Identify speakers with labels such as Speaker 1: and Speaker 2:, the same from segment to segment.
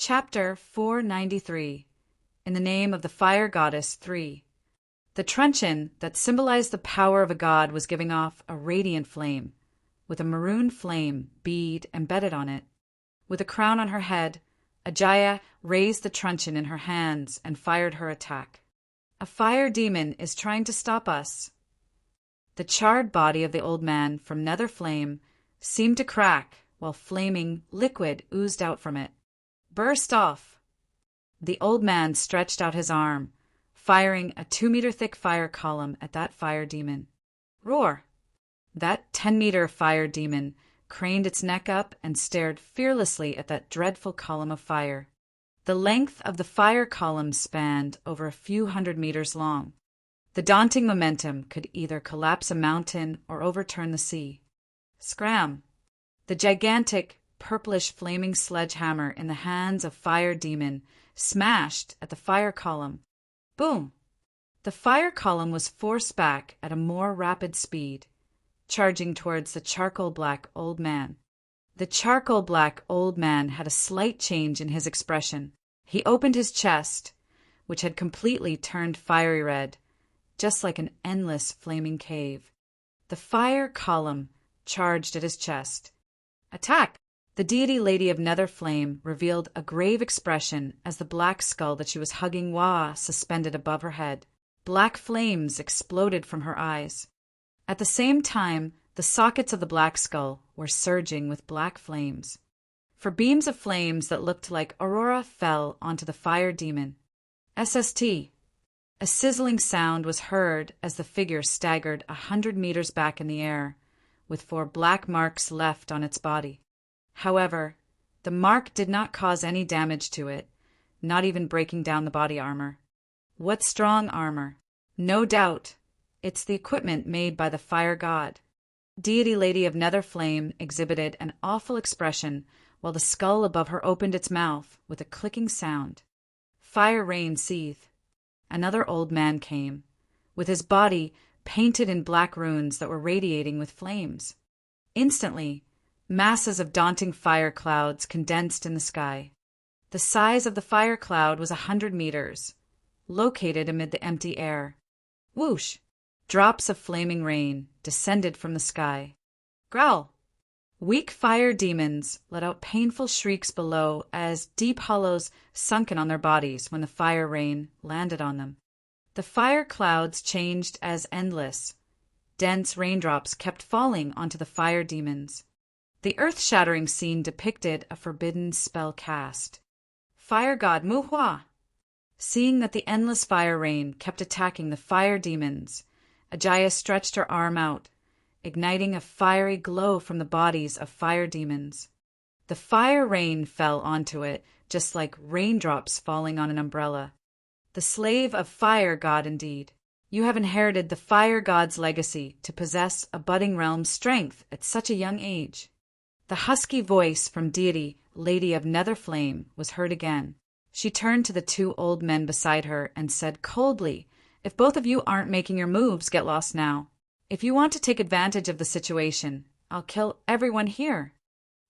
Speaker 1: Chapter 493. In the Name of the Fire Goddess 3. The truncheon that symbolized the power of a god was giving off a radiant flame, with a maroon flame bead embedded on it. With a crown on her head, Ajaya raised the truncheon in her hands and fired her attack. A fire demon is trying to stop us. The charred body of the old man from Nether Flame seemed to crack while flaming liquid oozed out from it. Burst off! The old man stretched out his arm, firing a 2-meter-thick fire column at that fire demon. Roar! That 10-meter fire demon craned its neck up and stared fearlessly at that dreadful column of fire. The length of the fire column spanned over a few hundred meters long. The daunting momentum could either collapse a mountain or overturn the sea. Scram! The gigantic, purplish flaming sledgehammer in the hands of fire demon smashed at the fire column. Boom! The fire column was forced back at a more rapid speed, charging towards the charcoal-black old man. The charcoal-black old man had a slight change in his expression. He opened his chest, which had completely turned fiery red, just like an endless flaming cave. The fire column charged at his chest. Attack! The deity lady of Nether Flame revealed a grave expression as the black skull that she was hugging suspended above her head. Black flames exploded from her eyes. At the same time, the sockets of the black skull were surging with black flames. For beams of flames that looked like aurora fell onto the fire demon. SST. A sizzling sound was heard as the figure staggered 100 meters back in the air, with 4 black marks left on its body. However, the mark did not cause any damage to it, not even breaking down the body armor. What strong armor! No doubt, it's the equipment made by the fire god. Deity Lady of Nether Flame exhibited an awful expression while the skull above her opened its mouth with a clicking sound. Fire rain seethed. Another old man came, with his body painted in black runes that were radiating with flames. Instantly, masses of daunting fire clouds condensed in the sky. The size of the fire cloud was 100 meters, located amid the empty air. Whoosh! Drops of flaming rain descended from the sky. Growl! Weak fire demons let out painful shrieks below as deep hollows sunken on their bodies when the fire rain landed on them. The fire clouds changed as endless. Dense raindrops kept falling onto the fire demons. The earth-shattering scene depicted a forbidden spell cast. Fire god Muhua! Seeing that the endless fire rain kept attacking the fire demons, Ajaya stretched her arm out, igniting a fiery glow from the bodies of fire demons. The fire rain fell onto it, just like raindrops falling on an umbrella. The slave of fire god indeed. You have inherited the fire god's legacy to possess a budding realm's strength at such a young age. The husky voice from deity Lady of Nether Flame was heard again. She turned to the 2 old men beside her and said coldly, "If both of you aren't making your moves, get lost now. If you want to take advantage of the situation, I'll kill everyone here."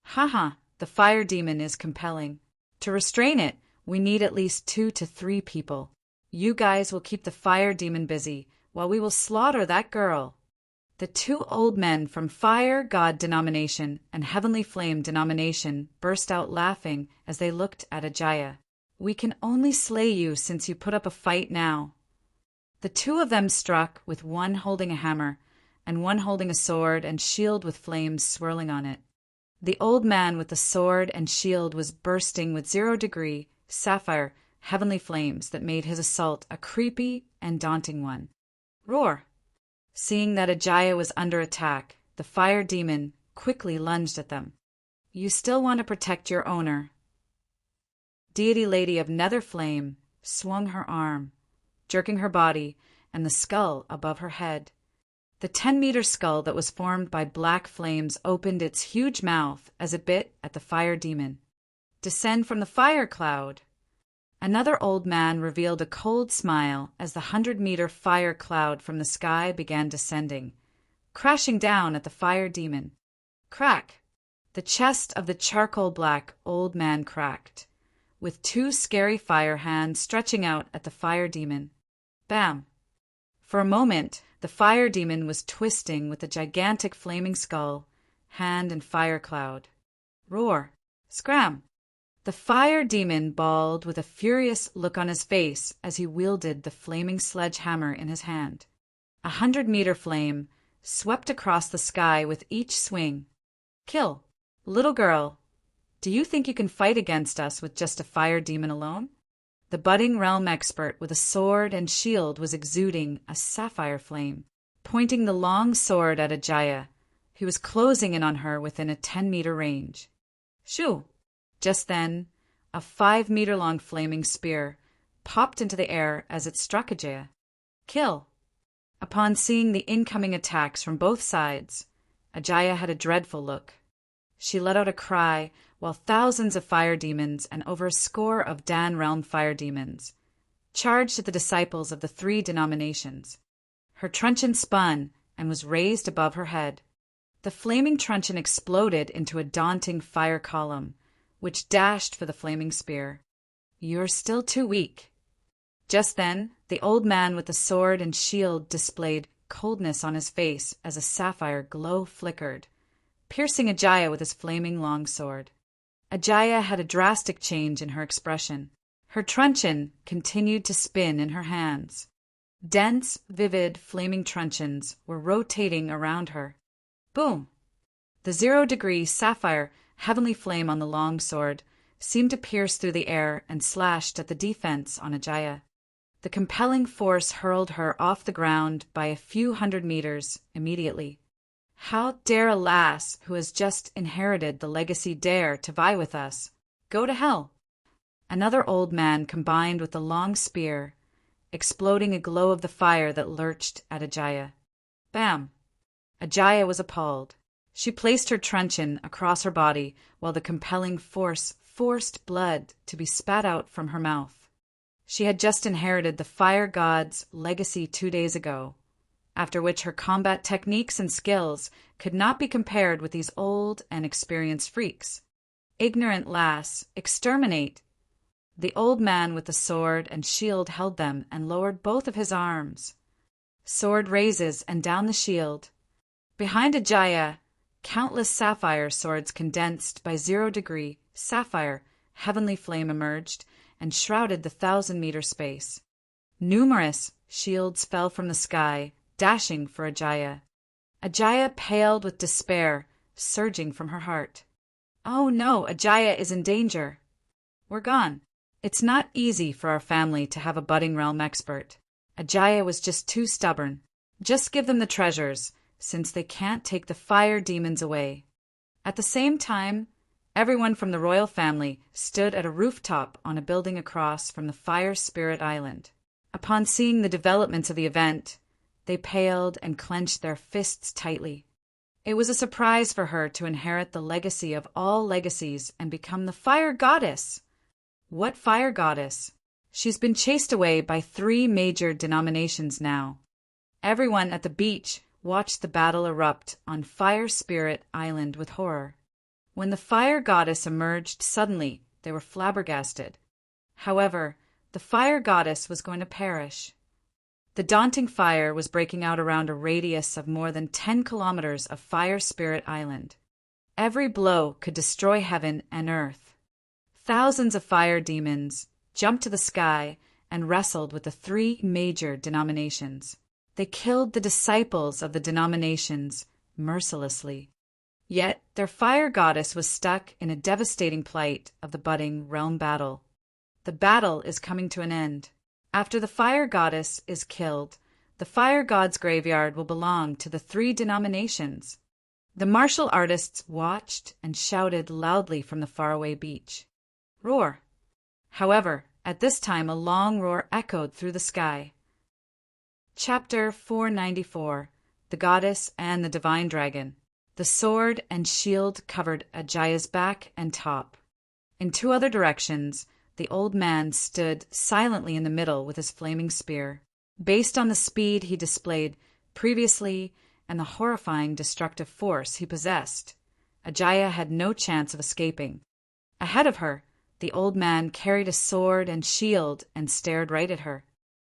Speaker 1: Haha, the fire demon is compelling. To restrain it, we need at least 2 to 3 people. You guys will keep the fire demon busy while we will slaughter that girl. The 2 old men from Fire God denomination and Heavenly Flame denomination burst out laughing as they looked at Ajaya. "We can only slay you since you put up a fight now." The 2 of them struck, with one holding a hammer and one holding a sword and shield with flames swirling on it. The old man with the sword and shield was bursting with 0-degree, sapphire, heavenly flames that made his assault a creepy and daunting one. Roar! Seeing that Ajaya was under attack, the fire demon quickly lunged at them. "You still want to protect your owner." Deity Lady of Nether Flame swung her arm, jerking her body and the skull above her head. The 10-meter skull that was formed by black flames opened its huge mouth as it bit at the fire demon. "Descend from the fire cloud." Another old man revealed a cold smile as the 100-meter fire cloud from the sky began descending, crashing down at the fire demon. Crack! The chest of the charcoal-black old man cracked. with two scary fire hands stretching out at the fire demon. Bam! For a moment, the fire demon was twisting with a gigantic flaming skull, hand and fire cloud. Roar! Scram! The fire demon bawled with a furious look on his face as he wielded the flaming sledgehammer in his hand. 100-meter flame swept across the sky with each swing. Kill! Little girl, do you think you can fight against us with just a fire demon alone? The budding realm expert with a sword and shield was exuding a sapphire flame, pointing the long sword at Ajaya, who was closing in on her within a 10-meter range. Shoo! Just then, a 5-meter-long flaming spear popped into the air as it struck Ajaya. Kill! Upon seeing the incoming attacks from both sides, Ajaya had a dreadful look. She let out a cry while thousands of fire demons and over a score of Dan realm fire demons charged at the disciples of the 3 denominations. Her truncheon spun and was raised above her head. The flaming truncheon exploded into a daunting fire column, which dashed for the flaming spear. You're still too weak. Just then, the old man with the sword and shield displayed coldness on his face as a sapphire glow flickered, piercing Ajaya with his flaming longsword. Ajaya had a drastic change in her expression. Her truncheon continued to spin in her hands. Dense, vivid, flaming truncheons were rotating around her. Boom! The 0-degree sapphire heavenly flame on the longsword seemed to pierce through the air and slashed at the defense on Ajaya. The compelling force hurled her off the ground by a few 100 meters immediately. How dare a lass who has just inherited the legacy dare to vie with us? Go to hell! Another old man combined with the long spear, exploding a glow of the fire that lurched at Ajaya. Bam! Ajaya was appalled. She placed her truncheon across her body while the compelling force forced blood to be spat out from her mouth. She had just inherited the fire god's legacy 2 days ago, after which her combat techniques and skills could not be compared with these old and experienced freaks. Ignorant lass, exterminate! The old man with the sword and shield held them and lowered both of his arms. Sword raises and down the shield. Behind Ajaya, countless sapphire swords condensed by 0-degree sapphire heavenly flame emerged and shrouded the 1,000-meter space. Numerous shields fell from the sky, dashing for Ajaya. Ajaya paled with despair, surging from her heart. Oh no, Ajaya is in danger. We're gone. It's not easy for our family to have a budding realm expert. Ajaya was just too stubborn. Just give them the treasures, since they can't take the fire demons away. At the same time, everyone from the royal family stood at a rooftop on a building across from the Fire Spirit Island. Upon seeing the developments of the event, they paled and clenched their fists tightly. It was a surprise for her to inherit the legacy of all legacies and become the fire goddess. What fire goddess? She's been chased away by 3 major denominations now. Everyone at the beach watched the battle erupt on Fire Spirit Island with horror. When the fire goddess emerged suddenly, they were flabbergasted. However, the fire goddess was going to perish. The daunting fire was breaking out around a radius of more than 10 kilometers of Fire Spirit Island. Every blow could destroy heaven and earth. Thousands of fire demons jumped to the sky and wrestled with the 3 major denominations. They killed the disciples of the denominations mercilessly. Yet their fire goddess was stuck in a devastating plight of the budding realm battle. The battle is coming to an end. After the fire goddess is killed, the fire god's graveyard will belong to the 3 denominations. The martial artists watched and shouted loudly from the faraway beach. Roar! However, at this time a long roar echoed through the sky. Chapter 494. The Goddess and the Divine Dragon. The sword and shield covered Ajaya's back and top. In 2 other directions, the old man stood silently in the middle with his flaming spear. Based on the speed he displayed previously and the horrifying destructive force he possessed, Ajaya had no chance of escaping. Ahead of her, The old man carried a sword and shield and stared right at her.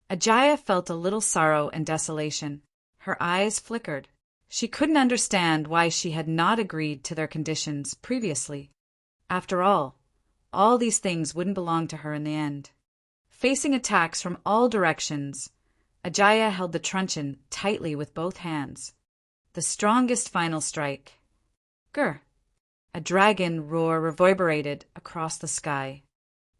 Speaker 1: Ajaya felt a little sorrow and desolation. Her eyes flickered. She couldn't understand why she had not agreed to their conditions previously. After all these things wouldn't belong to her in the end. Facing attacks from all directions, Ajaya held the truncheon tightly with both hands. The strongest final strike. Grr! A dragon roar reverberated across the sky.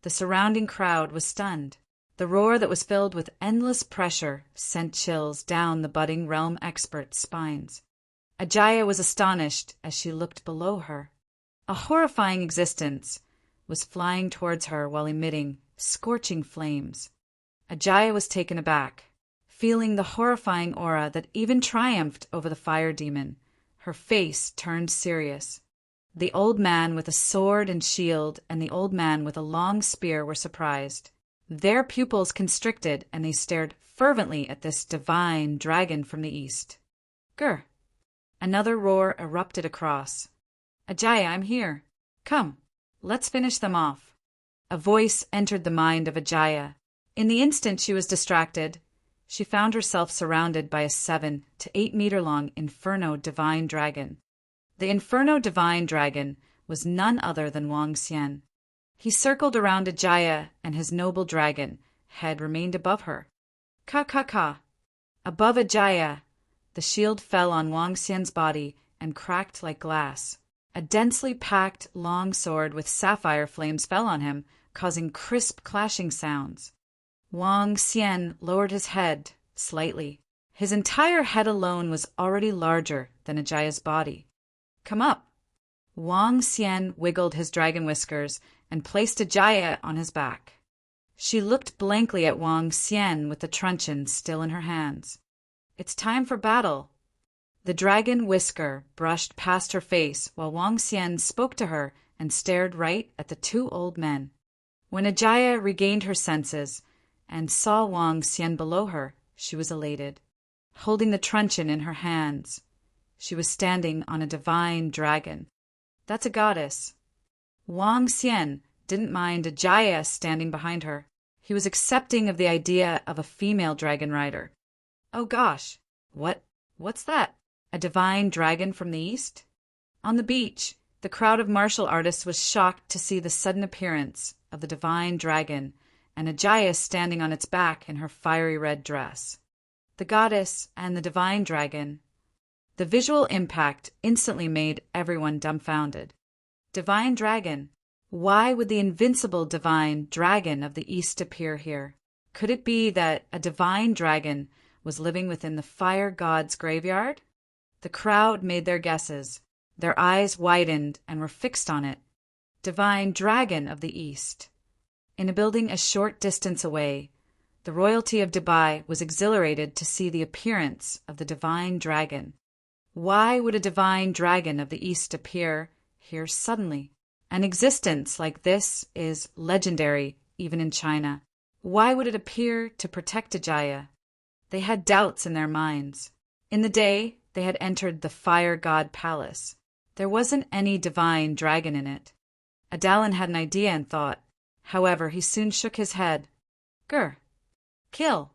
Speaker 1: The surrounding crowd was stunned. The roar that was filled with endless pressure sent chills down the budding realm expert's spines. Ajaya was astonished as she looked below her. A horrifying existence was flying towards her while emitting scorching flames. Ajaya was taken aback, feeling the horrifying aura that even triumphed over the fire demon. Her face turned serious. The old man with a sword and shield and the old man with a long spear were surprised. Their pupils constricted and they stared fervently at this divine dragon from the east. Grr! Another roar erupted across. Ajaya, I'm here. Come, let's finish them off. A voice entered the mind of Ajaya. In the instant she was distracted, she found herself surrounded by a 7 to 8 meter long Inferno Divine Dragon. The Inferno Divine Dragon was none other than Wang Xian. He circled around Ajaya, and his noble dragon head remained above her. Ka. Above Ajaya, the shield fell on Wang Xian's body and cracked like glass. A densely packed long sword with sapphire flames fell on him, causing crisp clashing sounds. Wang Xian lowered his head slightly. His entire head alone was already larger than Ajaya's body. Come up. Wang Xian wiggled his dragon whiskers and placed Ajaya on his back. She looked blankly at Wang Xian with the truncheon still in her hands. It's time for battle. The dragon whisker brushed past her face while Wang Xian spoke to her and stared right at the two old men. When Ajaya regained her senses and saw Wang Xian below her, she was elated. Holding the truncheon in her hands, she was standing on a divine dragon. That's a goddess. Wang Xian didn't mind Ajaya standing behind her. He was accepting of the idea of a female dragon rider. Oh gosh, what's that? A divine dragon from the east? On the beach, the crowd of martial artists was shocked to see the sudden appearance of the divine dragon and Ajaya standing on its back in her fiery red dress. The goddess and the divine dragon. The visual impact instantly made everyone dumbfounded. Divine dragon. Why would the invincible divine dragon of the east appear here? Could it be that a divine dragon was living within the fire god's graveyard? The crowd made their guesses. Their eyes widened and were fixed on it. Divine dragon of the east. In a building a short distance away, the royalty of Dubai was exhilarated to see the appearance of the divine dragon. Why would a divine dragon of the east appear here suddenly? An existence like this is legendary even in China. Why would it appear to protect Ajaya? They had doubts in their minds. In the day, they had entered the fire god palace. There wasn't any divine dragon in it. Adalin had an idea and thought. However, he soon shook his head. Grr. Kill.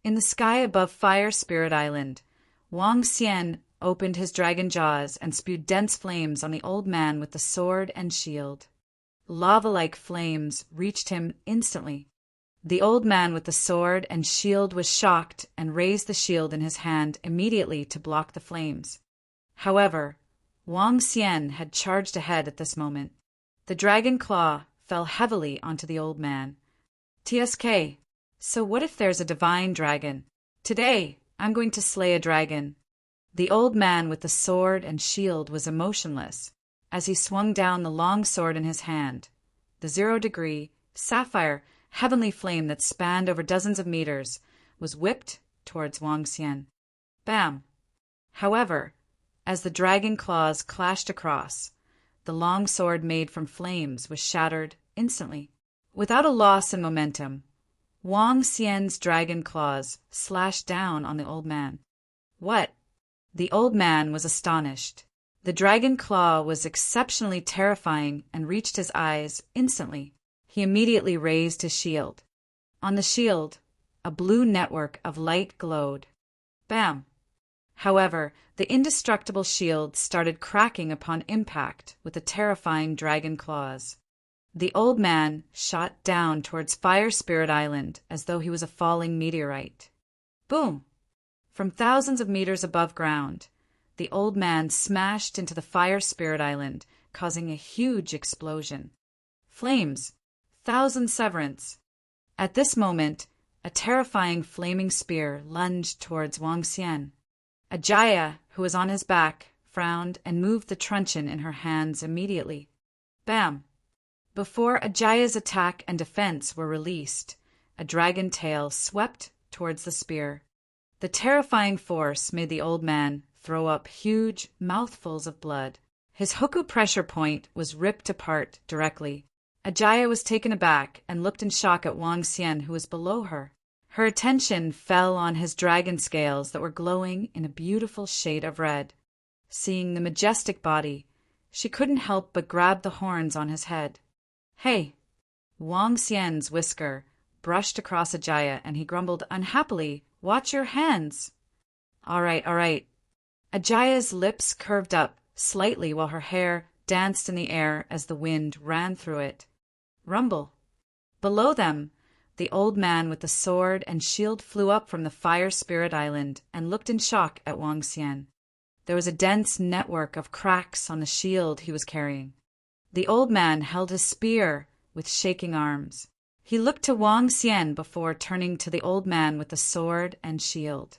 Speaker 1: In the sky above Fire Spirit Island, Wang Xian opened his dragon jaws and spewed dense flames on the old man with the sword and shield. Lava-like flames reached him instantly. The old man with the sword and shield was shocked and raised the shield in his hand immediately to block the flames. However, Wang Xian had charged ahead at this moment. The dragon claw fell heavily onto the old man. TSK, so what if there's a divine dragon? Today, I'm going to slay a dragon. The old man with the sword and shield was emotionless as he swung down the long sword in his hand. The 0-degree, sapphire, heavenly flame that spanned over dozens of meters was whipped towards Wang Xian. Bam! However, as the dragon claws clashed across, the long sword made from flames was shattered instantly. Without a loss in momentum, Wang Xian's dragon claws slashed down on the old man. What? The old man was astonished. The dragon claw was exceptionally terrifying and reached his eyes instantly. he immediately raised his shield. On the shield, a blue network of light glowed. Bam! However, the indestructible shield started cracking upon impact with the terrifying dragon claws. The old man shot down towards Fire Spirit Island as though he was a falling meteorite. Boom! From thousands of meters above ground, the old man smashed into the Fire Spirit Island, causing a huge explosion. Flames! Thousand severance! At this moment, a terrifying flaming spear lunged towards Wang Xian. Ajaya, who was on his back, frowned and moved the truncheon in her hands immediately. Bam! Before Ajaya's attack and defense were released, a dragon tail swept towards the spear. The terrifying force made the old man throw up huge mouthfuls of blood. His hoku pressure point was ripped apart directly. Ajaya was taken aback and looked in shock at Wang Xian, who was below her. Her attention fell on his dragon scales that were glowing in a beautiful shade of red. Seeing the majestic body, she couldn't help but grab the horns on his head. Hey! Wang Xian's whisker brushed across Ajaya, and he grumbled unhappily, "Watch your hands!" All right. Ajaya's lips curved up slightly while her hair danced in the air as the wind ran through it. Rumble! Below them, the old man with the sword and shield flew up from the Fire Spirit Island and looked in shock at Wang Xian. There was a dense network of cracks on the shield he was carrying. The old man held his spear with shaking arms. He looked to Wang Xian before turning to the old man with the sword and shield.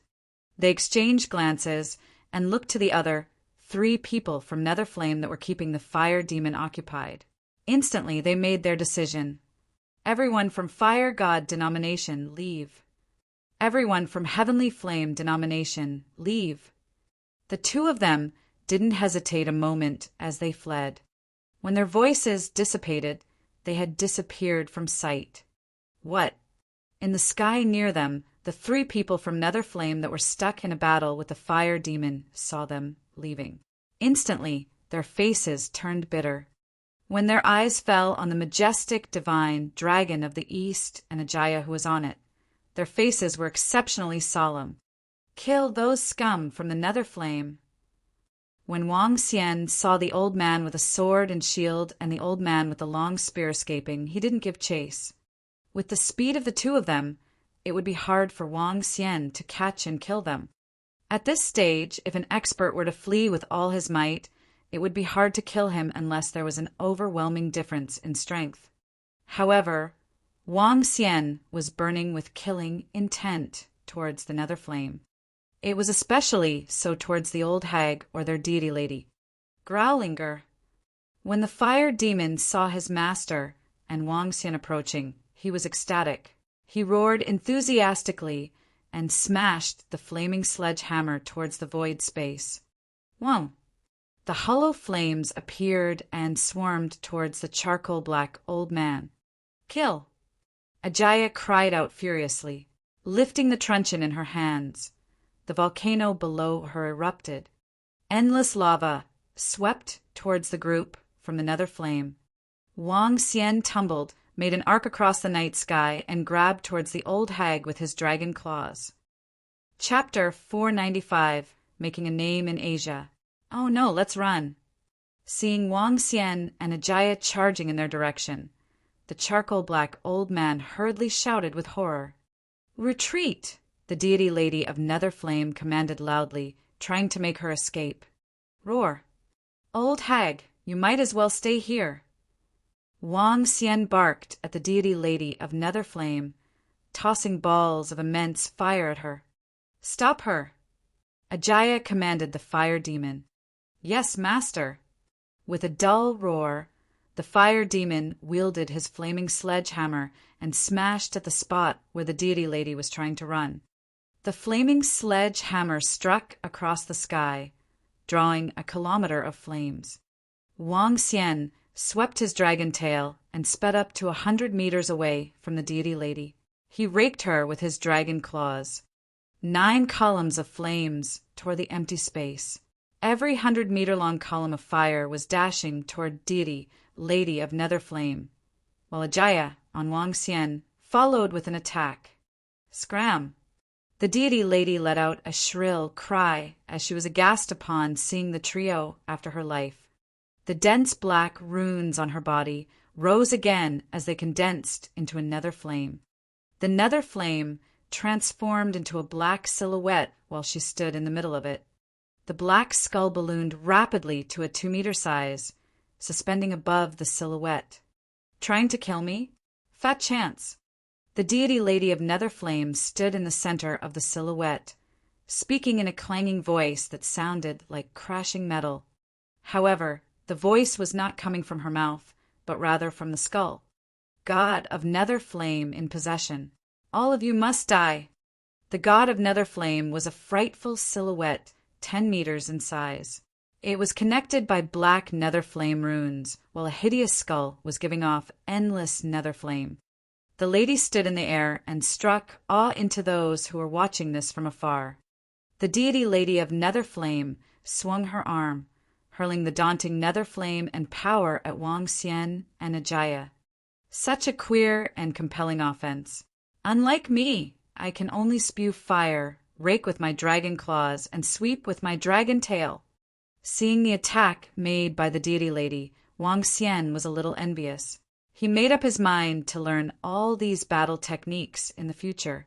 Speaker 1: They exchanged glances and looked to the other 3 people from Netherflame that were keeping the fire demon occupied. Instantly, they made their decision. Everyone from Fire God denomination, leave. Everyone from Heavenly Flame denomination, leave. The 2 of them didn't hesitate a moment as they fled. When their voices dissipated, they had disappeared from sight. What? In the sky near them, the 3 people from Netherflame that were stuck in a battle with the fire demon saw them leaving. Instantly, their faces turned bitter. When their eyes fell on the majestic divine dragon of the east and Ajaya who was on it, their faces were exceptionally solemn. Kill those scum from the Netherflame. When Wang Xian saw the old man with a sword and shield and the old man with the long spear escaping, he didn't give chase. With the speed of the 2 of them, it would be hard for Wang Xian to catch and kill them. At this stage, if an expert were to flee with all his might, it would be hard to kill him unless there was an overwhelming difference in strength. However, Wang Xian was burning with killing intent towards the Netherflame. It was especially so towards the old hag or their deity lady. Growlinger. When the fire demon saw his master and Wang Xian approaching, he was ecstatic. He roared enthusiastically and smashed the flaming sledgehammer towards the void space. Wow! The hollow flames appeared and swarmed towards the charcoal-black old man. Kill! Ajaya cried out furiously, lifting the truncheon in her hands. The volcano below her erupted. Endless lava swept towards the group from the Netherflame. Wang Xian tumbled, made an arc across the night sky, and grabbed towards the old hag with his dragon claws. Chapter 495, Making a Name in Asia. Oh no, let's run. Seeing Wang Xian and Ajaya charging in their direction, the charcoal-black old man hurriedly shouted with horror. Retreat! The deity lady of Netherflame commanded loudly, trying to make her escape. Roar! Old hag, you might as well stay here. Wang Xian barked at the deity lady of Netherflame, tossing balls of immense fire at her. Stop her! Ajaya commanded the fire demon. Yes, master. With a dull roar, the fire demon wielded his flaming sledgehammer and smashed at the spot where the deity lady was trying to run. The flaming sledgehammer struck across the sky, drawing a kilometer of flames. Wang Xian swept his dragon tail and sped up to 100 meters away from the deity lady. He raked her with his dragon claws. 9 columns of flames tore the empty space. Every 100-meter-long column of fire was dashing toward deity, lady of Netherflame. while Ajaya, on Wang Xian, followed with an attack. Scram! The deity lady let out a shrill cry as she was aghast upon seeing the trio after her life. The dense black runes on her body rose again as they condensed into a nether flame. The nether flame transformed into a black silhouette while she stood in the middle of it. The black skull ballooned rapidly to a 2-meter size, suspending above the silhouette. Trying to kill me? Fat chance. The deity lady of nether flame stood in the center of the silhouette, speaking in a clanging voice that sounded like crashing metal. However, the voice was not coming from her mouth, but rather from the skull. God of nether flame in possession, all of you must die. The god of nether flame was a frightful silhouette, 10 meters in size. It was connected by black nether flame runes, while a hideous skull was giving off endless nether flame. The lady stood in the air and struck awe into those who were watching this from afar. The deity lady of nether flame swung her arm, hurling the daunting nether flame and power at Wang Xian and Ajaya. Such a queer and compelling offense. Unlike me, I can only spew fire, rake with my dragon claws, and sweep with my dragon tail. Seeing the attack made by the deity lady, Wang Xian was a little envious. He made up his mind to learn all these battle techniques in the future.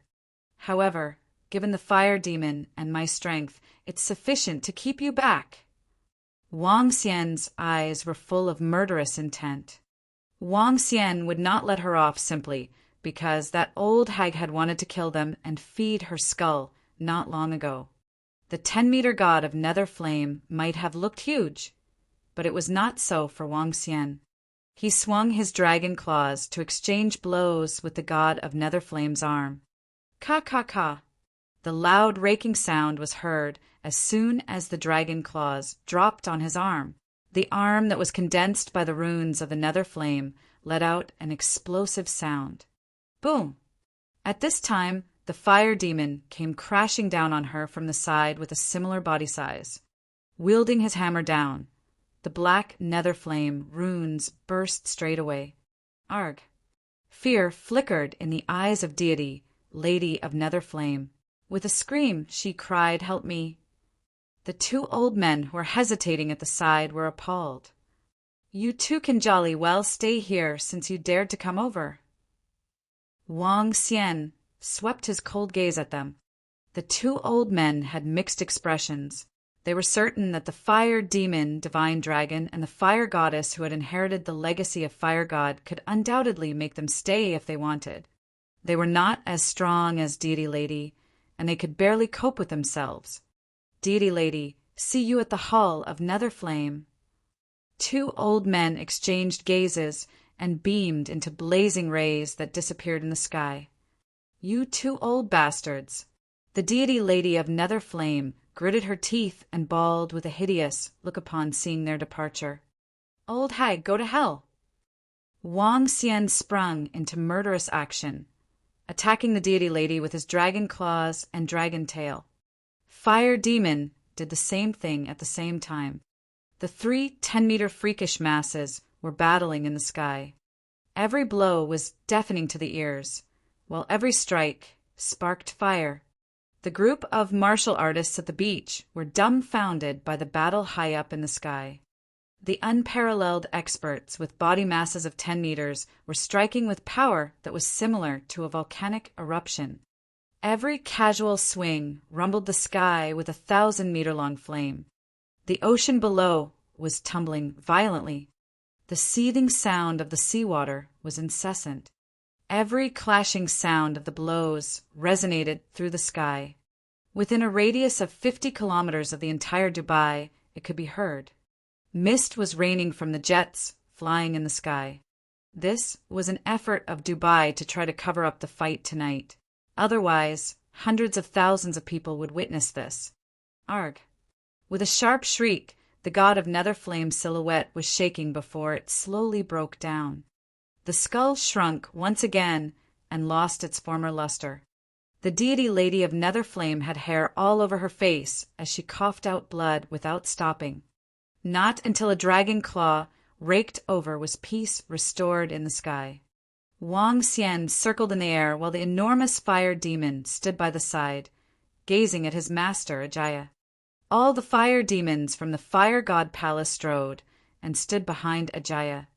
Speaker 1: However, given the fire demon and my strength, it's sufficient to keep you back. Wang Xian's eyes were full of murderous intent. Wang Xian would not let her off simply because that old hag had wanted to kill them and feed her skull not long ago. The 10-meter god of nether flame might have looked huge, but it was not so for Wang Xian. He swung his dragon claws to exchange blows with the god of nether flame's arm. Ka ka ka! The loud raking sound was heard as soon as the dragon claws dropped on his arm. The arm that was condensed by the runes of the nether flame let out an explosive sound. Boom! At this time, the fire demon came crashing down on her from the side with a similar body size. Wielding his hammer down, the black nether flame runes burst straight away. Arg! Fear flickered in the eyes of deity, lady of nether flame. With a scream, she cried, "Help me!" The 2 old men who were hesitating at the side were appalled. You two can jolly well stay here since you dared to come over. Wang Xian swept his cold gaze at them. The 2 old men had mixed expressions. They were certain that the fire demon, divine dragon, and the fire goddess who had inherited the legacy of fire god could undoubtedly make them stay if they wanted. They were not as strong as deity lady, and they could barely cope with themselves. Deity lady, see you at the hull of nether flame. 2 old men exchanged gazes and beamed into blazing rays that disappeared in the sky. You 2 old bastards! The deity lady of nether flame gritted her teeth and bawled with a hideous look upon seeing their departure. Old hag, go to hell! Wang Xian sprung into murderous action, attacking the deity lady with his dragon claws and dragon tail. Fire demon did the same thing at the same time. The 3 10-meter freakish masses were battling in the sky. Every blow was deafening to the ears, while every strike sparked fire. The group of martial artists at the beach were dumbfounded by the battle high up in the sky. The unparalleled experts with body masses of 10 meters were striking with power that was similar to a volcanic eruption. Every casual swing rumbled the sky with a 1,000-meter-long flame. The ocean below was tumbling violently. The seething sound of the seawater was incessant. Every clashing sound of the blows resonated through the sky. Within a radius of 50 kilometers of the entire Dubai, it could be heard. Mist was raining from the jets flying in the sky. This was an effort of Dubai to try to cover up the fight tonight. Otherwise, hundreds of thousands of people would witness this. Arg! With a sharp shriek, the god of nether flame silhouette was shaking before it slowly broke down. The skull shrunk once again and lost its former luster. The deity lady of nether flame had hair all over her face as she coughed out blood without stopping. Not until a dragon claw raked over was peace restored in the sky. Wang Xian circled in the air while the enormous fire demon stood by the side, gazing at his master, Ajaya. All the fire demons from the fire god palace strode and stood behind Ajaya.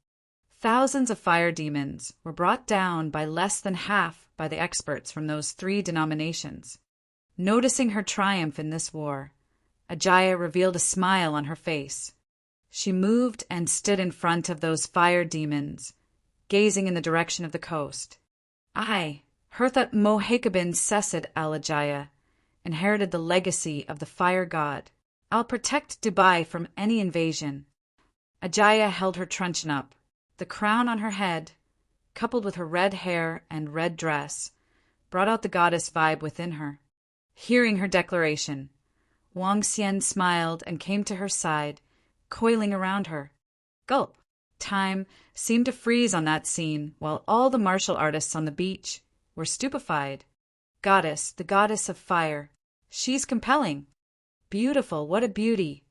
Speaker 1: Thousands of fire demons were brought down by less than half by the experts from those 3 denominations. Noticing her triumph in this war, Ajaya revealed a smile on her face. She moved and stood in front of those fire demons, gazing in the direction of the coast. I, Hertha Mohekabin Sesid al-Ajaya, inherited the legacy of the fire god. I'll protect Dubai from any invasion. Ajaya held her truncheon up. The crown on her head, coupled with her red hair and red dress, brought out the goddess vibe within her. Hearing her declaration, Wang Xian smiled and came to her side, coiling around her. Gulp! Time seemed to freeze on that scene, while all the martial artists on the beach were stupefied. Goddess, the goddess of fire. She's compelling. Beautiful, what a beauty.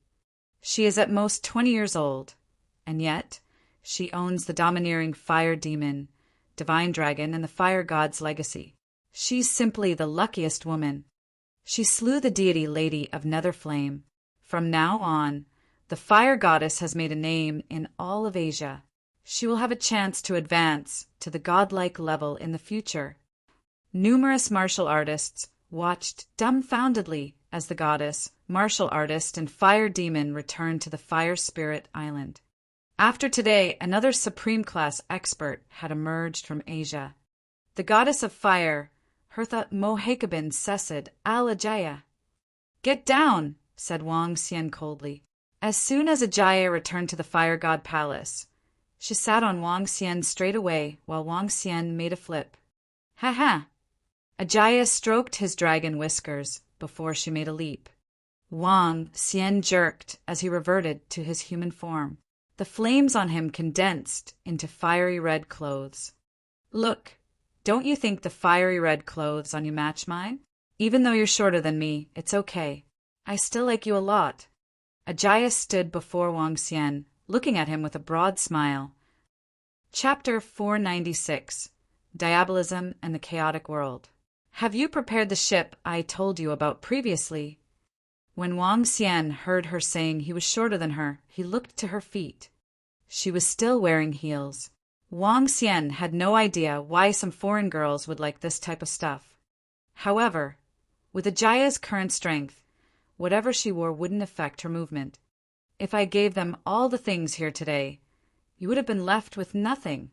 Speaker 1: She is at most 20 years old, and yet she owns the domineering fire demon, divine dragon, and the fire god's legacy. She's simply the luckiest woman. She slew the deity Lady of Netherflame. From now on, the fire goddess has made a name in all of Asia. She will have a chance to advance to the godlike level in the future. Numerous martial artists watched dumbfoundedly as the goddess, martial artist, and fire demon returned to the Fire Spirit Island. After today, another supreme-class expert had emerged from Asia. The goddess of fire, Hertha Mohekabin Sesid al-Ajaya. Get down, said Wang Xian coldly. As soon as Ajaya returned to the fire god palace, she sat on Wang Xian straight away while Wang Xian made a flip. Ha ha! Ajaya stroked his dragon whiskers before she made a leap. Wang Xian jerked as he reverted to his human form. The flames on him condensed into fiery red clothes. Look, don't you think the fiery red clothes on you match mine? Even though you're shorter than me, it's okay. I still like you a lot. Ajaya stood before Wang Xian, looking at him with a broad smile. Chapter 496, Diabolism and the Chaotic World. Have you prepared the ship I told you about previously? When Wang Xian heard her saying he was shorter than her, he looked to her feet. She was still wearing heels. Wang Xian had no idea why some foreign girls would like this type of stuff. However, with Ajaya's current strength, whatever she wore wouldn't affect her movement. If I gave them all the things here today, you would have been left with nothing.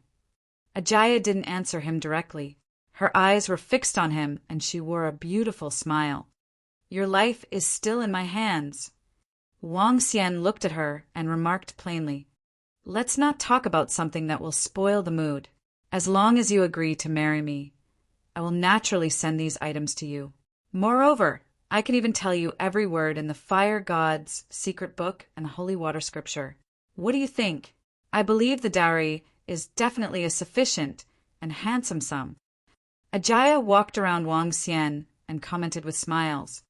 Speaker 1: Ajaya didn't answer him directly. Her eyes were fixed on him, and she wore a beautiful smile. Your life is still in my hands. Wang Xian looked at her and remarked plainly, Let's not talk about something that will spoil the mood. As long as you agree to marry me, I will naturally send these items to you. Moreover, I can even tell you every word in the Fire God's secret book and the Holy Water Scripture. What do you think? I believe the dowry is definitely a sufficient and handsome sum. Ajaya walked around Wang Xian and commented with smiles.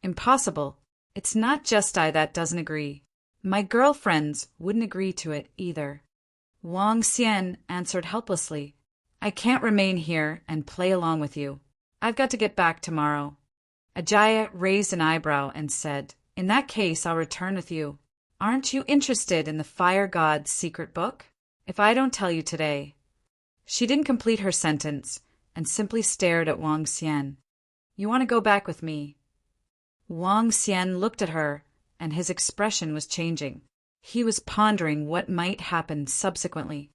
Speaker 1: Impossible. It's not just I that doesn't agree. My girlfriends wouldn't agree to it either. Wang Xian answered helplessly. I can't remain here and play along with you. I've got to get back tomorrow. Ajaya raised an eyebrow and said, In that case, I'll return with you. Aren't you interested in the Fire God's secret book? If I don't tell you today. She didn't complete her sentence and simply stared at Wang Xian. You want to go back with me? Wang Xian looked at her, and his expression was changing. He was pondering what might happen subsequently.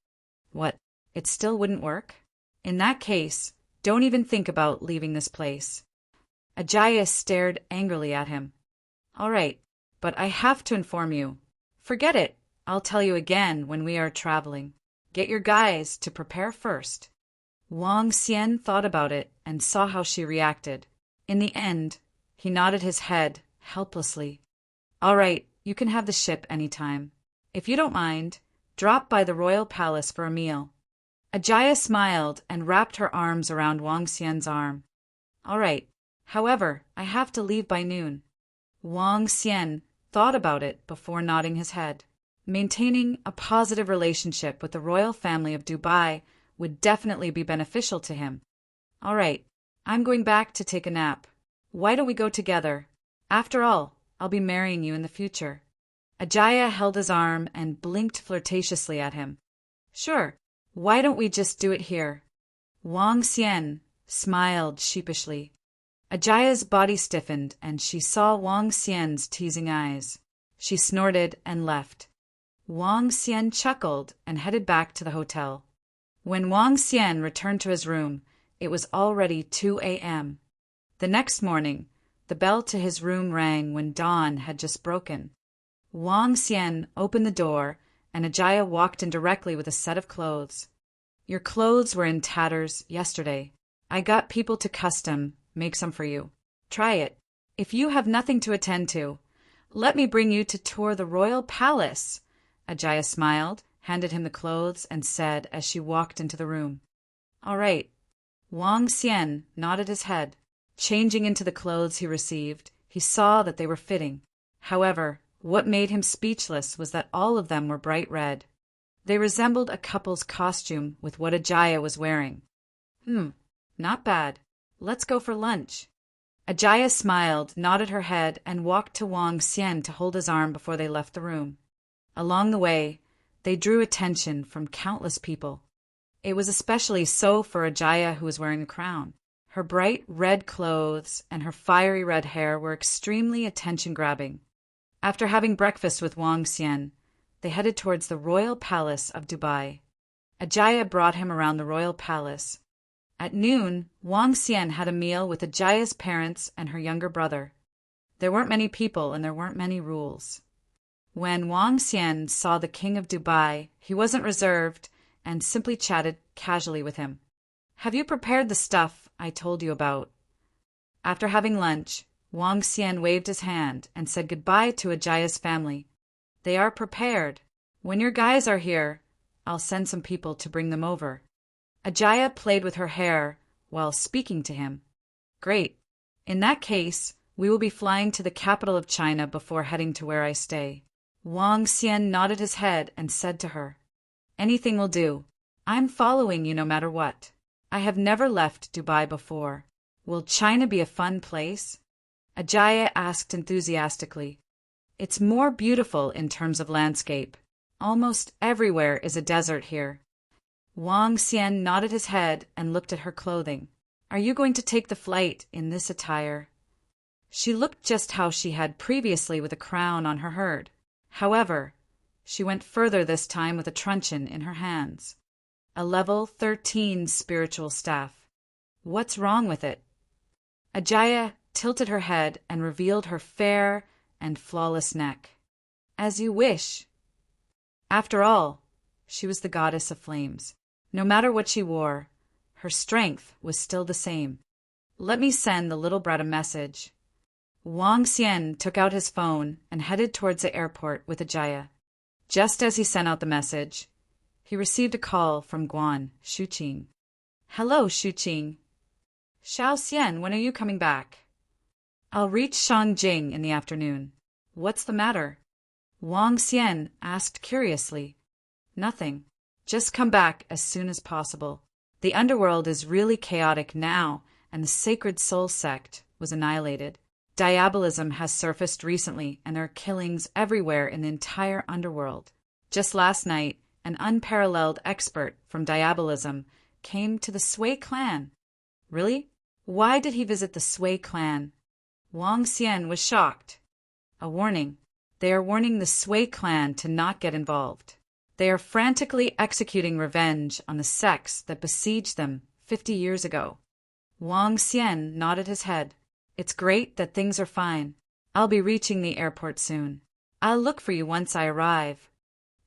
Speaker 1: What? It still wouldn't work? In that case, don't even think about leaving this place. Ajaya stared angrily at him. All right, but I have to inform you. Forget it. I'll tell you again when we are traveling. Get your guys to prepare first. Wang Xian thought about it and saw how she reacted. In the end, he nodded his head helplessly. All right, you can have the ship anytime. If you don't mind, drop by the royal palace for a meal. Ajaya smiled and wrapped her arms around Wang Xian's arm. All right. However, I have to leave by noon. Wang Xian thought about it before nodding his head. Maintaining a positive relationship with the royal family of Dubai would definitely be beneficial to him. All right, I'm going back to take a nap. Why don't we go together? After all, I'll be marrying you in the future. Ajaya held his arm and blinked flirtatiously at him. Sure, why don't we just do it here? Wang Xian smiled sheepishly. Ajaya's body stiffened, and she saw Wang Xian's teasing eyes. She snorted and left. Wang Xian chuckled and headed back to the hotel. When Wang Xian returned to his room, it was already 2 a.m. The next morning, the bell to his room rang when dawn had just broken. Wang Xian opened the door, and Ajaya walked in directly with a set of clothes. Your clothes were in tatters yesterday. I got people to custom make some for you. Try it. If you have nothing to attend to, let me bring you to tour the royal palace. Ajaya smiled, handed him the clothes, and said as she walked into the room. All right. Wang Xian nodded his head. Changing into the clothes he received, he saw that they were fitting. However, what made him speechless was that all of them were bright red. They resembled a couple's costume with what Ajaya was wearing. Not bad. Let's go for lunch. Ajaya smiled, nodded her head, and walked to Wang Xian to hold his arm before they left the room. Along the way, they drew attention from countless people. It was especially so for Ajaya, who was wearing a crown. Her bright red clothes and her fiery red hair were extremely attention-grabbing. After having breakfast with Wang Xian, they headed towards the royal palace of Dubai. Ajaya brought him around the royal palace. At noon, Wang Xian had a meal with Ajaya's parents and her younger brother. There weren't many people and there weren't many rules. When Wang Xian saw the king of Dubai, he wasn't reserved and simply chatted casually with him. Have you prepared the stuff I told you about? After having lunch, Wang Xian waved his hand and said goodbye to Ajaya's family. They are prepared. When your guys are here, I'll send some people to bring them over. Ajaya played with her hair while speaking to him. Great. In that case, we will be flying to the capital of China before heading to where I stay. Wang Xian nodded his head and said to her, Anything will do. I'm following you no matter what. I have never left Dubai before. Will China be a fun place? Ajaya asked enthusiastically. It's more beautiful in terms of landscape. Almost everywhere is a desert here. Wang Xian nodded his head and looked at her clothing. Are you going to take the flight in this attire? She looked just how she had previously with a crown on her head. However, she went further this time with a truncheon in her hands. A level 13 spiritual staff. What's wrong with it? Ajaya tilted her head and revealed her fair and flawless neck. As you wish. After all, she was the goddess of flames. No matter what she wore, her strength was still the same. Let me send the little brat a message. Wang Xian took out his phone and headed towards the airport with Ajaya. Just as he sent out the message, he received a call from Guan Shuqing. Hello, Shuqing. Xiao Xian, when are you coming back? I'll reach Shangjing in the afternoon. What's the matter? Wang Xian asked curiously. Nothing. Just come back as soon as possible. The underworld is really chaotic now, and the Sacred Soul sect was annihilated. Diabolism has surfaced recently, and there are killings everywhere in the entire underworld. Just last night, an unparalleled expert from Diabolism came to the Sui clan. Really? Why did he visit the Sui clan? Wang Xian was shocked. A warning. They are warning the Sui clan to not get involved. They are frantically executing revenge on the sects that besieged them 50 years ago. Wang Xian nodded his head. It's great that things are fine. I'll be reaching the airport soon. I'll look for you once I arrive.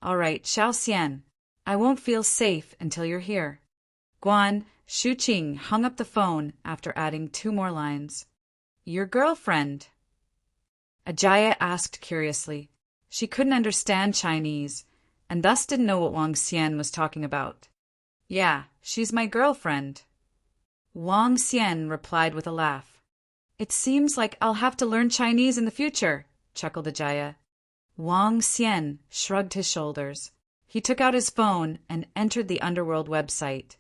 Speaker 1: All right, Xiao Xian. I won't feel safe until you're here. Guan Shuqing hung up the phone after adding 2 more lines. Your girlfriend? Ajaya asked curiously. She couldn't understand Chinese, and thus didn't know what Wang Xian was talking about. Yeah, she's my girlfriend. Wang Xian replied with a laugh. It seems like I'll have to learn Chinese in the future, chuckled Ajaya. Wang Xian shrugged his shoulders. He took out his phone and entered the underworld website.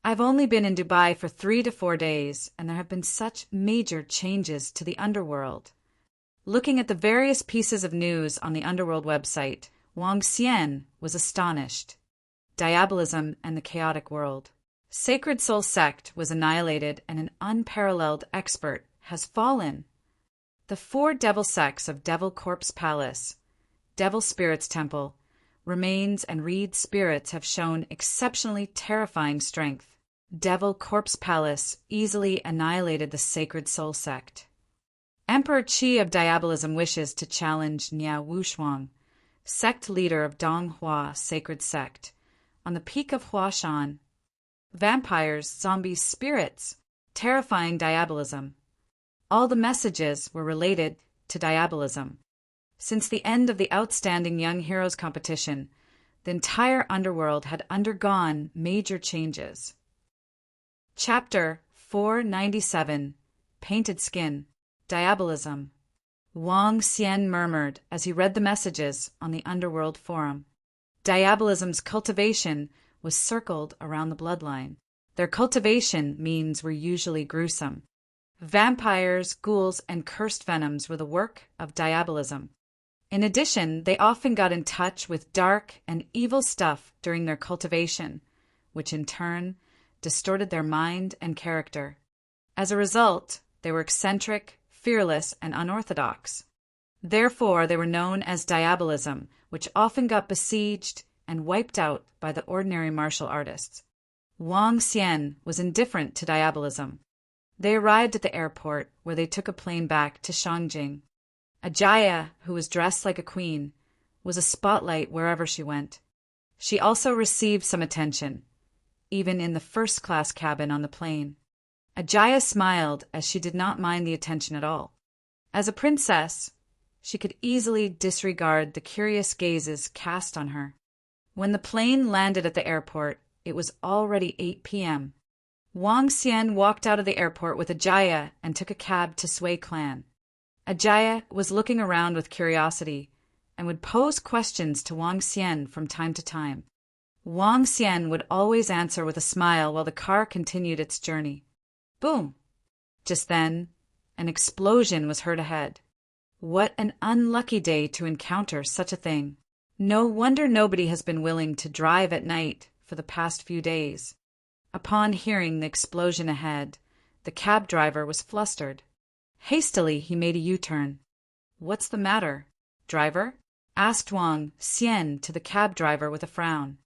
Speaker 1: I've only been in Dubai for 3 to 4 days, and there have been such major changes to the underworld. Looking at the various pieces of news on the underworld website, Wang Xian was astonished. Diabolism and the chaotic world. Sacred Soul sect was annihilated and an unparalleled expert has fallen. The 4 devil sects of Devil Corpse Palace, Devil Spirits Temple, Remains and Reed Spirits have shown exceptionally terrifying strength. Devil Corpse Palace easily annihilated the Sacred Soul sect. Emperor Qi of Diabolism wishes to challenge Niao Wushuang, sect leader of Donghua Sacred Sect, on the peak of Huashan. Vampires, zombies, spirits, terrifying diabolism. All the messages were related to diabolism. Since the end of the Outstanding Young Heroes competition, the entire underworld had undergone major changes. Chapter 497, Painted Skin, Diabolism. Wang Xian murmured as he read the messages on the underworld forum. Diabolism's cultivation was circled around the bloodline. Their cultivation means were usually gruesome. Vampires, ghouls, and cursed venoms were the work of diabolism. In addition, they often got in touch with dark and evil stuff during their cultivation, which in turn distorted their mind and character. As a result, they were eccentric, fearless, and unorthodox. Therefore, they were known as diabolism, which often got besieged and wiped out by the ordinary martial artists. Wang Xian was indifferent to diabolism. They arrived at the airport, where they took a plane back to Shangjing. Ajaya, who was dressed like a queen, was a spotlight wherever she went. She also received some attention, even in the first-class cabin on the plane. Ajaya smiled as she did not mind the attention at all. As a princess, she could easily disregard the curious gazes cast on her. When the plane landed at the airport, it was already 8 p.m. Wang Xian walked out of the airport with Ajaya and took a cab to Sui Clan. Ajaya was looking around with curiosity and would pose questions to Wang Xian from time to time. Wang Xian would always answer with a smile while the car continued its journey. Boom! Just then, an explosion was heard ahead. What an unlucky day to encounter such a thing. No wonder nobody has been willing to drive at night for the past few days. Upon hearing the explosion ahead, the cab driver was flustered. Hastily, he made a U-turn. "What's the matter, driver?" asked Wang Xian to the cab driver with a frown.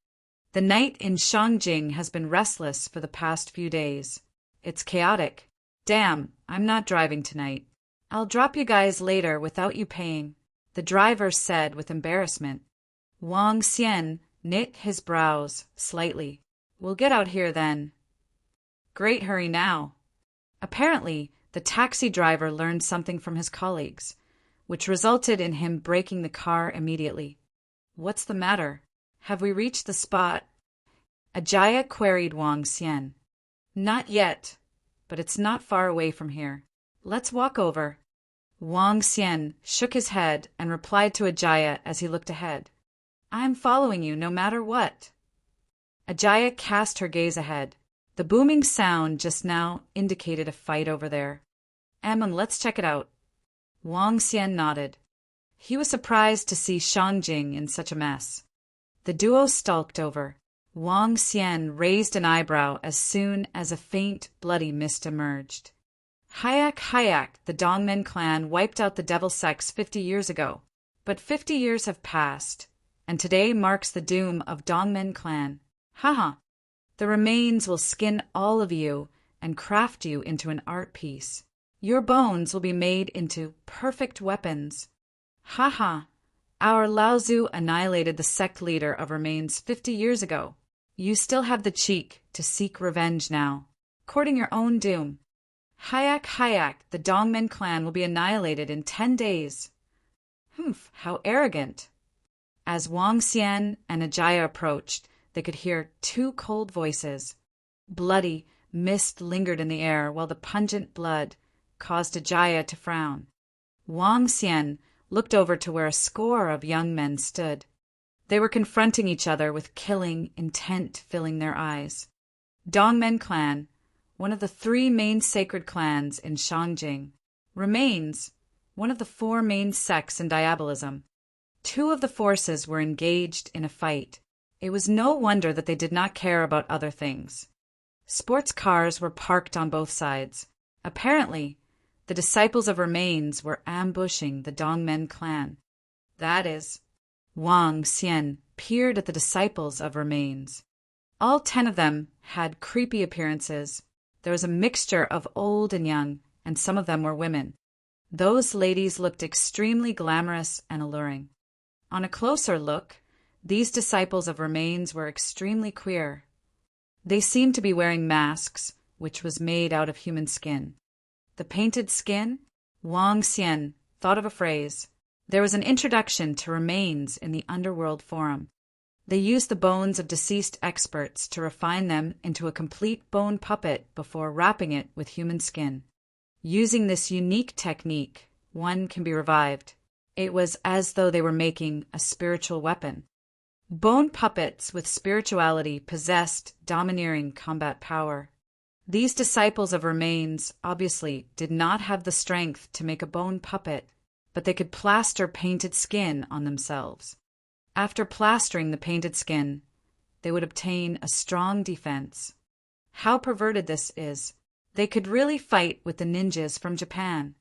Speaker 1: "The night in Shangjing has been restless for the past few days. It's chaotic. Damn, I'm not driving tonight. I'll drop you guys later without you paying," the driver said with embarrassment. Wang Xian knit his brows slightly. "We'll get out here then." "Great hurry now." Apparently, the taxi driver learned something from his colleagues, which resulted in him braking the car immediately. "What's the matter? Have we reached the spot?" Ajaya queried Wang Xian. "Not yet, but it's not far away from here. Let's walk over." Wang Xian shook his head and replied to Ajaya as he looked ahead. "I'm following you no matter what." Ajaya cast her gaze ahead. The booming sound just now indicated a fight over there. Let's check it out." Wang Xian nodded. He was surprised to see Shangjing in such a mess. The duo stalked over. Wang Xian raised an eyebrow as soon as a faint, bloody mist emerged. Hayak, the Dongmen clan wiped out the devil sects 50 years ago. But 50 years have passed, and today marks the doom of Dongmen clan. Haha. The remains will skin all of you and craft you into an art piece. Your bones will be made into perfect weapons. Haha. Our Laozu annihilated the sect leader of remains 50 years ago. You still have the cheek to seek revenge now, courting your own doom. Hayak, the Dongmen clan will be annihilated in 10 days. Humph, how arrogant. As Wang Xian and Ajaya approached, they could hear 2 cold voices. Bloody mist lingered in the air while the pungent blood caused Ajaya to frown. Wang Xian looked over to where a score of young men stood. They were confronting each other with killing intent filling their eyes. Dongmen clan, one of the 3 main sacred clans in Shangjing, remains one of the 4 main sects in diabolism. 2 of the forces were engaged in a fight. It was no wonder that they did not care about other things. Sports cars were parked on both sides. Apparently, the disciples of Remains were ambushing the Dongmen clan. That is, Wang Xian peered at the disciples of Remains. All 10 of them had creepy appearances. There was a mixture of old and young, and some of them were women. Those ladies looked extremely glamorous and alluring. On a closer look, these disciples of Remains were extremely queer. They seemed to be wearing masks, which was made out of human skin. The painted skin? Wang Xian thought of a phrase. There was an introduction to Remains in the Underworld Forum. They used the bones of deceased experts to refine them into a complete bone puppet before wrapping it with human skin. Using this unique technique, one can be revived. It was as though they were making a spiritual weapon. Bone puppets with spirituality possessed domineering combat power. These disciples of Remains obviously did not have the strength to make a bone puppet, but they could plaster painted skin on themselves. After plastering the painted skin, they would obtain a strong defense. How perverted this is. They could really fight with the ninjas from Japan.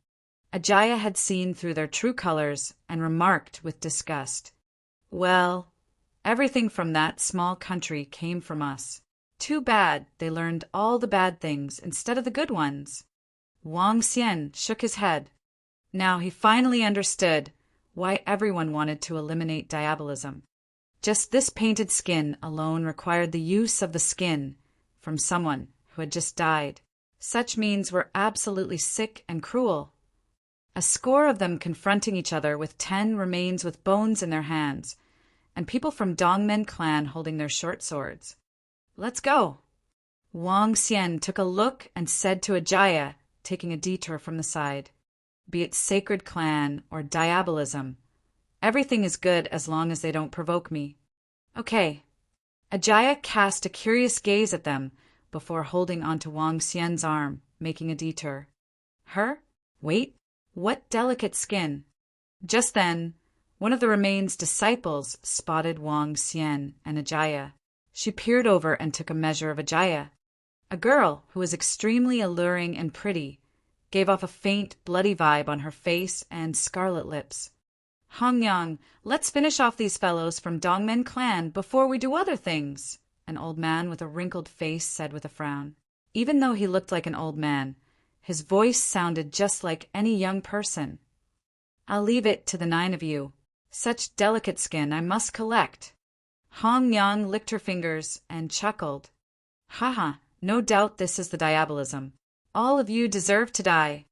Speaker 1: Ajaya had seen through their true colors and remarked with disgust, "Well, everything from that small country came from us. Too bad they learned all the bad things instead of the good ones." Wang Xian shook his head. Now he finally understood why everyone wanted to eliminate diabolism. Just this painted skin alone required the use of the skin from someone who had just died. Such means were absolutely sick and cruel. A score of them confronting each other with 10 Remains with bones in their hands, and people from Dongmen clan holding their short swords. "Let's go." Wang Xian took a look and said to Ajaya, taking a detour from the side, "Be it sacred clan or diabolism, everything is good as long as they don't provoke me." "Okay." Ajaya cast a curious gaze at them before holding onto Wang Xian's arm, making a detour. "Her? Wait, what delicate skin." Just then, one of the Remains disciples spotted Wang Xian and Ajaya. She peered over and took a measure of Ajaya. A girl who was extremely alluring and pretty, gave off a faint, bloody vibe on her face and scarlet lips. "Hongyang, let's finish off these fellows from Dongmen clan before we do other things," an old man with a wrinkled face said with a frown. Even though he looked like an old man, his voice sounded just like any young person. "I'll leave it to the 9 of you. Such delicate skin I must collect." Hong Yang licked her fingers and chuckled. "Haha, no doubt this is the diabolism. All of you deserve to die."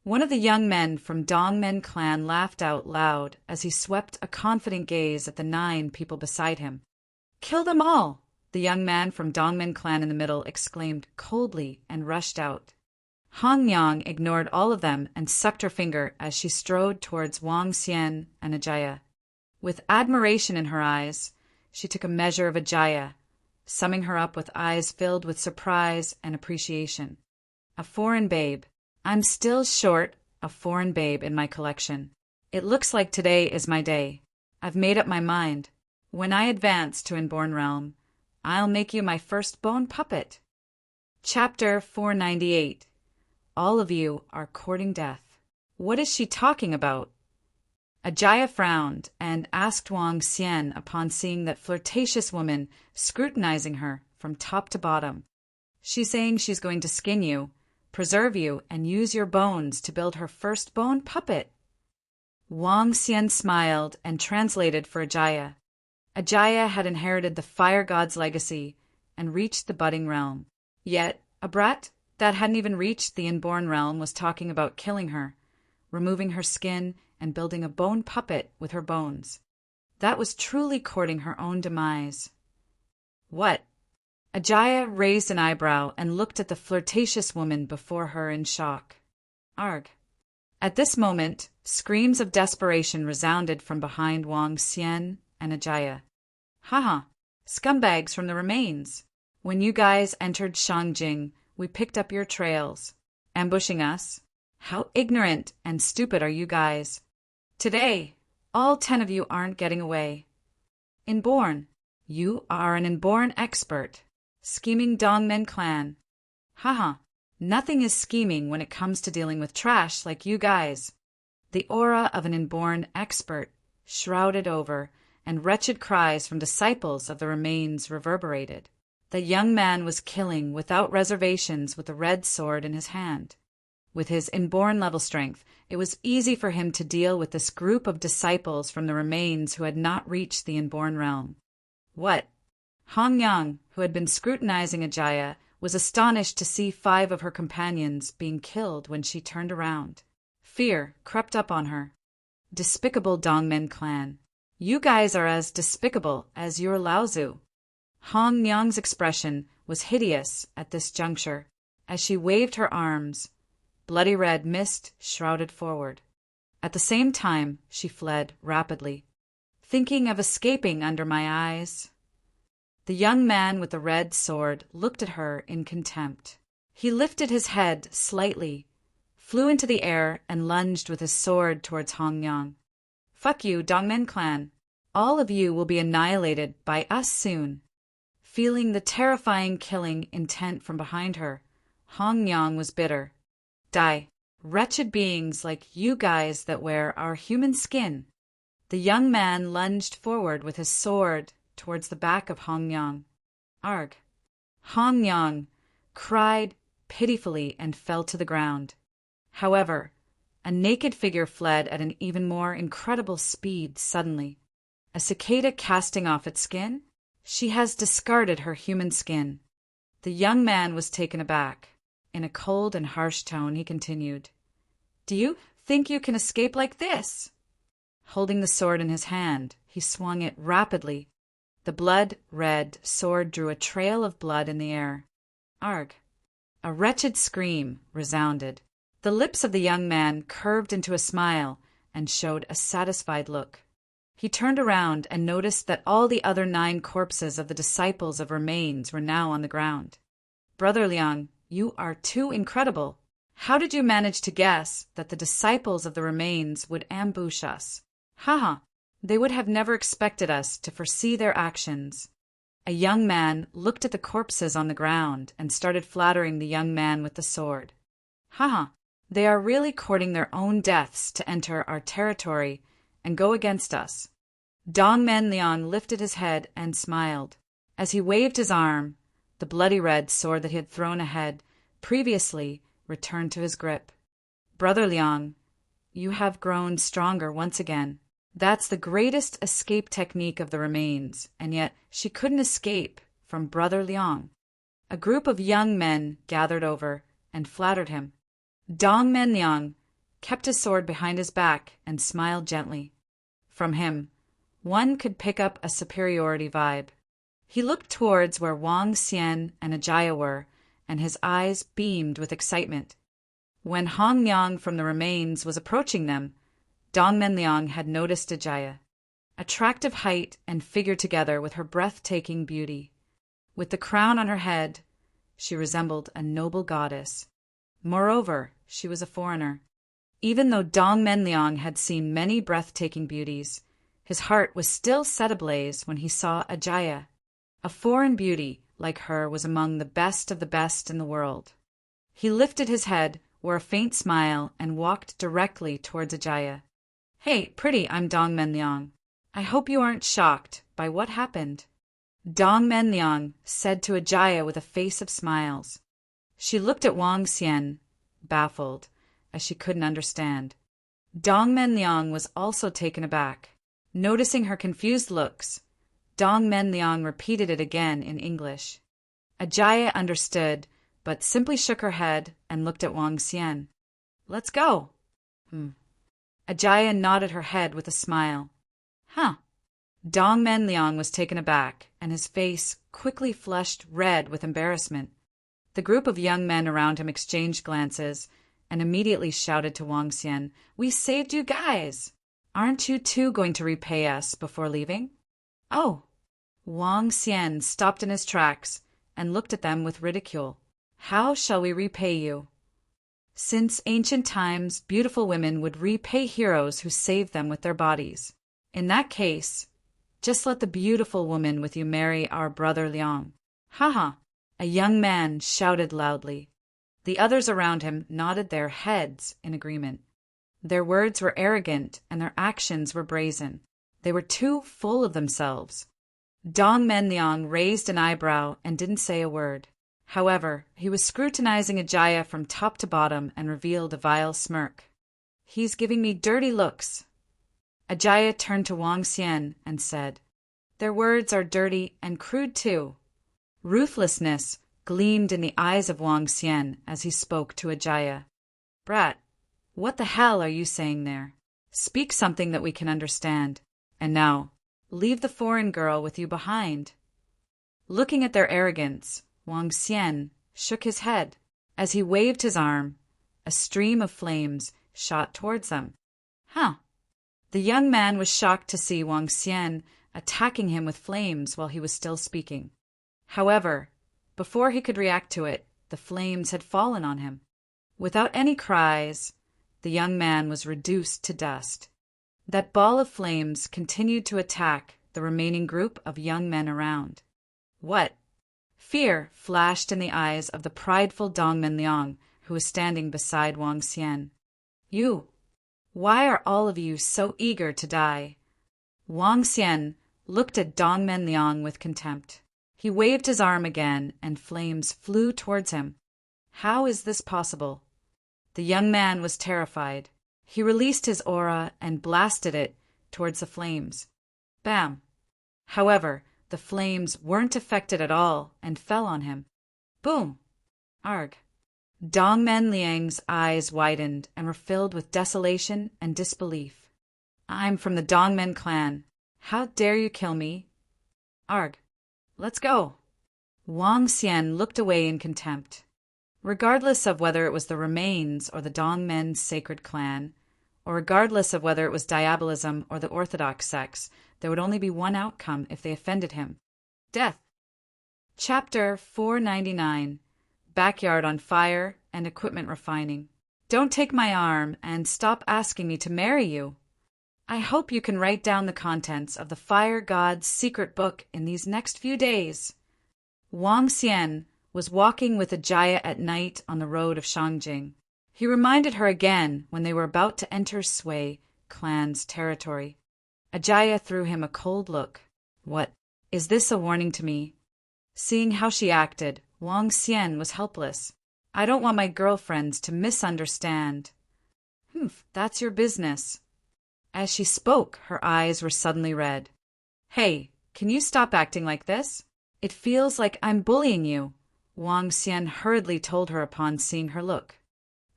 Speaker 1: One of the young men from Dongmen clan laughed out loud as he swept a confident gaze at the 9 people beside him. "Kill them all!" the young man from Dongmen clan in the middle exclaimed coldly and rushed out. Hong Yang ignored all of them and sucked her finger as she strode towards Wang Xian and Ajaya. With admiration in her eyes, she took a measure of Ajaya, summing her up with eyes filled with surprise and appreciation. A foreign babe. I'm still short a foreign babe in my collection. It looks like today is my day. I've made up my mind. When I advance to Inborn Realm, I'll make you my first bone puppet. Chapter 498. All of you are courting death. What is she talking about? Ajaya frowned and asked Wang Xian upon seeing that flirtatious woman scrutinizing her from top to bottom. "She's saying she's going to skin you, preserve you, and use your bones to build her first bone puppet." Wang Xian smiled and translated for Ajaya. Ajaya had inherited the fire god's legacy and reached the budding realm. Yet, a brat that hadn't even reached the inborn realm was talking about killing her, removing her skin, and building a bone puppet with her bones. That was truly courting her own demise. "What?" Ajaya raised an eyebrow and looked at the flirtatious woman before her in shock. "Arg." At this moment, screams of desperation resounded from behind Wang Xian and Ajaya. Haha, scumbags from the remains. When you guys entered Shangjing, we picked up your trails, ambushing us. How ignorant and stupid are you guys? Today, all 10 of you aren't getting away. Inborn, you are an inborn expert. Scheming Dongmen clan. Haha, nothing is scheming when it comes to dealing with trash like you guys. The aura of an inborn expert shrouded over, and wretched cries from disciples of the remains reverberated. The young man was killing without reservations with the red sword in his hand. With his inborn level strength, it was easy for him to deal with this group of disciples from the remains who had not reached the inborn realm. What? Hong Yang, who had been scrutinizing Ajaya, was astonished to see 5 of her companions being killed when she turned around. Fear crept up on her. Despicable Dongmen clan. You guys are as despicable as your Laozu. Hong Yang's expression was hideous at this juncture, as she waved her arms. Bloody red mist shrouded forward. At the same time, she fled rapidly, thinking of escaping under my eyes. The young man with the red sword looked at her in contempt. He lifted his head slightly, flew into the air, and lunged with his sword towards Hong Yang. Fuck you, Dongmen clan. All of you will be annihilated by us soon. Feeling the terrifying killing intent from behind her, Hong Yang was bitter. Die, wretched beings like you guys that wear our human skin. The young man lunged forward with his sword towards the back of Hong Yang. Arg. Hong Yang cried pitifully and fell to the ground. However, a naked figure fled at an even more incredible speed suddenly. A cicada casting off its skin? She has discarded her human skin. The young man was taken aback. In a cold and harsh tone, he continued, Do you think you can escape like this? Holding the sword in his hand, he swung it rapidly. The blood-red sword drew a trail of blood in the air. Arg! A wretched scream resounded. The lips of the young man curved into a smile and showed a satisfied look. He turned around and noticed that all the other 9 corpses of the disciples of remains were now on the ground. Brother Liang, you are too incredible. How did you manage to guess that the disciples of the remains would ambush us? Haha, they would have never expected us to foresee their actions. A young man looked at the corpses on the ground and started flattering the young man with the sword. Haha, they are really courting their own deaths to enter our territory and go against us. Dongmen Liang lifted his head and smiled. As he waved his arm, the bloody red sword that he had thrown ahead previously returned to his grip. Brother Liang, you have grown stronger once again. That's the greatest escape technique of the remains, and yet she couldn't escape from Brother Liang. A group of young men gathered over and flattered him. Dongmen Liang kept his sword behind his back and smiled gently. From him, one could pick up a superiority vibe. He looked towards where Wang Xian and Ajaya were, and his eyes beamed with excitement. When Hong Yang from the remains was approaching them, Dongmen Liang had noticed Ajaya. Attractive height and figure together with her breathtaking beauty. With the crown on her head, she resembled a noble goddess. Moreover, she was a foreigner. Even though Dongmen Liang had seen many breathtaking beauties, his heart was still set ablaze when he saw Ajaya. A foreign beauty like her was among the best of the best in the world. He lifted his head, wore a faint smile, and walked directly towards Ajaya. Hey, pretty, I'm Dongmen Liang. I hope you aren't shocked by what happened. Dongmen Liang said to Ajaya with a face of smiles. She looked at Wang Xian, baffled, as she couldn't understand. Dongmen Liang was also taken aback. Noticing her confused looks, Dongmen Liang repeated it again in English. Ajaya understood, but simply shook her head and looked at Wang Xian. Let's go. Ajaya nodded her head with a smile. Huh. Dongmen Liang was taken aback, and his face quickly flushed red with embarrassment. The group of young men around him exchanged glances and immediately shouted to Wang Xian, We saved you guys! Aren't you two going to repay us before leaving? Oh, Wang Xian stopped in his tracks and looked at them with ridicule. How shall we repay you? Since ancient times, beautiful women would repay heroes who saved them with their bodies. In that case, just let the beautiful woman with you marry our brother Liang. Ha ha! A young man shouted loudly. The others around him nodded their heads in agreement. Their words were arrogant and their actions were brazen. They were too full of themselves. Dongmen Liang raised an eyebrow and didn't say a word. However, he was scrutinizing Ajaya from top to bottom and revealed a vile smirk. He's giving me dirty looks. Ajaya turned to Wang Xian and said, Their words are dirty and crude too. Ruthlessness gleamed in the eyes of Wang Xian as he spoke to Ajaya. Brat, what the hell are you saying there? Speak something that we can understand. And now, leave the foreign girl with you behind. Looking at their arrogance, Wang Xian shook his head. As he waved his arm, a stream of flames shot towards them. Huh. The young man was shocked to see Wang Xian attacking him with flames while he was still speaking. However, before he could react to it, the flames had fallen on him. Without any cries, the young man was reduced to dust. That ball of flames continued to attack the remaining group of young men around. What? Fear flashed in the eyes of the prideful Dongmen Liang, who was standing beside Wang Xian. You! Why are all of you so eager to die? Wang Xian looked at Dongmen Liang with contempt. He waved his arm again, and flames flew towards him. How is this possible? The young man was terrified. He released his aura and blasted it towards the flames. Bam! However, the flames weren't affected at all and fell on him. Boom! Arg! Dongmen Liang's eyes widened and were filled with desolation and disbelief. I'm from the Dongmen clan. How dare you kill me? Arg! Let's go! Wang Xian looked away in contempt. Regardless of whether it was the remains or the Dongmen's sacred clan, or regardless of whether it was diabolism or the orthodox sects, there would only be one outcome if they offended him: death. Chapter 499. Backyard on Fire and Equipment Refining. Don't take my arm and stop asking me to marry you. I hope you can write down the contents of the Fire God's secret book in these next few days. Wang Xian was walking with Ajaya at night on the road of Shangjing. He reminded her again when they were about to enter Sui clan's territory. Ajaya threw him a cold look. What? Is this a warning to me? Seeing how she acted, Wang Xian was helpless. I don't want my girlfriends to misunderstand. That's your business. As she spoke, her eyes were suddenly red. Hey, can you stop acting like this? It feels like I'm bullying you, Wang Xian hurriedly told her upon seeing her look.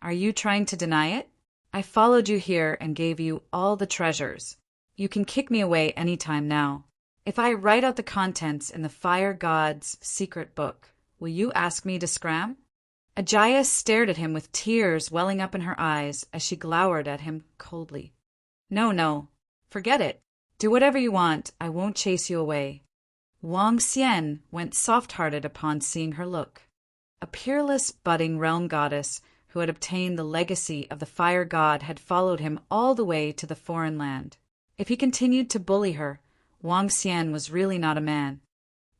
Speaker 1: Are you trying to deny it? I followed you here and gave you all the treasures. You can kick me away any time now. If I write out the contents in the Fire God's secret book, will you ask me to scram? Ajaya stared at him with tears welling up in her eyes as she glowered at him coldly. No, forget it. Do whatever you want. I won't chase you away. Wang Xian went soft-hearted upon seeing her look. A peerless, budding realm goddess who had obtained the legacy of the fire god had followed him all the way to the foreign land. If he continued to bully her, Wang Xian was really not a man.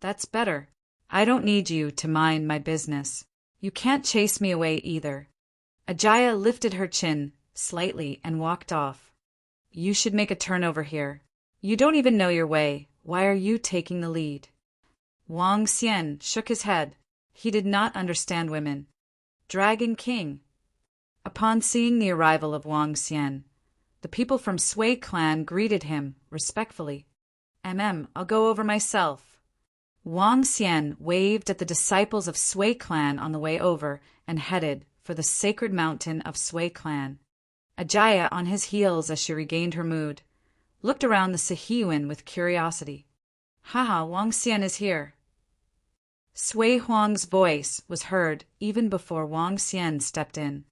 Speaker 1: That's better. I don't need you to mind my business. You can't chase me away either. Ajaya lifted her chin slightly and walked off. You should make a turn over here. You don't even know your way. Why are you taking the lead? Wang Xian shook his head. He did not understand women. Dragon King. Upon seeing the arrival of Wang Xian, the people from Sui clan greeted him respectfully. I'll go over myself. Wang Xian waved at the disciples of Sui clan on the way over and headed for the sacred mountain of Sui clan. Ajaya, on his heels as she regained her mood, looked around the Sihiuan with curiosity. Haha, Wang Xian is here. Sui Huang's voice was heard even before Wang Xian stepped in.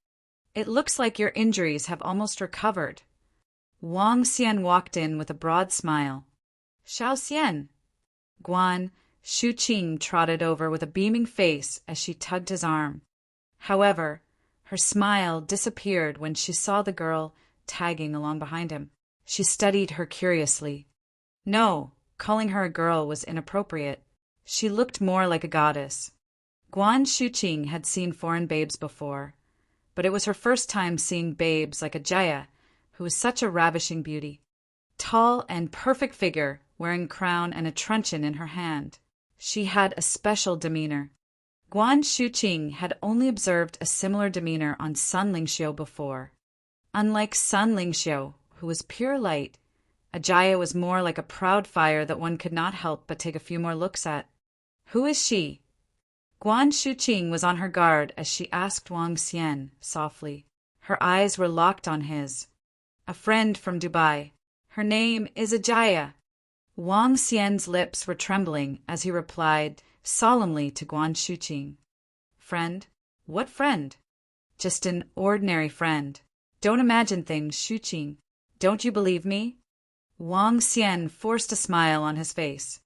Speaker 1: It looks like your injuries have almost recovered. Wang Xian walked in with a broad smile. Xiao Xian. Guan Shuqing trotted over with a beaming face as she tugged his arm. However, her smile disappeared when she saw the girl tagging along behind him. She studied her curiously. No, calling her a girl was inappropriate. She looked more like a goddess. Guan Shuqing had seen foreign babes before, but it was her first time seeing babes like Ajaya, who was such a ravishing beauty. Tall and perfect figure, wearing a crown and a truncheon in her hand. She had a special demeanor. Guan Shuqing had only observed a similar demeanor on Sun Lingxiu before. Unlike Sun Lingxiu, who was pure light, Ajaya was more like a proud fire that one could not help but take a few more looks at. Who is she? Guan Shuqing was on her guard as she asked Wang Xian softly. Her eyes were locked on his. A friend from Dubai. Her name is Ajaya. Wang Xian's lips were trembling as he replied solemnly to Guan Shuqing. Friend? What friend? Just an ordinary friend. Don't imagine things, Shuqing. Don't you believe me? Wang Xian forced a smile on his face.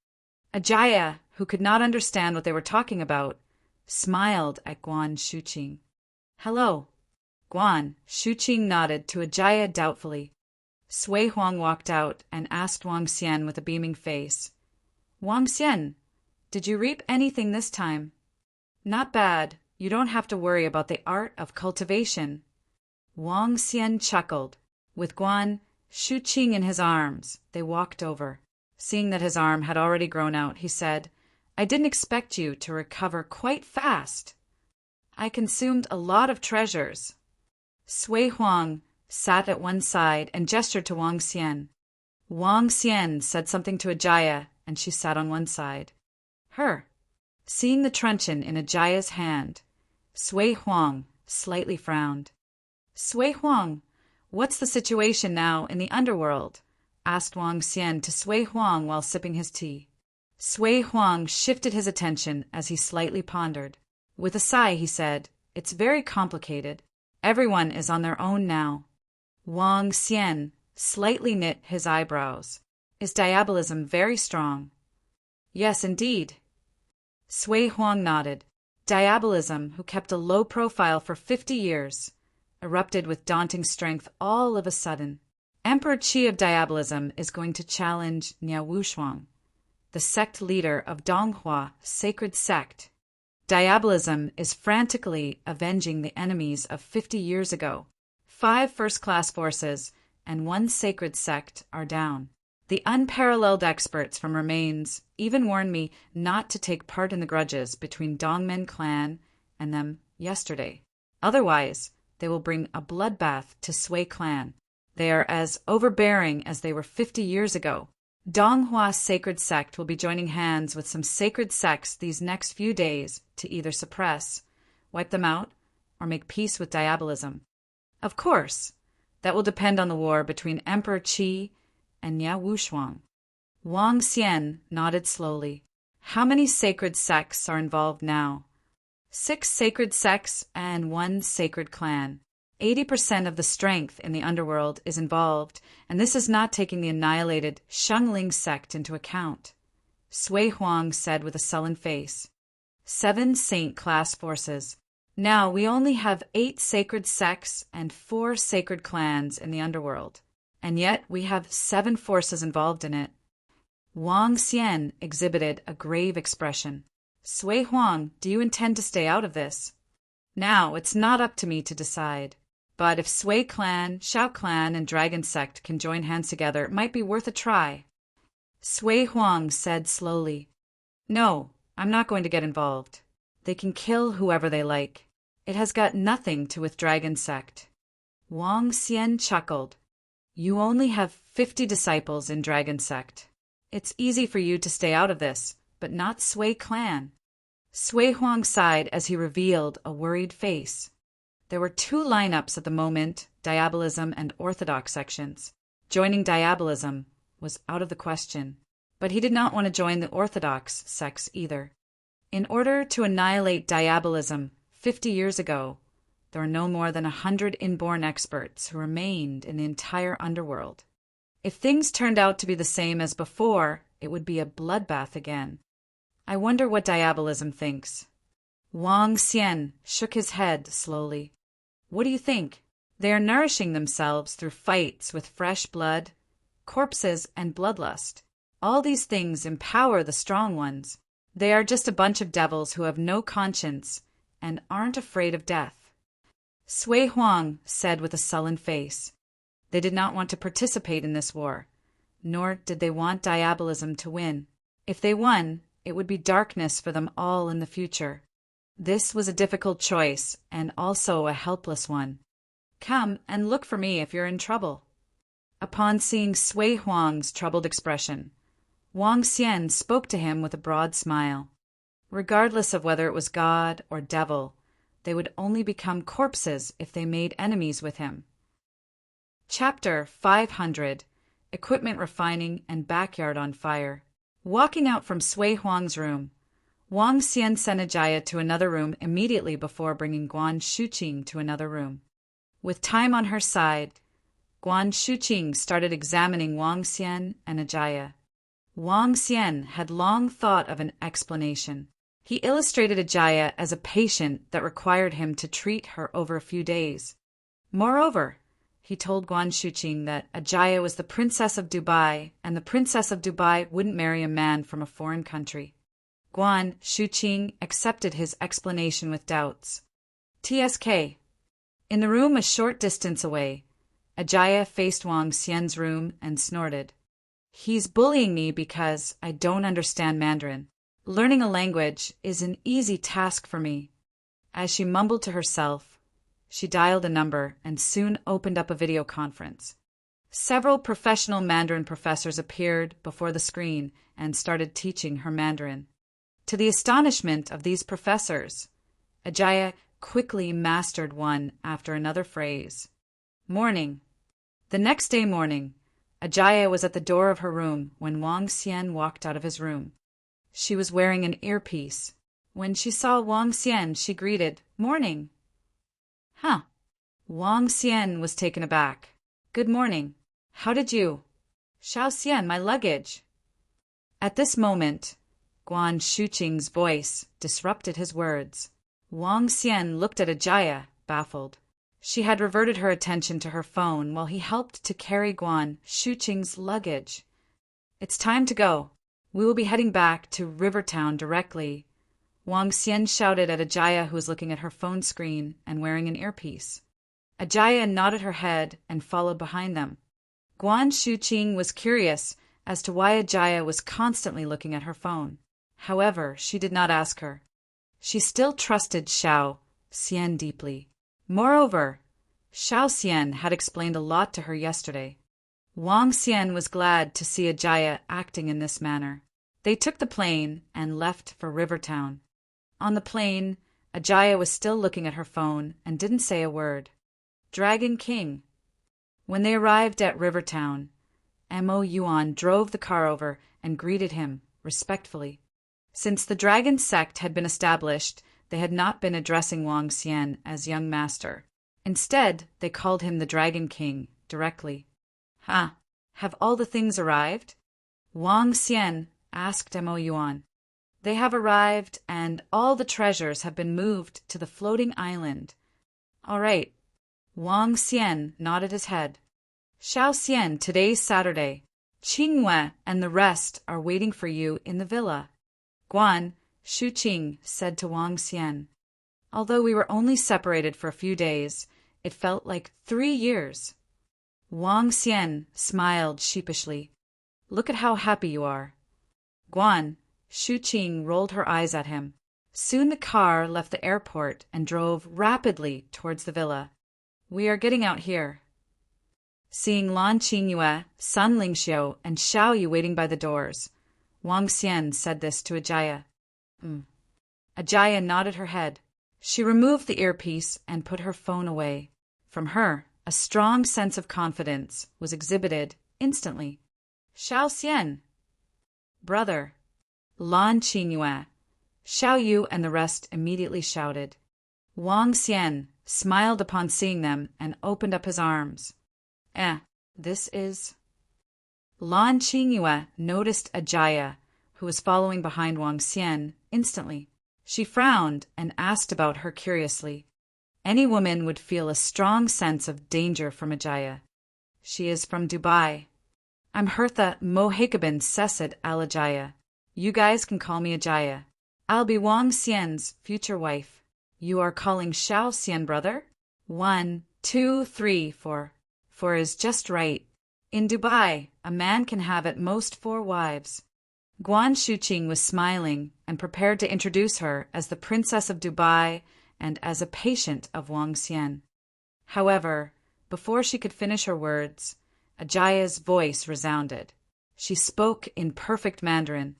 Speaker 1: Ajaya, who could not understand what they were talking about, smiled at Guan Shuqing. Hello. Guan Shuqing nodded to Ajaya doubtfully. Sui Huang walked out and asked Wang Xian with a beaming face. Wang Xian, did you reap anything this time? Not bad. You don't have to worry about the art of cultivation. Wang Xian chuckled. With Guan Shuqing in his arms, they walked over. Seeing that his arm had already grown out, he said, I didn't expect you to recover quite fast. I consumed a lot of treasures. Sui Huang sat at one side and gestured to Wang Xian. Wang Xian said something to Ajaya, and she sat on one side. Her. Seeing the truncheon in Ajaya's hand, Sui Huang slightly frowned. Sui Huang, what's the situation now in the underworld? Asked Wang Xian to Sui Huang while sipping his tea. Sui Huang shifted his attention as he slightly pondered. With a sigh, he said, It's very complicated. Everyone is on their own now. Wang Xian slightly knit his eyebrows. Is diabolism very strong? Yes, indeed. Sui Huang nodded. Diabolism, who kept a low profile for 50 years, erupted with daunting strength all of a sudden. Emperor Qi of Diabolism is going to challenge Niao Wushuang, the sect leader of Donghua sacred sect. Diabolism is frantically avenging the enemies of 50 years ago. 5 first-class forces and 1 sacred sect are down. The unparalleled experts from Remains even warned me not to take part in the grudges between Dongmen clan and them yesterday. Otherwise, they will bring a bloodbath to Sui clan. They are as overbearing as they were 50 years ago. Donghua sacred sect will be joining hands with some sacred sects these next few days to either suppress, wipe them out, or make peace with diabolism. Of course, that will depend on the war between Emperor Qi and Niao Wushuang. Wang Xian nodded slowly. How many sacred sects are involved now? 6 sacred sects and 1 sacred clan. 80% of the strength in the underworld is involved, and this is not taking the annihilated Shengling sect into account. Sui Huang said with a sullen face. 7 saint-class forces. Now we only have 8 sacred sects and 4 sacred clans in the underworld, and yet we have 7 forces involved in it. Wang Xian exhibited a grave expression. Sui Huang, do you intend to stay out of this? Now, it's not up to me to decide. But if Sui clan, Xiao clan, and Dragon sect can join hands together, it might be worth a try. Sui Huang said slowly, No, I'm not going to get involved. They can kill whoever they like. It has got nothing to with Dragon sect. Wang Xian chuckled. You only have 50 disciples in Dragon sect. It's easy for you to stay out of this, but not Sui clan. Sui Huang sighed as he revealed a worried face. There were 2 lineups at the moment, Diabolism and Orthodox sections. Joining Diabolism was out of the question, but he did not want to join the Orthodox sects either. In order to annihilate Diabolism 50 years ago, there were no more than 100 inborn experts who remained in the entire underworld. If things turned out to be the same as before, it would be a bloodbath again. I wonder what diabolism thinks. Wang Xian shook his head slowly. What do you think? They are nourishing themselves through fights with fresh blood, corpses, and bloodlust. All these things empower the strong ones. They are just a bunch of devils who have no conscience and aren't afraid of death. Sui Huang said with a sullen face. They did not want to participate in this war, nor did they want diabolism to win. If they won, it would be darkness for them all in the future. This was a difficult choice, and also a helpless one. Come and look for me if you're in trouble. Upon seeing Sui Huang's troubled expression, Wang Xian spoke to him with a broad smile. Regardless of whether it was God or devil, they would only become corpses if they made enemies with him. Chapter 500 Equipment Refining and Backyard on Fire. Walking out from Sui Huang's room, Wang Xian sent Ajaya to another room immediately before bringing Guan Shuqing to another room. With time on her side, Guan Shuqing started examining Wang Xian and Ajaya. Wang Xian had long thought of an explanation. He illustrated Ajaya as a patient that required him to treat her over a few days. Moreover, he told Guan Shuqing that Ajaya was the Princess of Dubai, and the Princess of Dubai wouldn't marry a man from a foreign country. Guan Shuqing accepted his explanation with doubts. TSK. In the room a short distance away, Ajaya faced Wang Xian's room and snorted. He's bullying me because I don't understand Mandarin. Learning a language is an easy task for me. As she mumbled to herself, she dialed a number and soon opened up a video conference. Several professional Mandarin professors appeared before the screen and started teaching her Mandarin. To the astonishment of these professors, Ajaya quickly mastered one after another phrase. Morning. The next day morning, Ajaya was at the door of her room when Wang Xian walked out of his room. She was wearing an earpiece. When she saw Wang Xian, she greeted, "Morning." Huh. Wang Xian was taken aback. "Good morning. How did you?" "Xiao Xian, my luggage." At this moment, Guan Shuqing's voice disrupted his words. Wang Xian looked at Ajaya, baffled. She had reverted her attention to her phone while he helped to carry Guan Shuqing's luggage. "It's time to go. We will be heading back to Rivertown directly," Wang Xian shouted at Ajaya, who was looking at her phone screen and wearing an earpiece. Ajaya nodded her head and followed behind them. Guan Shuqing was curious as to why Ajaya was constantly looking at her phone. However, she did not ask her. She still trusted Xiao Xian deeply. Moreover, Xiao Xian had explained a lot to her yesterday. Wang Xian was glad to see Ajaya acting in this manner. They took the plane and left for Rivertown. On the plane, Ajaya was still looking at her phone and didn't say a word. Dragon King. When they arrived at Rivertown, Mo Yuan drove the car over and greeted him respectfully. Since the dragon sect had been established, they had not been addressing Wang Xian as young master. Instead, they called him the Dragon King directly. Have all the things arrived? Wang Xian asked Mo Yuan. They have arrived, and all the treasures have been moved to the floating island. All right. Wang Xian nodded his head. Xiao Xian, today's Saturday. Qingyue and the rest are waiting for you in the villa. Guan Shuqing said to Wang Xian. Although we were only separated for a few days, it felt like 3 years. Wang Xian smiled sheepishly. Look at how happy you are. Guan Shuqing rolled her eyes at him. Soon the car left the airport and drove rapidly towards the villa. We are getting out here. Seeing Lan Qingyue, Sun Lingxiu, and Xiao Yu waiting by the doors, Wang Xian said this to Ajaya. Ajaya nodded her head. She removed the earpiece and put her phone away. From her, a strong sense of confidence was exhibited instantly. Xiao Xian. Brother. Lan Qingyue. Xiao Yu and the rest immediately shouted. Wang Xian smiled upon seeing them and opened up his arms. This is... Lan Qingyue noticed Ajaya, who was following behind Wang Xian, instantly. She frowned and asked about her curiously. Any woman would feel a strong sense of danger from Ajaya. She is from Dubai. I'm Hertha Mohakabin Sesed Al Ajaya. You guys can call me Ajaya. I'll be Wang Xian's future wife. You are calling Xiao Xian brother? 1, 2, 3, 4. 4 is just right. In Dubai, a man can have at most 4 wives. Guan Shuqing was smiling and prepared to introduce her as the Princess of Dubai and as a patient of Wang Xian. However, before she could finish her words, Ajaya's voice resounded. She spoke in perfect Mandarin.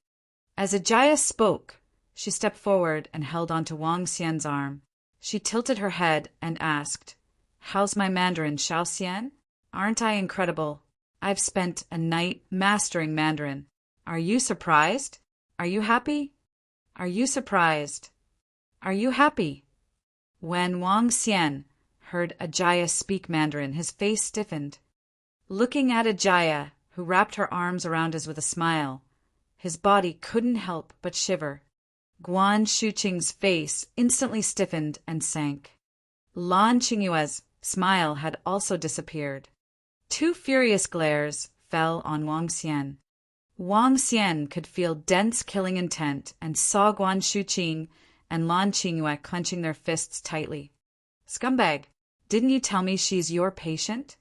Speaker 1: As Ajaya spoke, she stepped forward and held onto Wang Xian's arm. She tilted her head and asked, "How's my Mandarin, Xiao Xian? Aren't I incredible? I've spent a night mastering Mandarin. Are you surprised? Are you happy? Are you surprised? Are you happy?" When Wang Xian heard Ajaya speak Mandarin, his face stiffened. Looking at Ajaya, who wrapped her arms around us with a smile, his body couldn't help but shiver. Guan Shuqing's face instantly stiffened and sank. Lan Qingyue's smile had also disappeared. 2 furious glares fell on Wang Xian. Wang Xian could feel dense killing intent and saw Guan Shuqing and Lan Qingyue clenching their fists tightly. "Scumbag, didn't you tell me she's your patient?"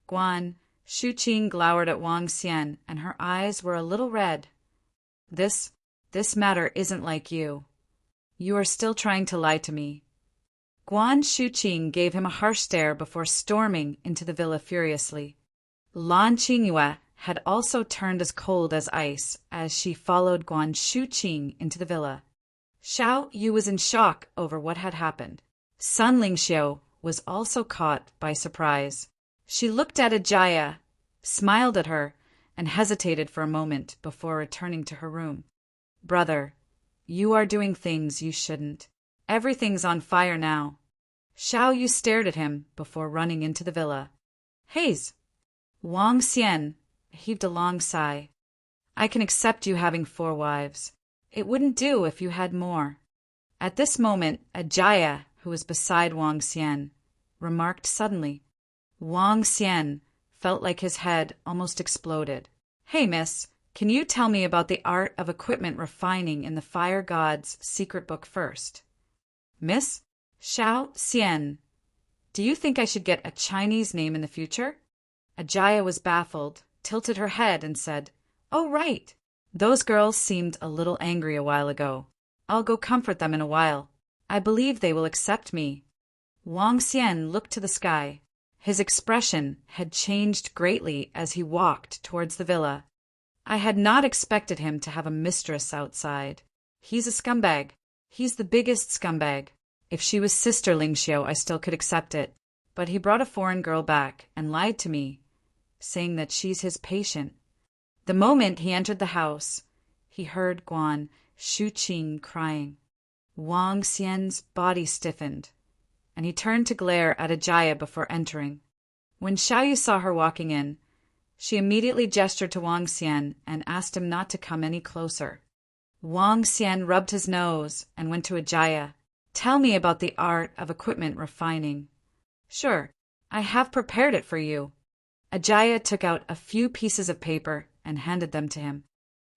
Speaker 1: Guan Shuqing glowered at Wang Xian, and her eyes were a little red. This matter isn't like you. You are still trying to lie to me." Guan Shuqing gave him a harsh stare before storming into the villa furiously. Lan Qingyue had also turned as cold as ice as she followed Guan Shuqing into the villa. Xiao Yu was in shock over what had happened. Sun Lingxiu was also caught by surprise. She looked at Ajaya, smiled at her, and hesitated for a moment before returning to her room. "Brother, you are doing things you shouldn't. Everything's on fire now." Xiao Yu stared at him before running into the villa. "Haze!" Wang Xian heaved a long sigh. "I can accept you having 4 wives. It wouldn't do if you had more." At this moment, Ajaya, who was beside Wang Xian, remarked suddenly. Wang Xian felt like his head almost exploded. "Hey, miss, can you tell me about the art of equipment refining in the fire god's secret book first?" "Miss Xiao Xian, do you think I should get a Chinese name in the future?" Ajaya was baffled, tilted her head, and said, "Oh, right. Those girls seemed a little angry a while ago. I'll go comfort them in a while. I believe they will accept me." Wang Xian looked to the sky. His expression had changed greatly as he walked towards the villa. I had not expected him to have a mistress outside. He's a scumbag. He's the biggest scumbag. If she was Sister Lingxiu, I still could accept it. But he brought a foreign girl back and lied to me, saying that she's his patient. The moment he entered the house, he heard Guan Shuqing crying. Wang Xian's body stiffened, and he turned to glare at Ajaya before entering. When Xiaoyu saw her walking in, she immediately gestured to Wang Xian and asked him not to come any closer. Wang Xian rubbed his nose and went to Ajaya. "Tell me about the art of equipment refining." "Sure, I have prepared it for you." Ajaya took out a few pieces of paper and handed them to him.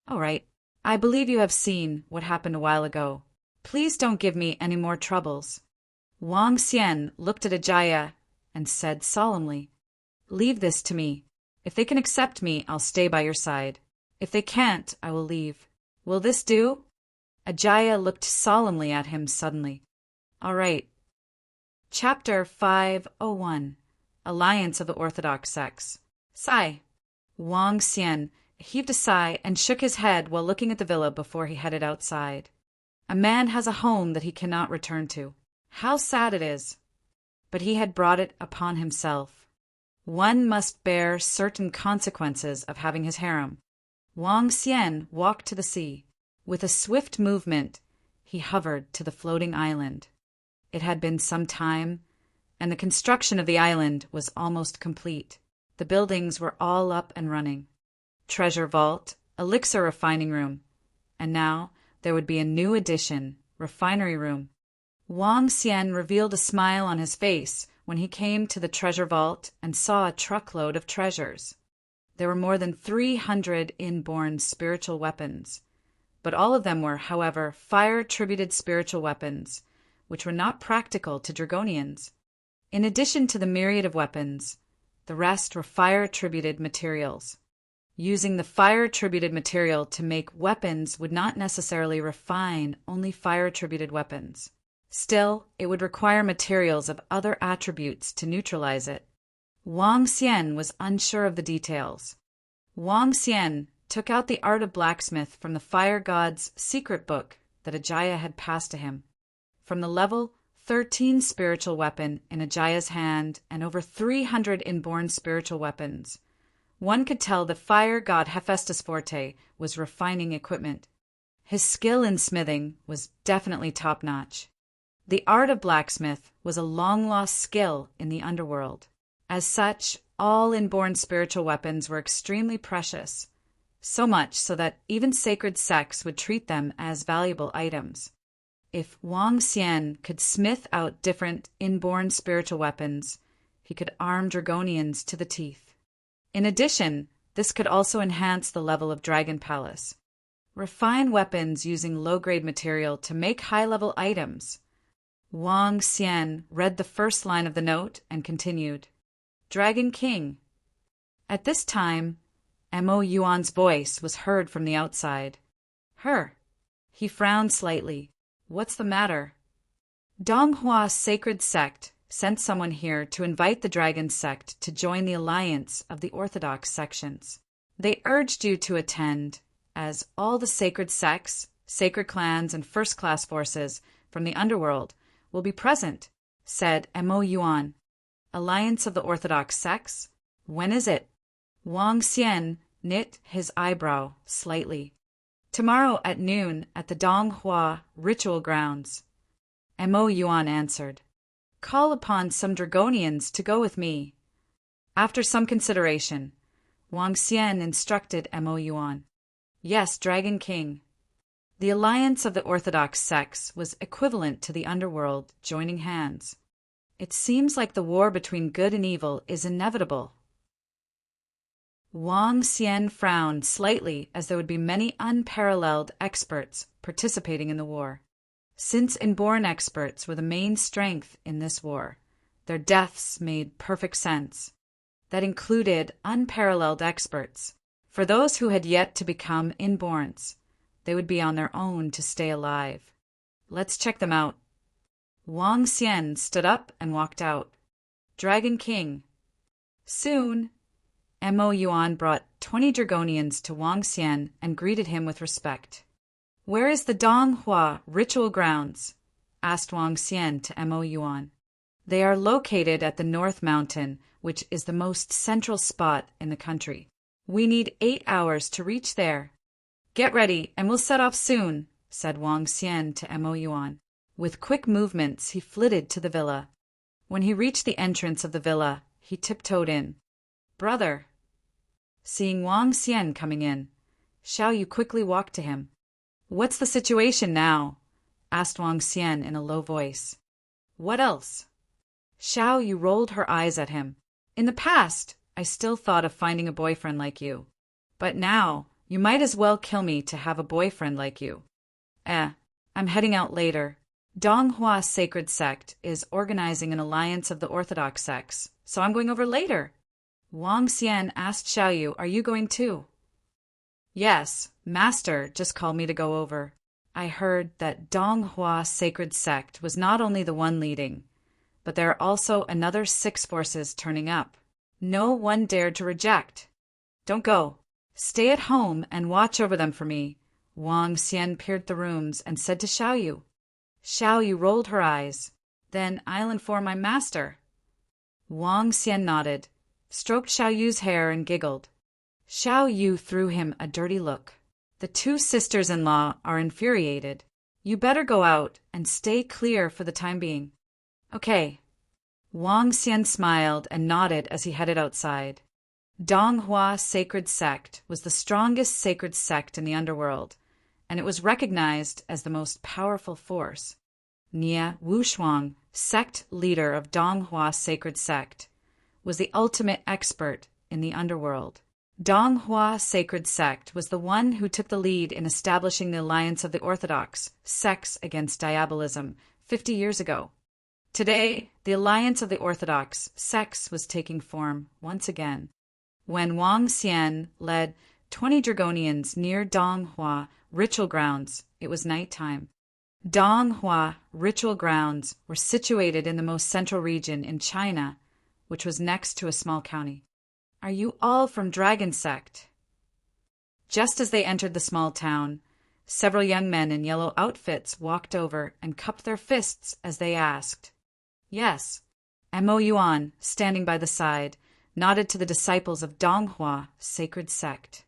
Speaker 1: "All right, I believe you have seen what happened a while ago. Please don't give me any more troubles." Wang Xian looked at Ajaya and said solemnly, "Leave this to me. If they can accept me, I'll stay by your side. If they can't, I will leave. Will this do?" Ajaya looked solemnly at him suddenly. "All right." Chapter 501 Alliance of the Orthodox Sects. Sigh. Wang Xian heaved a sigh and shook his head while looking at the villa before he headed outside. A man has a home that he cannot return to. How sad it is! But he had brought it upon himself. One must bear certain consequences of having his harem. Wang Xian walked to the sea. With a swift movement, he hovered to the floating island. It had been some time, and the construction of the island was almost complete. The buildings were all up and running. treasure vault, elixir refining room. And now there would be a new addition, refinery room. Wang Xian revealed a smile on his face when he came to the treasure vault and saw a truckload of treasures. There were more than 300 inborn spiritual weapons, but all of them were, however, fire-attributed spiritual weapons, which were not practical to Dragonians. In addition to the myriad of weapons, the rest were fire-attributed materials. Using the fire-attributed material to make weapons would not necessarily refine only fire-attributed weapons. Still, it would require materials of other attributes to neutralize it. Wang Xian was unsure of the details. Wang Xian took out the art of blacksmith from the fire god's secret book that Ajaya had passed to him. From the level 13 spiritual weapon in Ajaya's hand and over 300 inborn spiritual weapons, one could tell the fire god Hephaestus Forte was refining equipment. His skill in smithing was definitely top-notch. The art of blacksmith was a long-lost skill in the underworld. As such, all inborn spiritual weapons were extremely precious, so much so that even sacred sects would treat them as valuable items. If Wang Xian could smith out different inborn spiritual weapons, he could arm Dragonians to the teeth. In addition, this could also enhance the level of Dragon Palace. Refine weapons using low-grade material to make high-level items. Wang Xian read the first line of the note and continued, Dragon King. At this time, Mo Yuan's voice was heard from the outside. Her. He frowned slightly. What's the matter? Donghua's sacred sect sent someone here to invite the Dragon sect to join the alliance of the Orthodox sections. They urged you to attend, as all the sacred sects, sacred clans, and first-class forces from the underworld will be present, said Mo Yuan. Alliance of the Orthodox sects? When is it? Wang Xian knit his eyebrow slightly. Tomorrow at noon at the Donghua ritual grounds. Mo Yuan answered. Call upon some Dragonians to go with me. After some consideration, Wang Xian instructed Mo Yuan. Yes, Dragon King. The alliance of the Orthodox sects was equivalent to the underworld joining hands. It seems like the war between good and evil is inevitable. Wang Xian frowned slightly as there would be many unparalleled experts participating in the war. Since inborn experts were the main strength in this war, their deaths made perfect sense. That included unparalleled experts. For those who had yet to become inborns, they would be on their own to stay alive. Let's check them out. Wang Xian stood up and walked out. Dragon King. Soon, Mo Yuan brought 20 Dragonians to Wang Xian and greeted him with respect. Where is the Donghua ritual grounds? Asked Wang Xian to Mo Yuan. They are located at the North Mountain, which is the most central spot in the country. We need 8 hours to reach there. Get ready, and we'll set off soon, said Wang Xian to Mo Yuan. With quick movements, he flitted to the villa. When he reached the entrance of the villa, he tiptoed in. Brother. Seeing Wang Xian coming in, Xiao Yu quickly walked to him. What's the situation now? Asked Wang Xian in a low voice. What else? Xiao Yu rolled her eyes at him. In the past, I still thought of finding a boyfriend like you. But now, you might as well kill me to have a boyfriend like you. I'm heading out later. Donghua Sacred Sect is organizing an alliance of the Orthodox sects, so I'm going over later. Wang Xian asked Xiao Yu, are you going too? Yes, Master just called me to go over. I heard that Donghua Sacred Sect was not only the one leading, but there are also another 6 forces turning up. No one dared to reject. Don't go. Stay at home and watch over them for me. Wang Xian peered the rooms and said to Xiao Yu. Xiao Yu rolled her eyes. Then I'll inform my master. Wang Xian nodded, stroked Xiao Yu's hair and giggled. Xiao Yu threw him a dirty look. The 2 sisters-in-law are infuriated. You better go out and stay clear for the time being. Okay. Wang Xian smiled and nodded as he headed outside. Donghua Sacred Sect was the strongest sacred sect in the underworld, and it was recognized as the most powerful force. Nie Wushuang, sect leader of Donghua Sacred Sect, was the ultimate expert in the underworld. Donghua Sacred Sect was the one who took the lead in establishing the Alliance of the Orthodox, sects against diabolism, 50 years ago. Today, the Alliance of the Orthodox, sects was taking form once again. When Wang Xian led 20 Dragonians near Donghua ritual grounds, it was nighttime. Donghua ritual grounds were situated in the most central region in China, which was next to a small county. Are you all from Dragon Sect? Just as they entered the small town, several young men in yellow outfits walked over and cupped their fists as they asked. Yes. Mo Yuan, standing by the side, nodded to the disciples of Donghua Sacred Sect.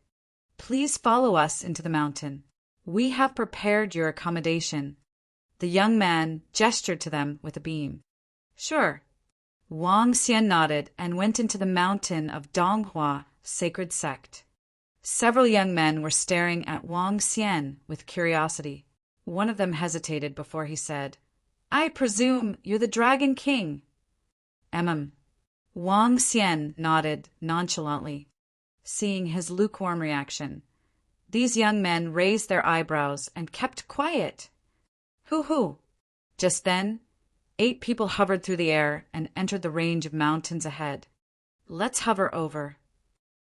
Speaker 1: Please follow us into the mountain. We have prepared your accommodation. The young man gestured to them with a beam. Sure. Wang Xian nodded and went into the mountain of Donghua Sacred Sect. Several young men were staring at Wang Xian with curiosity. One of them hesitated before he said, I presume you're the Dragon King. Wang Xian nodded nonchalantly, seeing his lukewarm reaction. These young men raised their eyebrows and kept quiet. Hoo-hoo! Just then, 8 people hovered through the air and entered the range of mountains ahead. Let's hover over.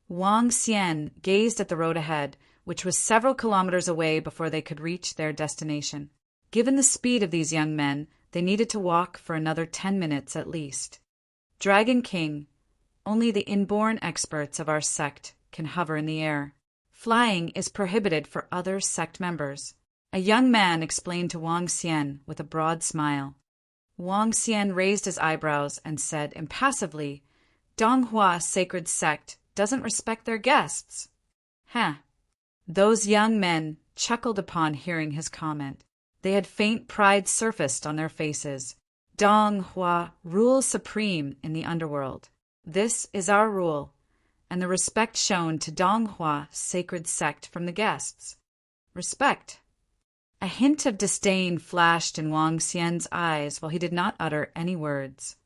Speaker 1: Wang Xian gazed at the road ahead, which was several kilometers away before they could reach their destination. Given the speed of these young men, they needed to walk for another 10 minutes at least. Dragon King, only the inborn experts of our sect can hover in the air. Flying is prohibited for other sect members. A young man explained to Wang Xian with a broad smile. Wang Xian raised his eyebrows and said impassively, Donghua Sacred Sect doesn't respect their guests. Those young men chuckled upon hearing his comment. They had faint pride surfaced on their faces. Donghua rules supreme in the underworld. This is our rule, and the respect shown to Donghua Sacred Sect from the guests. Respect. A hint of disdain flashed in Wang Xian's eyes while he did not utter any words.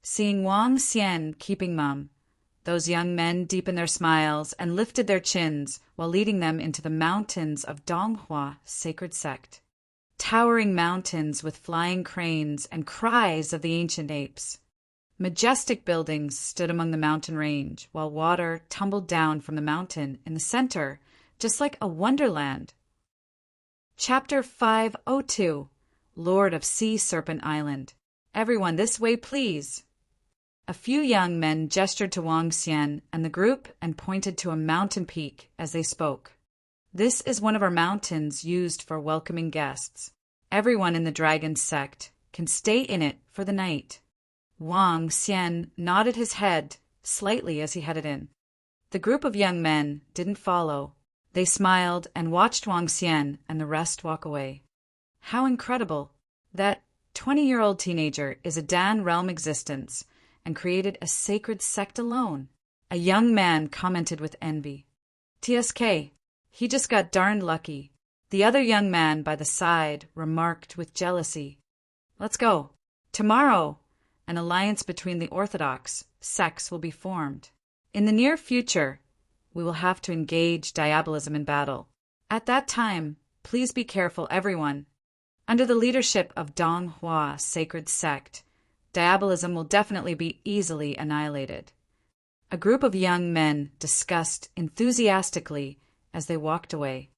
Speaker 1: Seeing Wang Xian keeping mum, those young men deepened their smiles and lifted their chins while leading them into the mountains of Donghua Sacred Sect. Towering mountains with flying cranes and cries of the ancient apes. Majestic buildings stood among the mountain range, while water tumbled down from the mountain in the center, just like a wonderland. Chapter 502, Lord of Sea Serpent Island. Everyone this way, please. A few young men gestured to Wang Xian and the group and pointed to a mountain peak as they spoke. This is one of our mountains used for welcoming guests. Everyone in the Dragon Sect can stay in it for the night. Wang Xian nodded his head slightly as he headed in. The group of young men didn't follow. They smiled and watched Wang Xian and the rest walk away. How incredible! That 20-year-old teenager is a Dan realm existence and created a sacred sect alone. A young man commented with envy. TSK, he just got darned lucky. The other young man by the side remarked with jealousy. Let's go. Tomorrow, an alliance between the Orthodox sects will be formed. In the near future, we will have to engage diabolism in battle. At that time, please be careful, everyone. Under the leadership of Donghua Sacred Sect, diabolism will definitely be easily annihilated. A group of young men discussed enthusiastically as they walked away.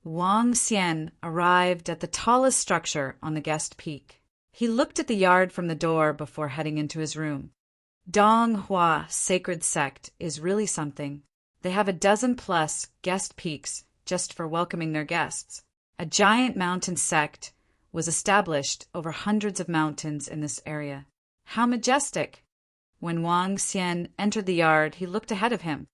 Speaker 1: Wang Xian arrived at the tallest structure on the guest peak. He looked at the yard from the door before heading into his room. Donghua Sacred Sect is really something. They have a dozen-plus guest peaks just for welcoming their guests. A giant mountain sect was established over hundreds of mountains in this area. How majestic! When Wang Xian entered the yard, he looked ahead of him.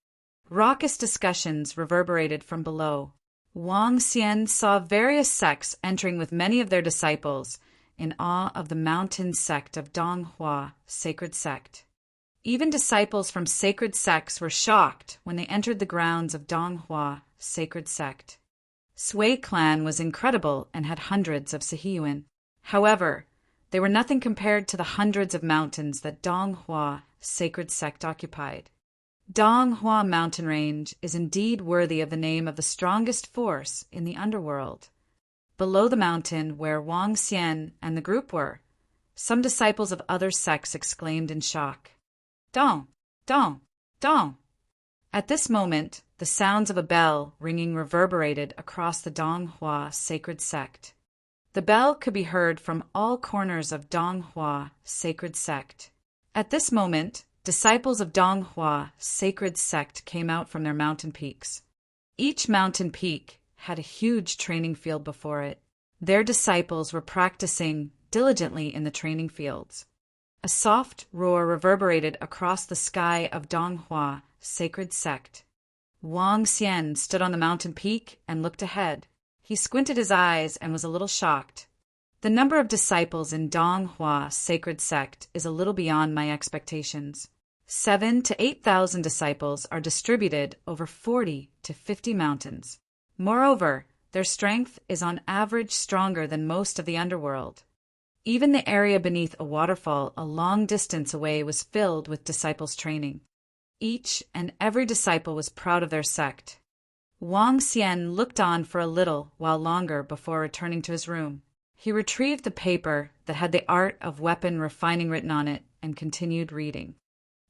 Speaker 1: Raucous discussions reverberated from below. Wang Xian saw various sects entering with many of their disciples in awe of the mountain sect of Donghua Sacred Sect. Even disciples from sacred sects were shocked when they entered the grounds of Donghua sacred sect. Sui clan was incredible and had hundreds of Sihiyuan. However, they were nothing compared to the hundreds of mountains that Donghua sacred sect occupied. Donghua mountain range is indeed worthy of the name of the strongest force in the underworld. Below the mountain where Wang Xian and the group were, some disciples of other sects exclaimed in shock, "Dong! Dong! Dong!" At this moment, the sounds of a bell ringing reverberated across the Donghua sacred sect. The bell could be heard from all corners of Donghua sacred sect. At this moment, disciples of Donghua sacred sect came out from their mountain peaks. Each mountain peak had a huge training field before it. Their disciples were practicing diligently in the training fields. A soft roar reverberated across the sky of Donghua sacred sect. Wang Xian stood on the mountain peak and looked ahead. He squinted his eyes and was a little shocked. The number of disciples in Donghua sacred sect is a little beyond my expectations. 7,000 to 8,000 disciples are distributed over 40 to 50 mountains. Moreover, their strength is on average stronger than most of the underworld. Even the area beneath a waterfall a long distance away was filled with disciples training. Each and every disciple was proud of their sect. Wang Xian looked on for a little while longer before returning to his room. He retrieved the paper that had the art of weapon refining written on it and continued reading.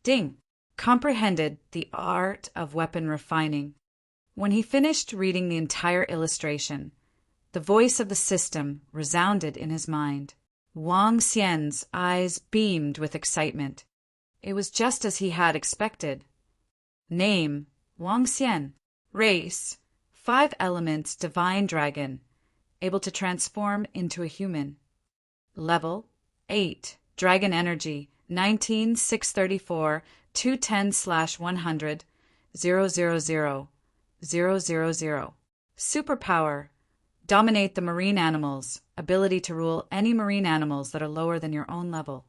Speaker 1: Ding! Comprehended the art of weapon refining. When he finished reading the entire illustration, the voice of the system resounded in his mind. Wang Xian's eyes beamed with excitement. It was just as he had expected. Name, Wang Xian. Race, 5 elements divine dragon, able to transform into a human. Level, 8, dragon energy, 19,634, 210/100, 000, 000. Superpower, dominate the marine animals, ability to rule any marine animals that are lower than your own level.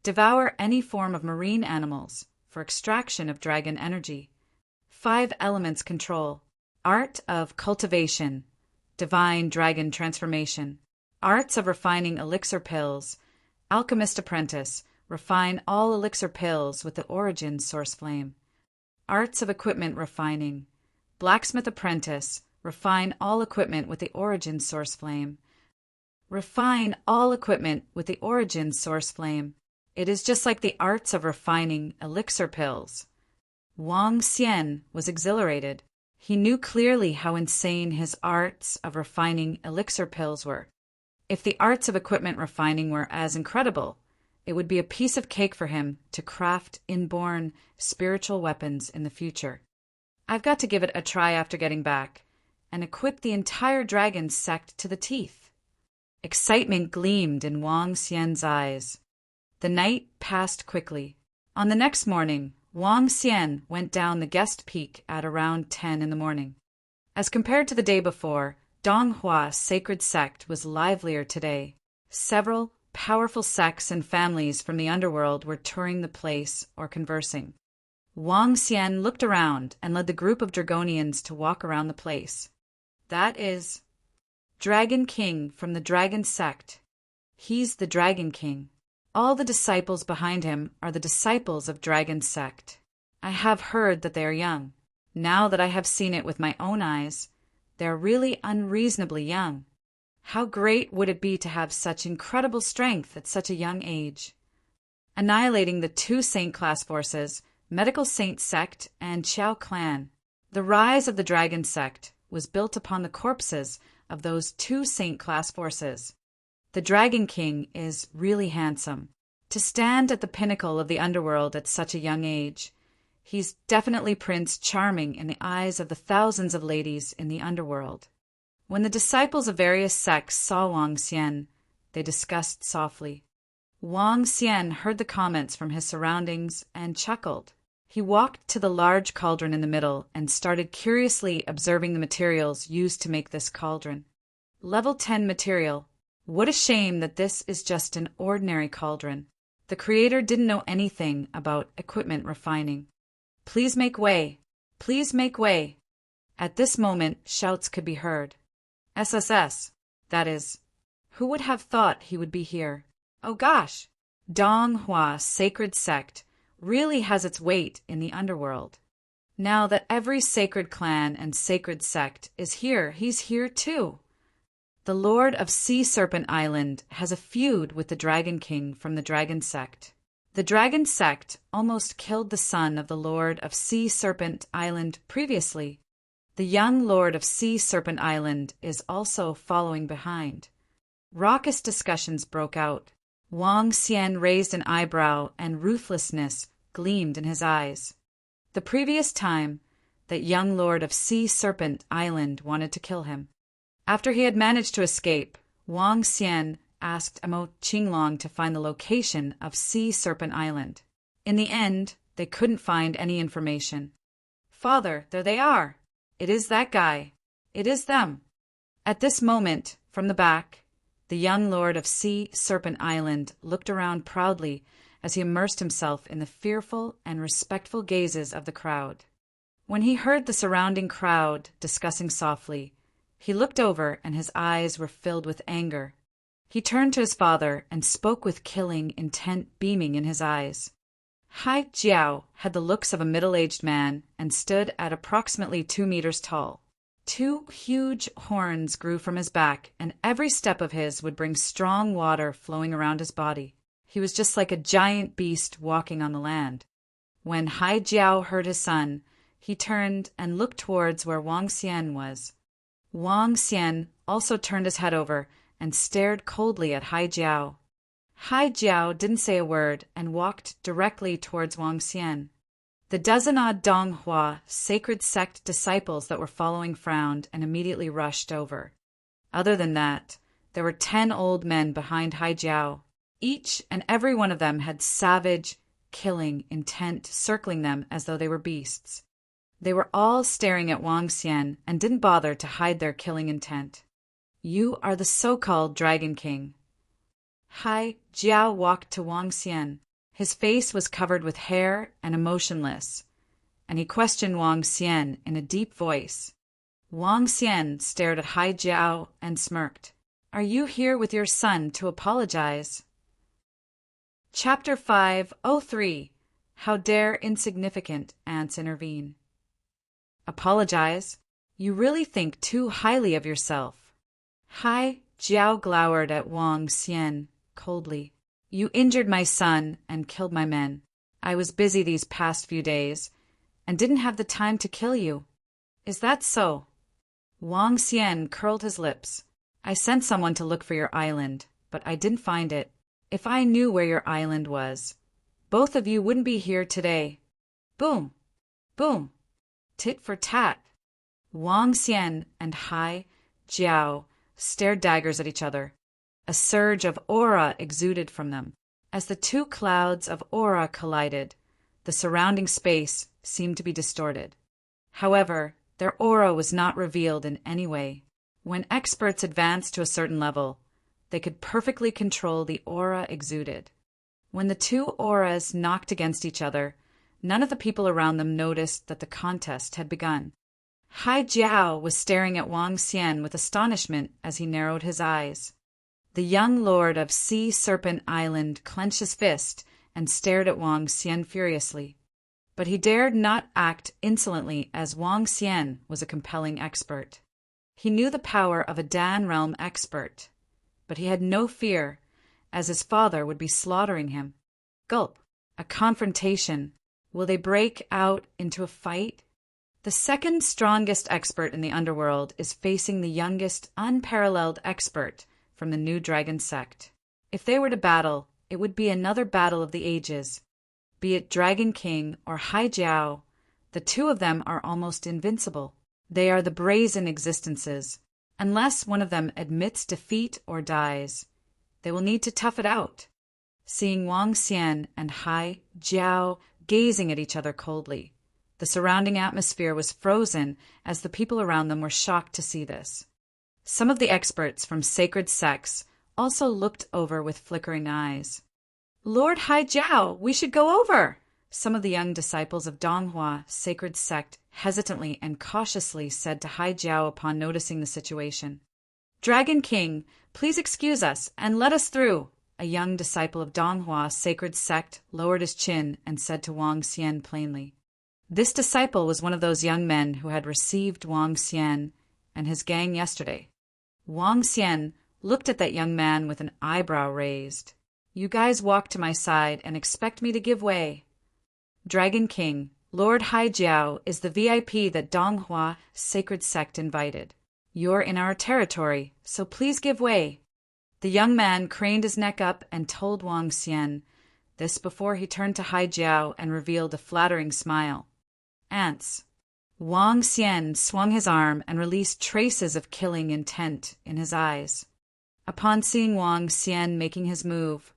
Speaker 1: Devour any form of marine animals for extraction of dragon energy. 5 elements control. Art of cultivation, divine dragon transformation. Arts of refining elixir pills. Alchemist apprentice, refine all elixir pills with the origin source flame. Arts of equipment refining. Blacksmith apprentice, refine all equipment with the origin source flame. Refine all equipment with the origin source flame. It is just like the arts of refining elixir pills. Wang Xian was exhilarated. He knew clearly how insane his arts of refining elixir pills were. If the arts of equipment refining were as incredible, it would be a piece of cake for him to craft inborn spiritual weapons in the future. I've got to give it a try after getting back, and equip the entire dragon sect to the teeth. Excitement gleamed in Wang Xian's eyes. The night passed quickly. On the next morning, Wang Xian went down the guest peak at around 10 in the morning. As compared to the day before, Donghua sacred sect was livelier today. Several powerful sects and families from the underworld were touring the place or conversing. Wang Xian looked around and led the group of Dragonians to walk around the place. That is Dragon King from the Dragon sect. He's the Dragon King. All the disciples behind him are the disciples of Dragon sect. I have heard that they are young. Now that I have seen it with my own eyes, they are really unreasonably young. How great would it be to have such incredible strength at such a young age? Annihilating the 2 saint class forces, Medical Saint sect and Qiao clan. The rise of the Dragon sect was built upon the corpses of those 2 saint class forces. The Dragon King is really handsome. To stand at the pinnacle of the underworld at such a young age, he's definitely Prince Charming in the eyes of the thousands of ladies in the underworld. When the disciples of various sects saw Wang Xian, they discussed softly. Wang Xian heard the comments from his surroundings and chuckled. He walked to the large cauldron in the middle and started curiously observing the materials used to make this cauldron. Level 10 material. What a shame that this is just an ordinary cauldron. The creator didn't know anything about equipment refining. Please make way! Please make way! At this moment, shouts could be heard. SSS, that is. Who would have thought he would be here? Oh gosh! Donghua Sacred Sect really has its weight in the underworld. Now that every sacred clan and sacred sect is here, he's here too. The Lord of Sea Serpent Island has a feud with the Dragon King from the Dragon Sect. The Dragon Sect almost killed the son of the Lord of Sea Serpent Island previously. The young Lord of Sea Serpent Island is also following behind. Raucous discussions broke out. Wang Xian raised an eyebrow and ruthlessness gleamed in his eyes. The previous time, that young Lord of Sea Serpent Island wanted to kill him. After he had managed to escape, Wang Xian asked Amo Qinglong to find the location of Sea Serpent Island. In the end, they couldn't find any information. Father, there they are! It is that guy. It is them. At this moment, from the back, the young Lord of Sea Serpent Island looked around proudly as he immersed himself in the fearful and respectful gazes of the crowd. When he heard the surrounding crowd discussing softly, he looked over and his eyes were filled with anger. He turned to his father and spoke with killing intent beaming in his eyes. Hai Jiao had the looks of a middle-aged man and stood at approximately 2 meters tall. 2 huge horns grew from his back, and every step of his would bring strong water flowing around his body. He was just like a giant beast walking on the land. When Hai Jiao heard his son, he turned and looked towards where Wang Xian was. Wang Xian also turned his head over and stared coldly at Hai Jiao. Hai Jiao didn't say a word and walked directly towards Wang Xian. The dozen-odd Donghua Sacred Sect disciples that were following frowned and immediately rushed over. Other than that, there were 10 old men behind Hai Jiao. Each and every one of them had savage, killing intent circling them as though they were beasts. They were all staring at Wang Xian and didn't bother to hide their killing intent. You are the so-called Dragon King. Hai Jiao walked to Wang Xian. His face was covered with hair and emotionless, and he questioned Wang Xian in a deep voice. Wang Xian stared at Hai Jiao and smirked. Are you here with your son to apologize? Chapter 503. How dare insignificant ants intervene? Apologize? You really think too highly of yourself. Hai Jiao glowered at Wang Xian coldly. You injured my son and killed my men. I was busy these past few days and didn't have the time to kill you. Is that so? Wang Xian curled his lips. I sent someone to look for your island, but I didn't find it. If I knew where your island was, both of you wouldn't be here today. Boom! Boom! Tit for tat. Wang Xian and Hai Jiao stared daggers at each other. A surge of aura exuded from them. As the 2 clouds of aura collided, the surrounding space seemed to be distorted. However, their aura was not revealed in any way. When experts advanced to a certain level, they could perfectly control the aura exuded. When the 2 auras knocked against each other, none of the people around them noticed that the contest had begun. Hai Jiao was staring at Wang Xian with astonishment as he narrowed his eyes. The young lord of Sea Serpent Island clenched his fist and stared at Wang Xian furiously. But he dared not act insolently as Wang Xian was a compelling expert. He knew the power of a Dan realm expert, but he had no fear, as his father would be slaughtering him. Gulp. A confrontation. Will they break out into a fight? The second strongest expert in the underworld is facing the youngest unparalleled expert from the new dragon sect. If they were to battle, it would be another battle of the ages. Be it Dragon King or Hai Jiao, the 2 of them are almost invincible. They are the brazen existences. Unless one of them admits defeat or dies, they will need to tough it out. Seeing Wang Xian and Hai Jiao gazing at each other coldly, the surrounding atmosphere was frozen as the people around them were shocked to see this. Some of the experts from sacred sects also looked over with flickering eyes. Lord Haijiao, we should go over! Some of the young disciples of Donghua sacred sect hesitantly and cautiously said to Haijiao upon noticing the situation. Dragon King, please excuse us and let us through. A young disciple of Donghua sacred sect lowered his chin and said to Wang Xian plainly. This disciple was one of those young men who had received Wang Xian and his gang yesterday. Wang Xian looked at that young man with an eyebrow raised. You guys walk to my side and expect me to give way. Dragon King, Lord Haijiao is the VIP that Donghua sacred sect invited. You're in our territory, so please give way. The young man craned his neck up and told Wang Xian this before he turned to Haijiao and revealed a flattering smile. Ants. Wang Xian swung his arm and released traces of killing intent in his eyes. Upon seeing Wang Xian making his move,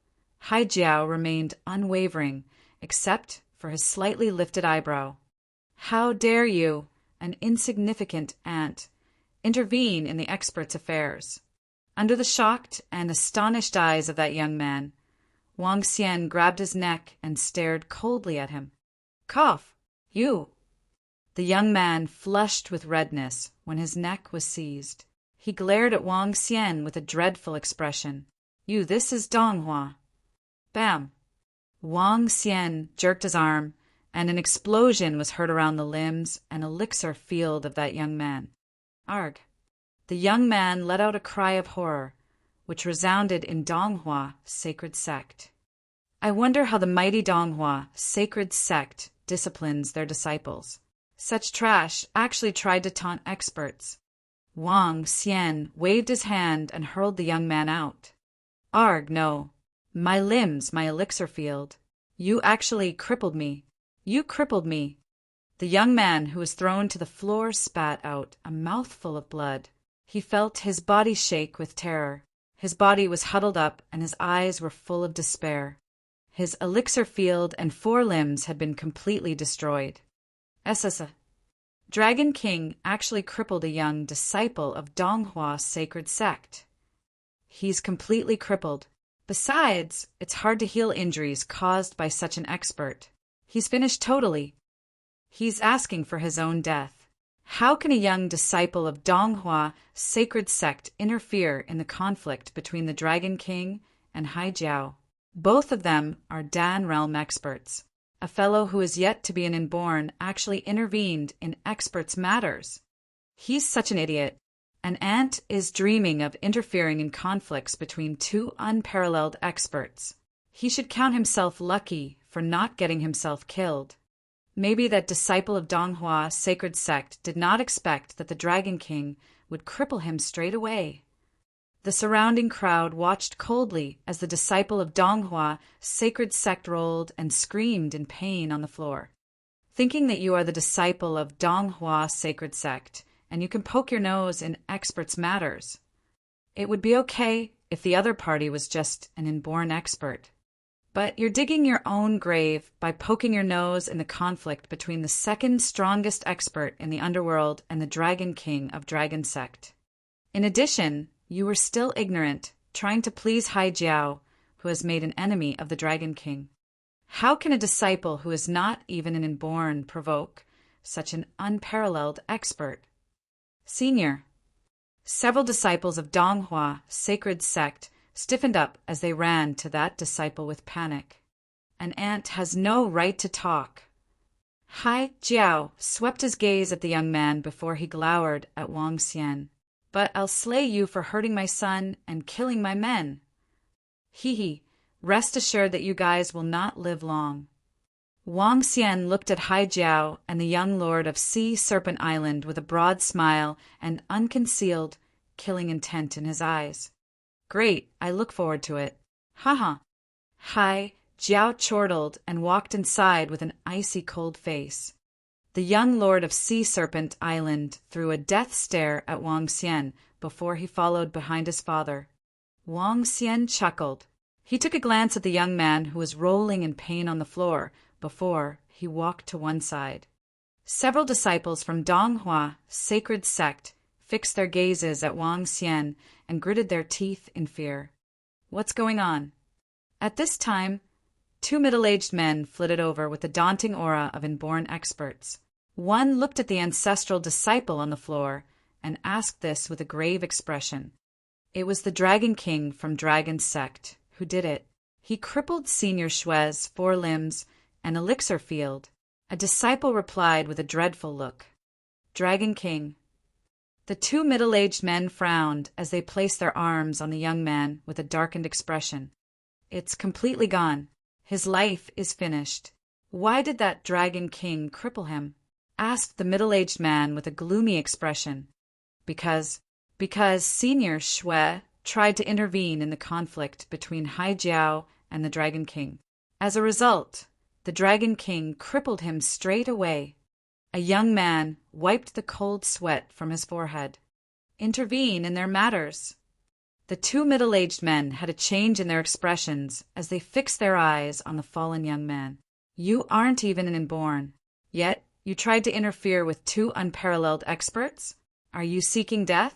Speaker 1: Haijiao remained unwavering, except for his slightly lifted eyebrow. How dare you, an insignificant ant, intervene in the expert's affairs? Under the shocked and astonished eyes of that young man, Wang Xian grabbed his neck and stared coldly at him. Cough! You! The young man flushed with redness when his neck was seized. He glared at Wang Xian with a dreadful expression. You, this is Donghua. Bam! Wang Xian jerked his arm, and an explosion was heard around the limbs and elixir field of that young man. Arg! The young man let out a cry of horror, which resounded in Donghua sacred sect. I wonder how the mighty Donghua sacred sect disciplines their disciples. Such trash actually tried to taunt experts. Wang Xian waved his hand and hurled the young man out. Arg, no. My limbs, my elixir field. You actually crippled me. You crippled me. The young man who was thrown to the floor spat out a mouthful of blood. He felt his body shake with terror. His body was huddled up and his eyes were full of despair. His elixir field and 4 limbs had been completely destroyed. SSA. Dragon King actually crippled a young disciple of Donghua sacred sect. He's completely crippled. Besides, it's hard to heal injuries caused by such an expert. He's finished totally. He's asking for his own death. How can a young disciple of Donghua sacred sect interfere in the conflict between the Dragon King and Haijiao? Both of them are Dan realm experts. A fellow who is yet to be an inborn actually intervened in experts' matters. He's such an idiot. An ant is dreaming of interfering in conflicts between 2 unparalleled experts. He should count himself lucky for not getting himself killed. Maybe that disciple of Donghua sacred sect did not expect that the Dragon King would cripple him straight away. The surrounding crowd watched coldly as the disciple of Donghua sacred sect rolled and screamed in pain on the floor. Thinking that you are the disciple of Donghua sacred sect, and you can poke your nose in experts' matters. It would be okay if the other party was just an inborn expert. But you're digging your own grave by poking your nose in the conflict between the second strongest expert in the underworld and the Dragon King of Dragon Sect. In addition, you were still ignorant, trying to please Haijiao, who has made an enemy of the Dragon King. How can a disciple who is not even an inborn provoke such an unparalleled expert? Senior. Several disciples of Donghua sacred sect stiffened up as they ran to that disciple with panic. An ant has no right to talk. Haijiao swept his gaze at the young man before he glowered at Wang Xian. But I'll slay you for hurting my son and killing my men. Hee. Rest assured that you guys will not live long. Wang Xian looked at Haijiao and the young lord of Sea Serpent Island with a broad smile and unconcealed, killing intent in his eyes. Great, I look forward to it. Haha. Haijiao chortled and walked inside with an icy cold face. The young lord of Sea Serpent Island threw a death stare at Wang Xian before he followed behind his father. Wang Xian chuckled. He took a glance at the young man who was rolling in pain on the floor before he walked to one side. Several disciples from Donghua sacred sect fixed their gazes at Wang Xian and gritted their teeth in fear. What's going on? At this time, Two middle-aged men flitted over with the daunting aura of inborn experts. One looked at the ancestral disciple on the floor and asked this with a grave expression. It was the Dragon King from Dragon's sect who did it. He crippled Senior Shue's 4 limbs and elixir field. A disciple replied with a dreadful look. Dragon King. The two middle-aged men frowned as they placed their arms on the young man with a darkened expression. It's completely gone. His life is finished. Why did that Dragon King cripple him? Asked the middle-aged man with a gloomy expression. Because Senior Shue tried to intervene in the conflict between Hai Jiao and the Dragon King. As a result, the Dragon King crippled him straight away. A young man wiped the cold sweat from his forehead. Intervene in their matters. The two middle-aged men had a change in their expressions as they fixed their eyes on the fallen young man. You aren't even an inborn. Yet you tried to interfere with 2 unparalleled experts? Are you seeking death?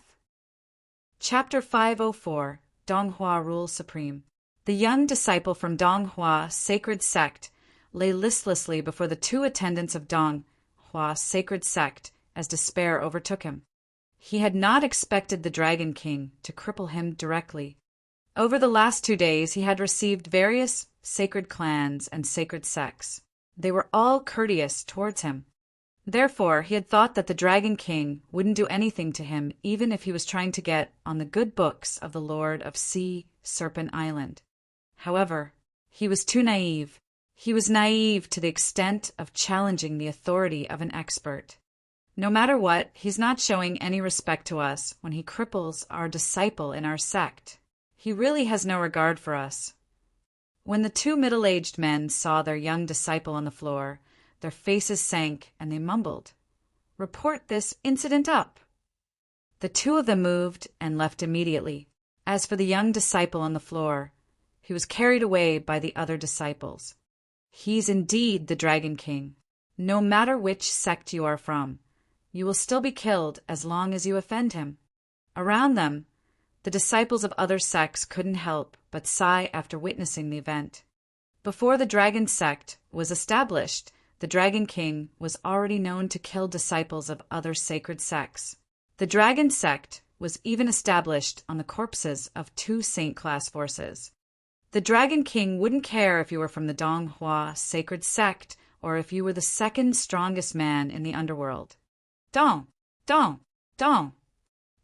Speaker 1: Chapter 504, Donghua Rules Supreme. The young disciple from Donghua Sacred Sect lay listlessly before the 2 attendants of Donghua Sacred Sect as despair overtook him. He had not expected the Dragon King to cripple him directly. Over the last 2 days he had received various sacred clans and sacred sects. They were all courteous towards him. Therefore, he had thought that the Dragon King wouldn't do anything to him even if he was trying to get on the good books of the Lord of Sea Serpent Island. However, he was too naive. He was naive to the extent of challenging the authority of an expert. No matter what, he's not showing any respect to us when he cripples our disciple in our sect. He really has no regard for us. When the 2 middle-aged men saw their young disciple on the floor, their faces sank and they mumbled, "Report this incident up." The 2 of them moved and left immediately. As for the young disciple on the floor, he was carried away by the other disciples. He's indeed the Dragon King. No matter which sect you are from, you will still be killed as long as you offend him. Around them, the disciples of other sects couldn't help but sigh after witnessing the event. Before the Dragon sect was established, the Dragon King was already known to kill disciples of other sacred sects. The Dragon sect was even established on the corpses of 2 saint-class forces. The Dragon King wouldn't care if you were from the Donghua sacred sect or if you were the 2nd strongest man in the underworld. Dong! Dong! Dong!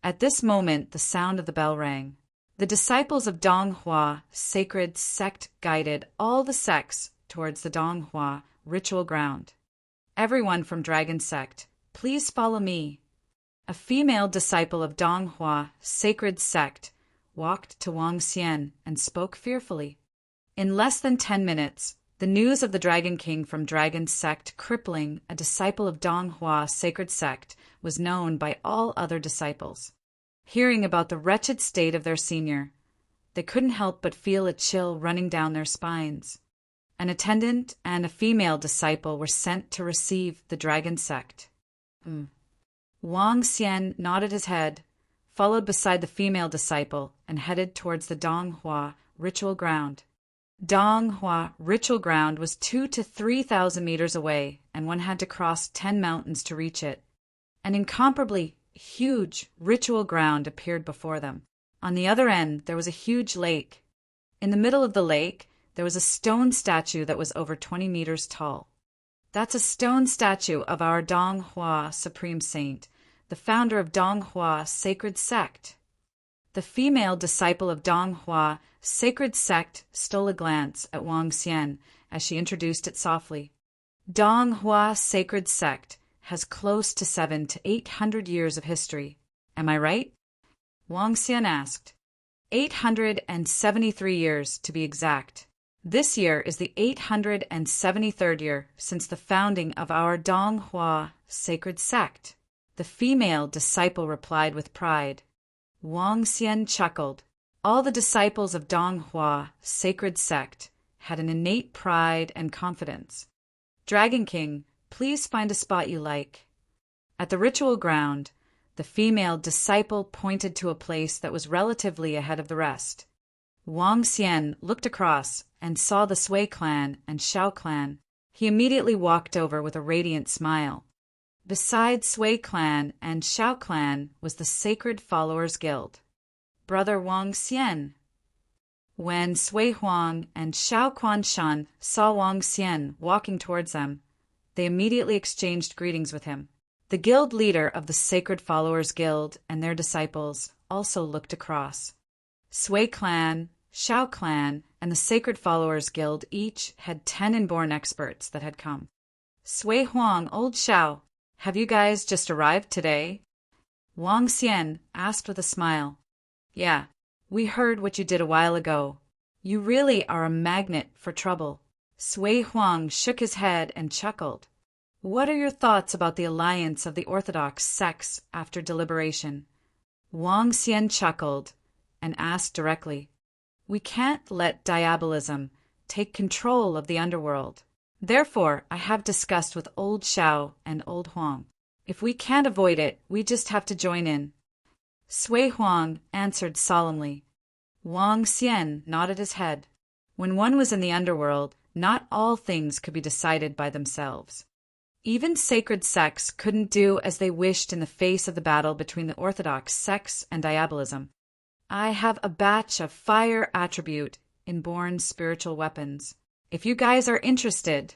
Speaker 1: At this moment, the sound of the bell rang. The disciples of Donghua sacred sect guided all the sects towards the Donghua ritual ground. Everyone from Dragon sect, please follow me. A female disciple of Donghua sacred sect walked to Wang Xian and spoke fearfully. In less than 10 minutes, the news of the Dragon King from Dragon sect crippling a disciple of Donghua sacred sect was known by all other disciples. Hearing about the wretched state of their senior, they couldn't help but feel a chill running down their spines. An attendant and a female disciple were sent to receive the Dragon sect. Wang Xian nodded his head, followed beside the female disciple, and headed towards the Donghua ritual ground. Donghua ritual ground was 2,000 to 3,000 meters away, and one had to cross 10 mountains to reach it. An incomparably huge ritual ground appeared before them. On the other end, there was a huge lake. In the middle of the lake, there was a stone statue that was over 20 meters tall. That's a stone statue of our Donghua Supreme Saint, the founder of Donghua Sacred Sect. The female disciple of Donghua Sacred Sect stole a glance at Wang Xian as she introduced it softly. Donghua Sacred Sect has close to 700 to 800 years of history. Am I right? Wang Xian asked. 873 years, to be exact. This year is the 873rd year since the founding of our Donghua Sacred Sect. The female disciple replied with pride. Wang Xian chuckled. All the disciples of Donghua Sacred Sect had an innate pride and confidence. Dragon King, please find a spot you like. At the ritual ground, the female disciple pointed to a place that was relatively ahead of the rest. Wang Xian looked across and saw the Sui clan and Xiao clan. He immediately walked over with a radiant smile. Beside Sui clan and Xiao clan was the Sacred Followers Guild. Brother Wang Xian. When Sui Huang and Xiao Quanshan saw Wang Xian walking towards them, they immediately exchanged greetings with him. The guild leader of the Sacred Followers Guild and their disciples also looked across. Sui clan, Xiao clan, and the Sacred Followers Guild each had 10 inborn experts that had come. Sui Huang, old Xiao, have you guys just arrived today? Wang Xian asked with a smile. Yeah, we heard what you did a while ago. You really are a magnet for trouble. Sui Huang shook his head and chuckled. What are your thoughts about the alliance of the Orthodox sects after deliberation? Wang Xian chuckled and asked directly. We can't let diabolism take control of the underworld. Therefore, I have discussed with old Xiao and old Huang. If we can't avoid it, we just have to join in. Sui Huang answered solemnly. Wang Xian nodded his head. When one was in the underworld, not all things could be decided by themselves. Even sacred sects couldn't do as they wished in the face of the battle between the Orthodox sects and diabolism. I have a batch of fire attribute inborn spiritual weapons. If you guys are interested,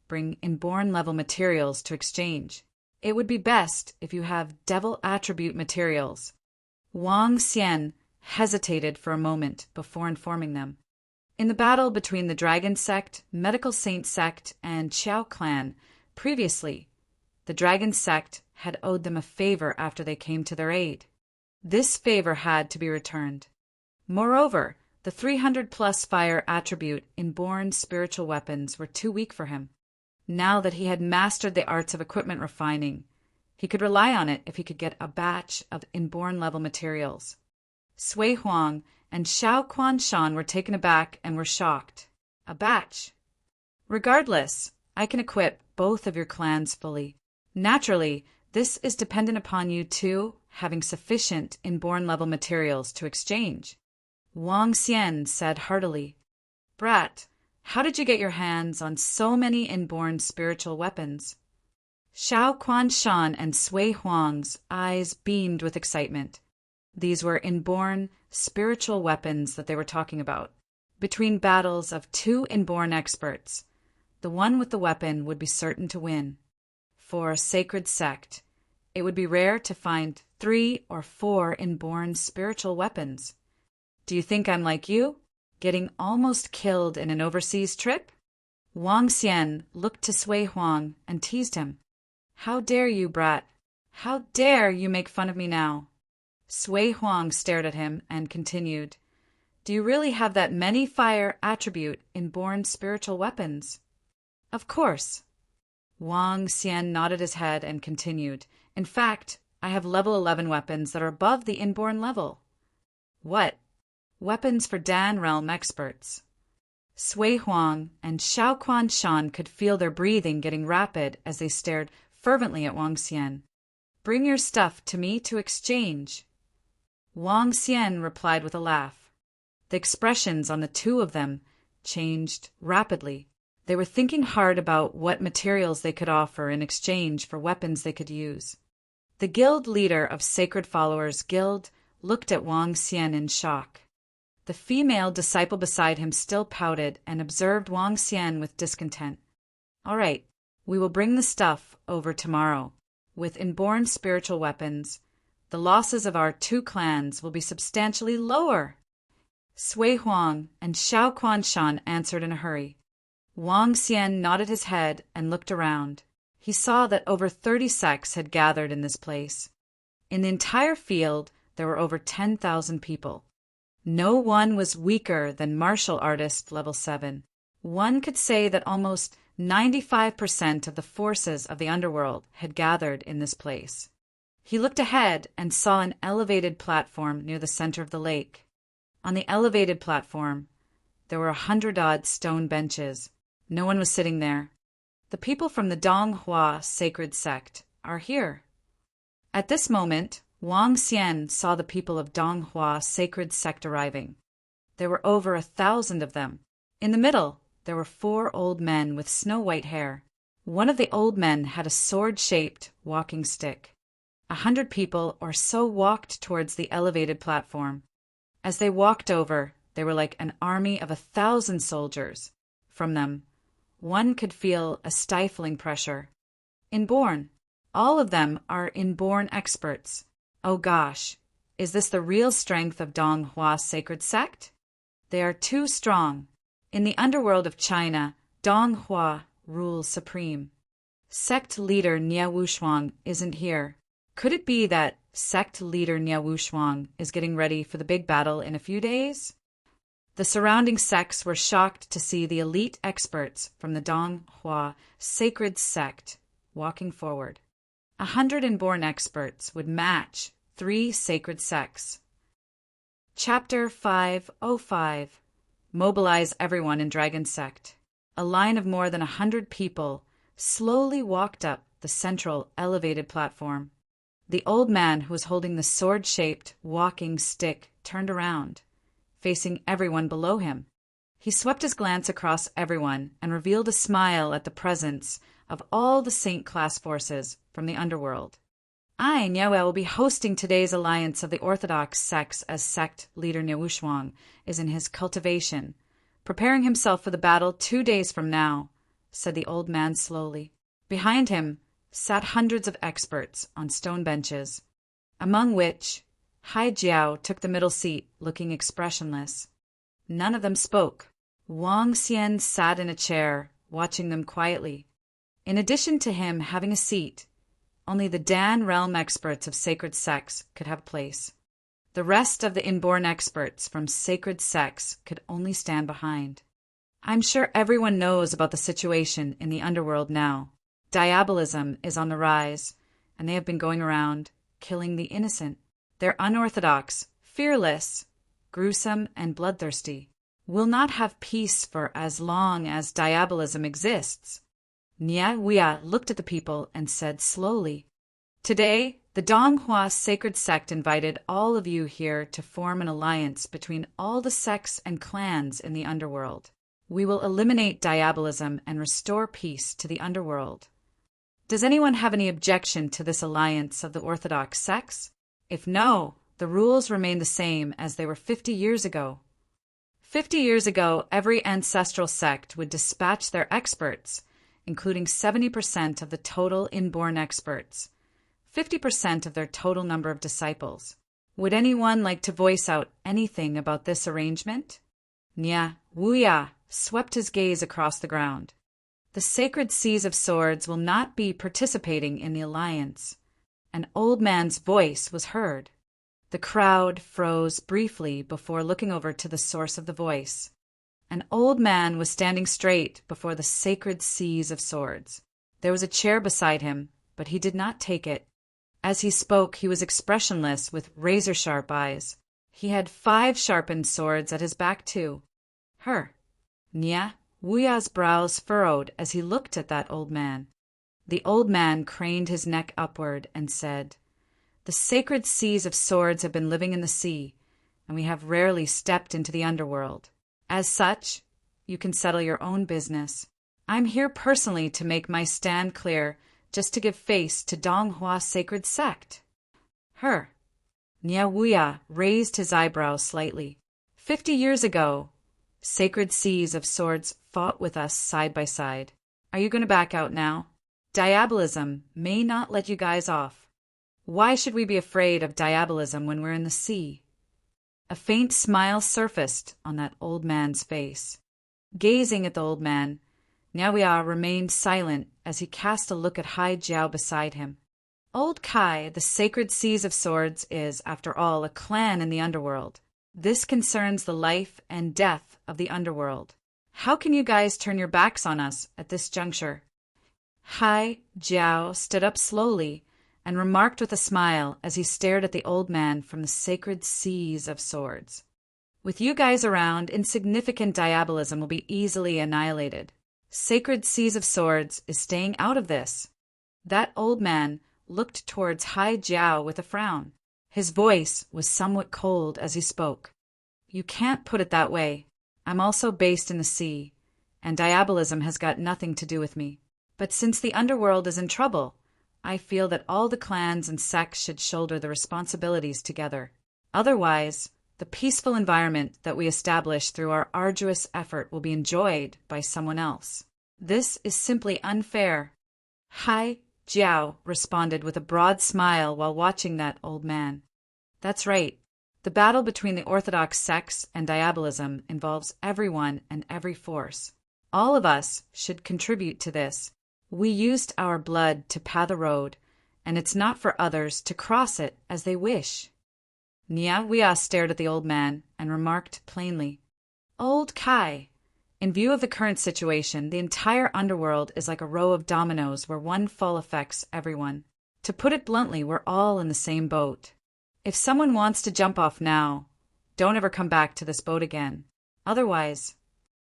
Speaker 1: bring inborn level materials to exchange. It would be best if you have devil attribute materials. Wang Xian hesitated for a moment before informing them. In the battle between the Dragon Sect, Medical Saint Sect, and Qiao Clan, previously, the Dragon Sect had owed them a favor after they came to their aid. This favor had to be returned. Moreover, the 300+ fire attribute inborn spiritual weapons were too weak for him. Now that he had mastered the arts of equipment refining, he could rely on it if he could get a batch of inborn level materials. Sui Huang and Xiao Quanshan were taken aback and were shocked. A batch. Regardless, I can equip both of your clans fully. Naturally, this is dependent upon you two having sufficient inborn level materials to exchange. Wang Xian said heartily, Brat, how did you get your hands on so many inborn spiritual weapons? Xiao Quanshan and Sui Huang's eyes beamed with excitement. These were inborn spiritual weapons that they were talking about. Between battles of 2 inborn experts, the one with the weapon would be certain to win. For a sacred sect, it would be rare to find 3 or 4 inborn spiritual weapons. Do you think I'm like you, getting almost killed in an overseas trip? Wang Xian looked to Sui Huang and teased him. How dare you, brat? How dare you make fun of me now? Sui Huang stared at him and continued, Do you really have that many fire attribute inborn spiritual weapons? Of course. Wang Xian nodded his head and continued, In fact, I have level 11 weapons that are above the inborn level. What? Weapons for Dan realm experts. Sui Huang and Xiao Quanshan could feel their breathing getting rapid as they stared fervently at Wang Xian. Bring your stuff to me to exchange. Wang Xian replied with a laugh. The expressions on the two of them changed rapidly. They were thinking hard about what materials they could offer in exchange for weapons they could use. The guild leader of Sacred Followers Guild looked at Wang Xian in shock. The female disciple beside him still pouted and observed Wang Xian with discontent. All right, we will bring the stuff over tomorrow. With inborn spiritual weapons, the losses of our 2 clans will be substantially lower. Sui Huang and Xiao Quanshan answered in a hurry. Wang Xian nodded his head and looked around. He saw that over 30 sects had gathered in this place. In the entire field, there were over 10,000 people. No one was weaker than martial artist level 7. One could say that almost 95% of the forces of the underworld had gathered in this place. He looked ahead and saw an elevated platform near the center of the lake. On the elevated platform, there were 100-odd stone benches. No one was sitting there. The people from the Donghua sacred sect are here. At this moment, Wang Xian saw the people of Donghua sacred sect arriving. There were over 1,000 of them. In the middle, there were 4 old men with snow-white hair. One of the old men had a sword-shaped walking stick. 100 people or so walked towards the elevated platform. As they walked over, they were like an army of 1,000 soldiers. From them, one could feel a stifling pressure. Inborn. All of them are inborn experts. Oh gosh, is this the real strength of Donghua sacred sect? They are too strong. In the underworld of China, Donghua rules supreme. Sect leader Nie Wushuang isn't here. Could it be that sect leader Nie Wushuang is getting ready for the big battle in a few days? The surrounding sects were shocked to see the elite experts from the Donghua sacred sect walking forward. 100 inborn experts would match 3 sacred sects. Chapter 505. Mobilize everyone in Dragon Sect. A line of more than 100 people slowly walked up the central elevated platform. The old man who was holding the sword-shaped walking stick turned around, facing everyone below him. He swept his glance across everyone and revealed a smile at the presence of all the Saint-class forces from the underworld. I, Niue, will be hosting today's alliance of the Orthodox sects as sect leader Nie Wushuang is in his cultivation, preparing himself for the battle 2 days from now, said the old man slowly. Behind him sat hundreds of experts on stone benches, among which Hai Jiao took the middle seat, looking expressionless. None of them spoke. Wang Xian sat in a chair, watching them quietly. In addition to him having a seat, only the Dan realm experts of sacred sects could have place. The rest of the inborn experts from sacred sects could only stand behind. I'm sure everyone knows about the situation in the underworld now. Diabolism is on the rise, and they have been going around, killing the innocent. They're unorthodox, fearless, gruesome, and bloodthirsty. Will not have peace for as long as diabolism exists. Nie Wia looked at the people and said slowly, Today, the Donghua sacred sect invited all of you here to form an alliance between all the sects and clans in the underworld. We will eliminate diabolism and restore peace to the underworld. Does anyone have any objection to this alliance of the Orthodox sects? If no, the rules remain the same as they were 50 years ago. 50 years ago, every ancestral sect would dispatch their experts, including 70% of the total inborn experts, 50% of their total number of disciples. Would anyone like to voice out anything about this arrangement? Nie Wuya swept his gaze across the ground. The sacred seas of swords will not be participating in the alliance. An old man's voice was heard. The crowd froze briefly before looking over to the source of the voice. An old man was standing straight before the sacred seas of swords. There was a chair beside him, but he did not take it. As he spoke, he was expressionless with razor-sharp eyes. He had 5 sharpened swords at his back, too. Nie Wuya's brows furrowed as he looked at that old man. The old man craned his neck upward and said, The sacred seas of swords have been living in the sea, and we have rarely stepped into the underworld. As such, you can settle your own business. I'm here personally to make my stand clear, just to give face to Donghua sacred sect. Nie Wuya raised his eyebrows slightly. 50 years ago, sacred seas of swords fought with us side by side. Are you going to back out now? Diabolism may not let you guys off. Why should we be afraid of diabolism when we're in the sea? A faint smile surfaced on that old man's face. Gazing at the old man, Nie Wuya remained silent as he cast a look at Hai Jiao beside him. Old Kai, the sacred seas of swords, is, after all, a clan in the underworld. This concerns the life and death of the underworld. How can you guys turn your backs on us at this juncture? Hai Jiao stood up slowly and remarked with a smile as he stared at the old man from the sacred seas of swords. With you guys around, insignificant diabolism will be easily annihilated. Sacred seas of swords is staying out of this. That old man looked towards Hai Jiao with a frown. His voice was somewhat cold as he spoke. You can't put it that way. I'm also based in the sea, and diabolism has got nothing to do with me. But since the underworld is in trouble, I feel that all the clans and sects should shoulder the responsibilities together. Otherwise, the peaceful environment that we establish through our arduous effort will be enjoyed by someone else. This is simply unfair. Hai Jiao responded with a broad smile while watching that old man. That's right. The battle between the orthodox sects and diabolism involves everyone and every force. All of us should contribute to this. We used our blood to pave the road, and it's not for others to cross it as they wish. Niawea stared at the old man and remarked plainly, Old Kai, in view of the current situation, the entire underworld is like a row of dominoes where one fall affects everyone. To put it bluntly, we're all in the same boat. If someone wants to jump off now, don't ever come back to this boat again. Otherwise,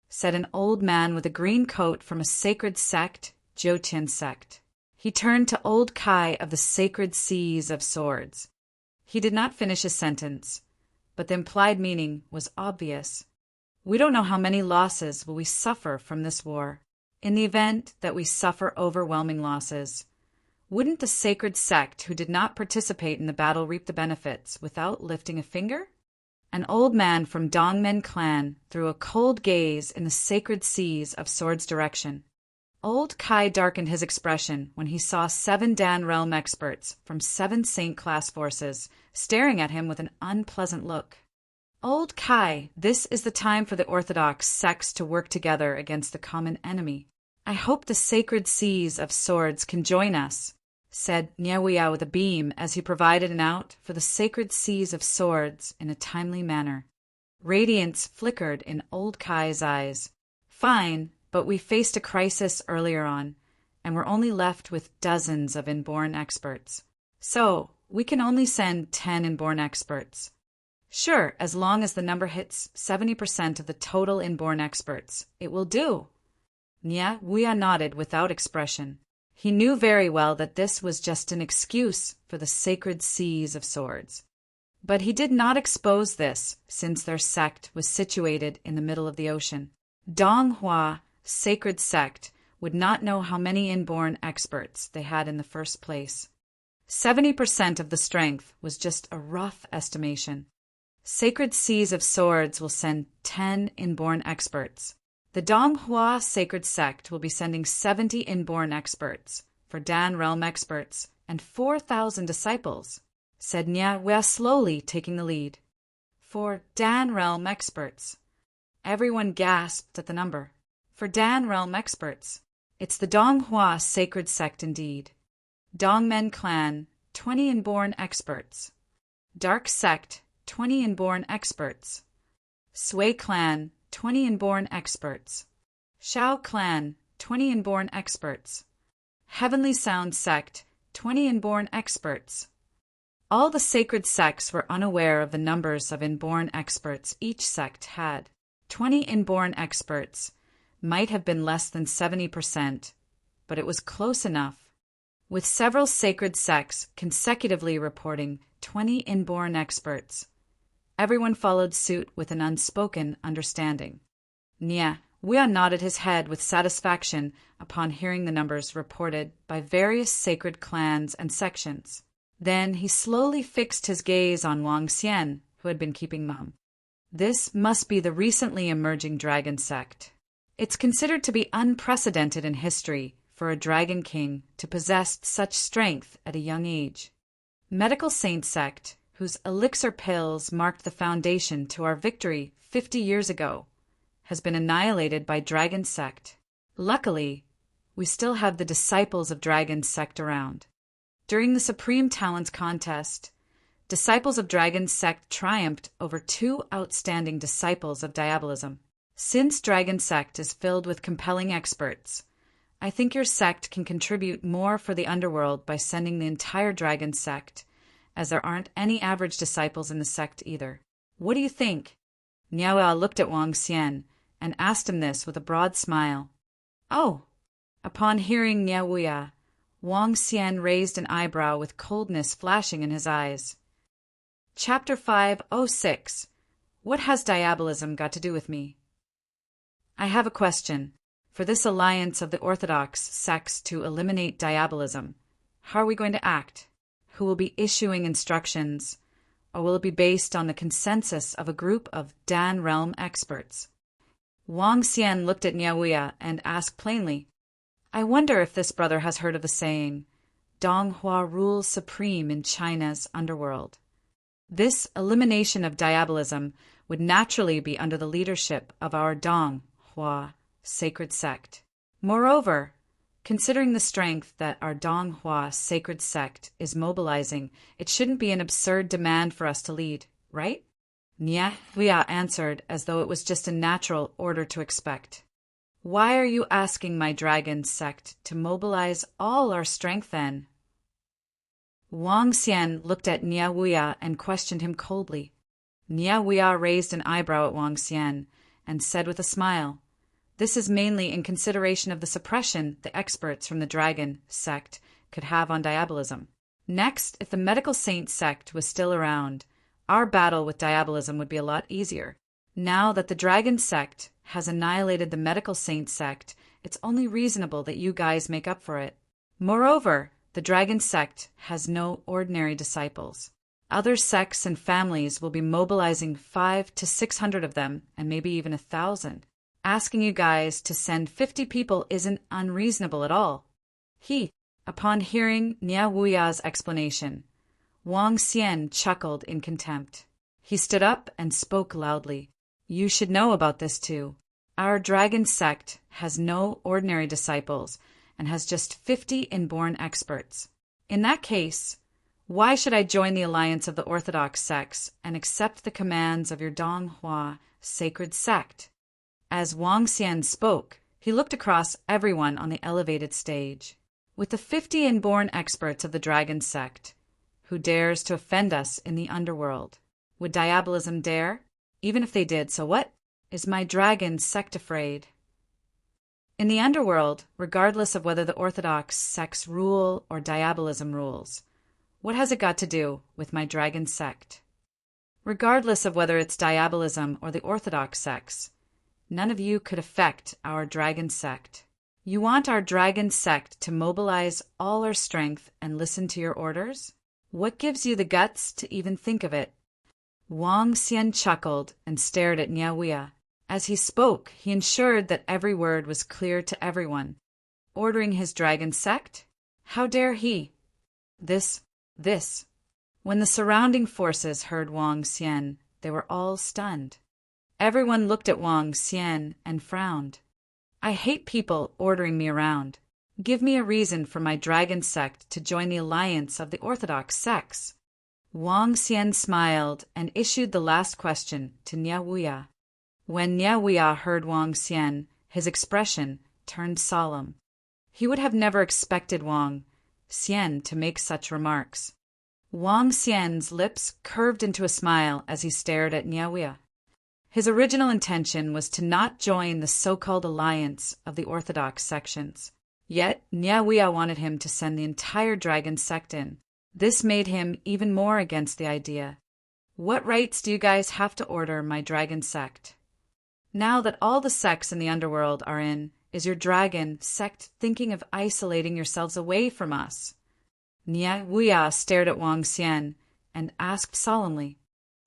Speaker 1: said an old man with a green coat from a sacred sect, Jotun sect. He turned to old Kai of the Sacred Seas of Swords. He did not finish his sentence, but the implied meaning was obvious. We don't know how many losses will we suffer from this war. In the event that we suffer overwhelming losses, wouldn't the sacred sect who did not participate in the battle reap the benefits without lifting a finger? An old man from Dongmen clan threw a cold gaze in the Sacred Seas of Swords' direction. Old Kai darkened his expression when he saw 7 Dan realm experts from 7 Saint class forces staring at him with an unpleasant look. Old Kai, this is the time for the orthodox sects to work together against the common enemy. I hope the Sacred Seas of Swords can join us, said Niawea with a beam as he provided an out for the Sacred Seas of Swords in a timely manner. Radiance flickered in old Kai's eyes. Fine, but we faced a crisis earlier on, and we're only left with dozens of inborn experts. So, we can only send 10 inborn experts. Sure, as long as the number hits 70% of the total inborn experts, it will do. Niawea nodded without expression. He knew very well that this was just an excuse for the Sacred Seas of Swords. But he did not expose this, since their sect was situated in the middle of the ocean. Donghua Sacred Sect would not know how many inborn experts they had in the first place. 70% of the strength was just a rough estimation. Sacred Seas of Swords will send 10 inborn experts. The Donghua Sacred Sect will be sending 70 inborn experts for Dan realm experts and 4,000 disciples, said Niawea slowly, taking the lead. For Dan realm experts. Everyone gasped at the number. For Dan realm experts. It's the Donghua Sacred Sect indeed. Dongmen clan, 20 inborn experts. Dark Sect, 20 inborn experts. Sui clan, 20 inborn experts. Shao clan, 20 inborn experts. Heavenly Sound Sect, 20 inborn experts. All the sacred sects were unaware of the numbers of inborn experts each sect had. 20 inborn experts might have been less than 70%, but it was close enough. With several sacred sects consecutively reporting 20 inborn experts, everyone followed suit with an unspoken understanding. Niawea nodded his head with satisfaction upon hearing the numbers reported by various sacred clans and sections. Then he slowly fixed his gaze on Wang Xian, who had been keeping mum. This must be the recently emerging dragon sect. It's considered to be unprecedented in history for a dragon king to possess such strength at a young age. Medical Saint sect, whose elixir pills marked the foundation to our victory 50 years ago, has been annihilated by dragon sect. Luckily, we still have the disciples of dragon sect around. During the Supreme Talents contest, disciples of Dragon Sect triumphed over 2 outstanding disciples of Diabolism. Since Dragon Sect is filled with compelling experts, I think your sect can contribute more for the underworld by sending the entire Dragon Sect, as there aren't any average disciples in the sect either. What do you think? Niawea looked at Wang Xian and asked him this with a broad smile. Oh! Upon hearing Niawea, Wang Xian raised an eyebrow with coldness flashing in his eyes. Chapter 506. What has diabolism got to do with me? I have a question. For this alliance of the Orthodox sects to eliminate diabolism, how are we going to act? Who will be issuing instructions? Or will it be based on the consensus of a group of Dan realm experts? Wang Xian looked at Niaoya and asked plainly, I wonder if this brother has heard of the saying, Donghua rules supreme in China's underworld. This elimination of diabolism would naturally be under the leadership of our Donghua sacred sect. Moreover, considering the strength that our Donghua sacred sect is mobilizing, it shouldn't be an absurd demand for us to lead, right? Niaoya answered as though it was just a natural order to expect. Why are you asking my dragon sect to mobilize all our strength then? Wang Xian looked at Niaoya and questioned him coldly. Niaoya raised an eyebrow at Wang Xian and said with a smile, This is mainly in consideration of the suppression the experts from the dragon sect could have on diabolism. Next, if the medical saint sect was still around, our battle with diabolism would be a lot easier. Now that the dragon sect has annihilated the medical saint sect, it's only reasonable that you guys make up for it. Moreover, the dragon sect has no ordinary disciples. Other sects and families will be mobilizing 500 to 600 of them, and maybe even 1,000. Asking you guys to send 50 people isn't unreasonable at all. Upon hearing Niaoya's explanation, Wang Xian chuckled in contempt. He stood up and spoke loudly. You should know about this too. Our dragon sect has no ordinary disciples and has just 50 inborn experts. In that case, why should I join the alliance of the Orthodox sects and accept the commands of your Donghua sacred sect? As Wang Xian spoke, he looked across everyone on the elevated stage. With the 50 inborn experts of the dragon sect, who dares to offend us in the underworld? Would diabolism dare? Even if they did, so what? Is my dragon sect afraid? In the underworld, regardless of whether the Orthodox sects rule or diabolism rules, what has it got to do with my dragon sect? Regardless of whether it's diabolism or the Orthodox sects, none of you could affect our dragon sect. You want our dragon sect to mobilize all our strength and listen to your orders? What gives you the guts to even think of it? Wang Xian chuckled and stared at Niaoya. As he spoke, he ensured that every word was clear to everyone. Ordering his dragon sect? How dare he? This. When the surrounding forces heard Wang Xian, they were all stunned. Everyone looked at Wang Xian and frowned. I hate people ordering me around. Give me a reason for my dragon sect to join the alliance of the Orthodox sects. Wang Xian smiled and issued the last question to Niaoya. When Niaoya heard Wang Xian, his expression turned solemn. He would have never expected Wang Xian to make such remarks. Wang Xian's lips curved into a smile as he stared at Niaoya. His original intention was to not join the so-called alliance of the Orthodox sections. Yet Niaoya wanted him to send the entire dragon sect in. This made him even more against the idea. What rights do you guys have to order my dragon sect? Now that all the sects in the underworld are in, is your dragon sect thinking of isolating yourselves away from us? Niaoya stared at Wang Xian and asked solemnly,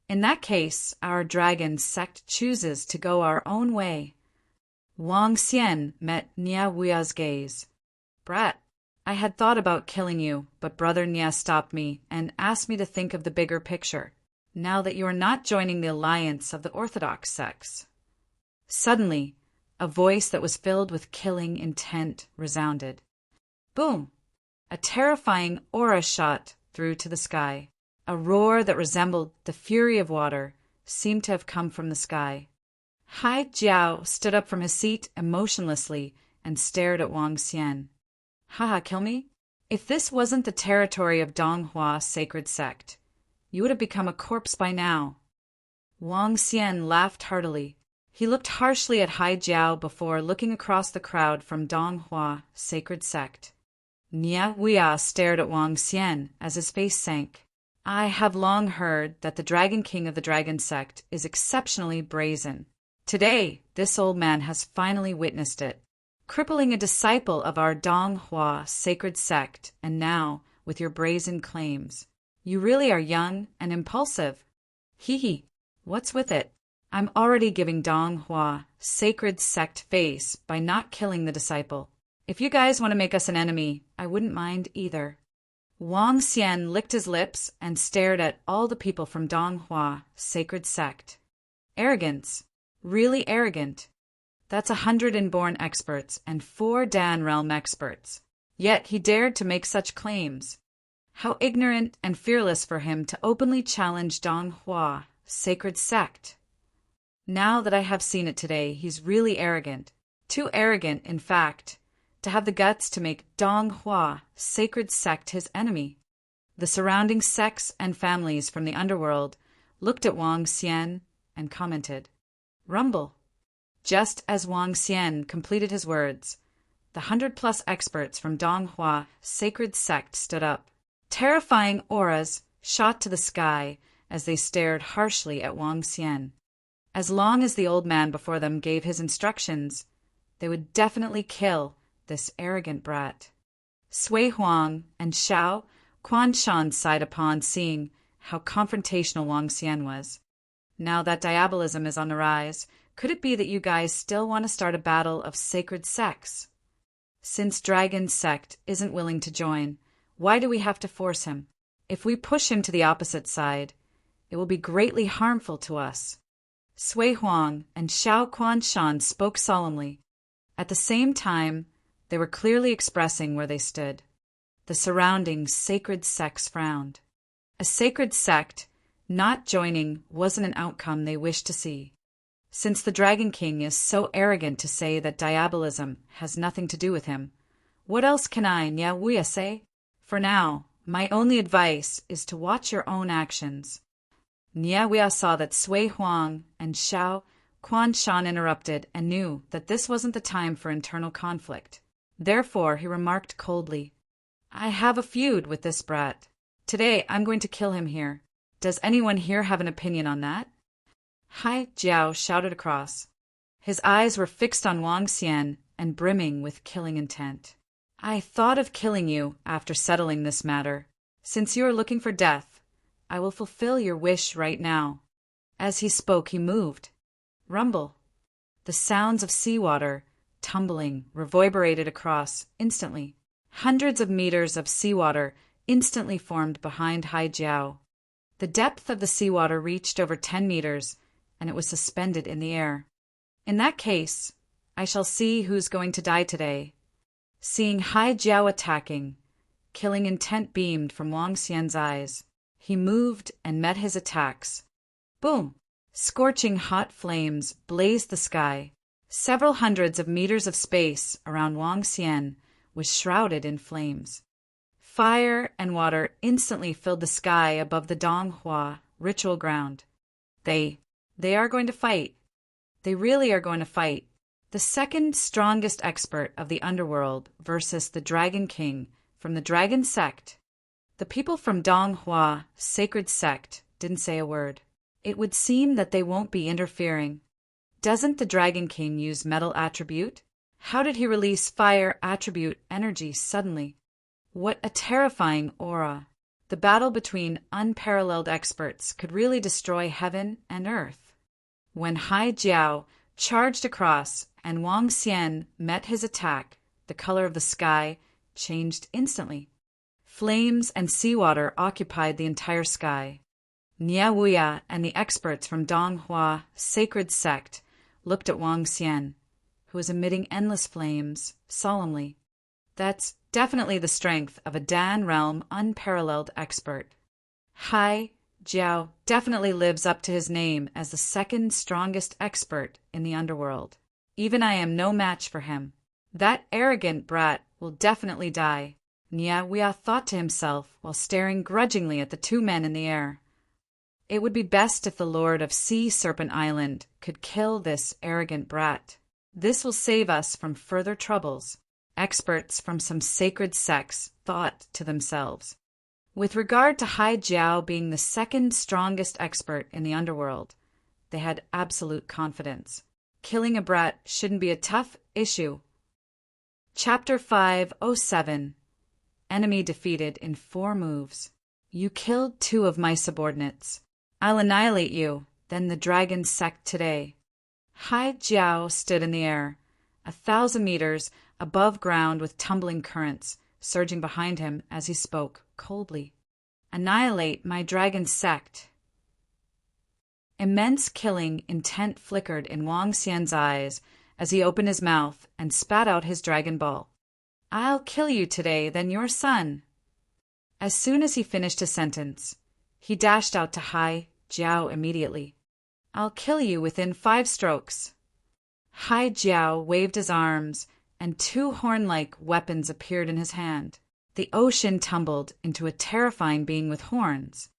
Speaker 1: In that case, our dragon sect chooses to go our own way. Wang Xian met Niaoya's gaze. Brat, I had thought about killing you, but Brother Nia stopped me and asked me to think of the bigger picture, now that you are not joining the alliance of the Orthodox sects. Suddenly, a voice that was filled with killing intent resounded. Boom! A terrifying aura shot through to the sky. A roar that resembled the fury of water seemed to have come from the sky. Hai Jiao stood up from his seat emotionlessly and stared at Wang Xian. Haha, kill me? If this wasn't the territory of Donghua sacred sect, you would have become a corpse by now. Wang Xian laughed heartily. He looked harshly at Hai Jiao before looking across the crowd from Donghua sacred sect. Niaoya stared at Wang Xian as his face sank. I have long heard that the Dragon King of the Dragon Sect is exceptionally brazen. Today, this old man has finally witnessed it, crippling a disciple of our Donghua sacred sect, and now, with your brazen claims. You really are young and impulsive. Hee hee, what's with it? I'm already giving Donghua sacred sect face by not killing the disciple. If you guys want to make us an enemy, I wouldn't mind either. Wang Xian licked his lips and stared at all the people from Donghua sacred sect. Arrogance. Really arrogant. That's 100 inborn experts and 4 Dan realm experts. Yet he dared to make such claims. How ignorant and fearless for him to openly challenge Donghua sacred sect. Now that I have seen it today, he's really arrogant. Too arrogant, in fact, to have the guts to make Donghua sacred sect his enemy. The surrounding sects and families from the underworld looked at Wang Xian and commented, "Rumble." Just as Wang Xian completed his words, the 100+ experts from Donghua sacred sect stood up. Terrifying auras shot to the sky as they stared harshly at Wang Xian. As long as the old man before them gave his instructions, they would definitely kill this arrogant brat. Sui Huang and Xiao Quanshan sighed upon seeing how confrontational Wang Xian was. Now that diabolism is on the rise, could it be that you guys still want to start a battle of sacred sects? Since Dragon Sect isn't willing to join, why do we have to force him? If we push him to the opposite side, it will be greatly harmful to us. Sui Huang and Xiao Quanshan spoke solemnly. At the same time, they were clearly expressing where they stood. The surrounding sacred sects frowned. A sacred sect not joining wasn't an outcome they wished to see. Since the Dragon King is so arrogant to say that diabolism has nothing to do with him, what else can I, Niawuya, say? For now, my only advice is to watch your own actions. Niawuya saw that Sui Huang and Xiao Quanshan interrupted and knew that this wasn't the time for internal conflict. Therefore, he remarked coldly, "I have a feud with this brat. Today, I'm going to kill him here. Does anyone here have an opinion on that?" Hai Jiao shouted across. His eyes were fixed on Wang Xian and brimming with killing intent. "I thought of killing you after settling this matter. Since you are looking for death, I will fulfill your wish right now." As he spoke, he moved. Rumble. The sounds of seawater, tumbling, reverberated across instantly. Hundreds of meters of seawater instantly formed behind Hai Jiao. The depth of the seawater reached over 10 meters, and it was suspended in the air. In that case, I shall see who's going to die today. Seeing Hai Jiao attacking, killing intent beamed from Wang Xian's eyes. He moved and met his attacks. Boom! Scorching hot flames blazed the sky. Several hundreds of meters of space around Wang Xian was shrouded in flames. Fire and water instantly filled the sky above the Donghua ritual ground. They are going to fight. They really are going to fight. The second strongest expert of the underworld versus the Dragon King from the Dragon Sect. The people from Donghua sacred sect didn't say a word. It would seem that they won't be interfering. Doesn't the Dragon King use metal attribute? How did he release fire attribute energy suddenly? What a terrifying aura. The battle between unparalleled experts could really destroy heaven and earth. When Hai Jiao charged across and Wang Xian met his attack, the color of the sky changed instantly. Flames and seawater occupied the entire sky. Niawuya and the experts from Donghua sacred sect looked at Wang Xian, who was emitting endless flames, solemnly. That's definitely the strength of a Dan realm unparalleled expert. Hai Jiao definitely lives up to his name as the second strongest expert in the underworld. Even I am no match for him. That arrogant brat will definitely die, Niawuya thought to himself while staring grudgingly at the two men in the air. It would be best if the Lord of Sea Serpent Island could kill this arrogant brat. This will save us from further troubles. Experts from some sacred sects thought to themselves. With regard to Hai Jiao being the second strongest expert in the underworld, they had absolute confidence. Killing a brat shouldn't be a tough issue. Chapter 507. Enemy defeated in 4 moves. You killed 2 of my subordinates. I'll annihilate you, then the dragon sect today. Hai Jiao stood in the air, 1,000 meters above ground with tumbling currents surging behind him as he spoke coldly. Annihilate my dragon sect. Immense killing intent flickered in Wang Xian's eyes as he opened his mouth and spat out his dragon ball. I'll kill you today, then your son. As soon as he finished his sentence, he dashed out to Hai Jiao immediately. I'll kill you within 5 strokes. Hai Jiao waved his arms, and 2 horn-like weapons appeared in his hand. The ocean tumbled into a terrifying being with horns.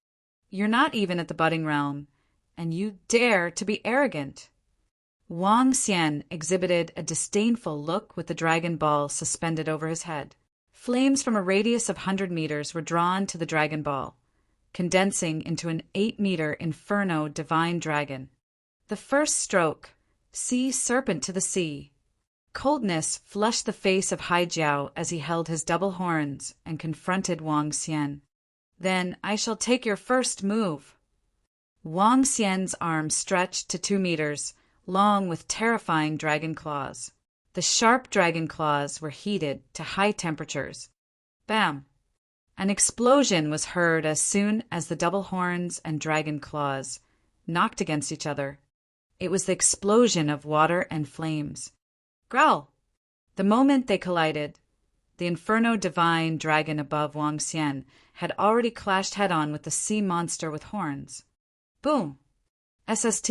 Speaker 1: You're not even at the budding realm, and you dare to be arrogant. Wang Xian exhibited a disdainful look with the dragon ball suspended over his head. Flames from a radius of 100 meters were drawn to the dragon ball, condensing into an 8-meter inferno divine dragon. The first stroke, sea serpent to the sea. Coldness flushed the face of Hai Jiao as he held his double horns and confronted Wang Xian. Then I shall take your first move. Wang Xian's arms stretched to 2 meters, long with terrifying dragon claws. The sharp dragon claws were heated to high temperatures. Bam! An explosion was heard as soon as the double horns and dragon claws knocked against each other. It was the explosion of water and flames. Growl! The moment they collided, the Inferno Divine dragon above Wang Xian had already clashed head-on with the sea monster with horns. Boom! SST.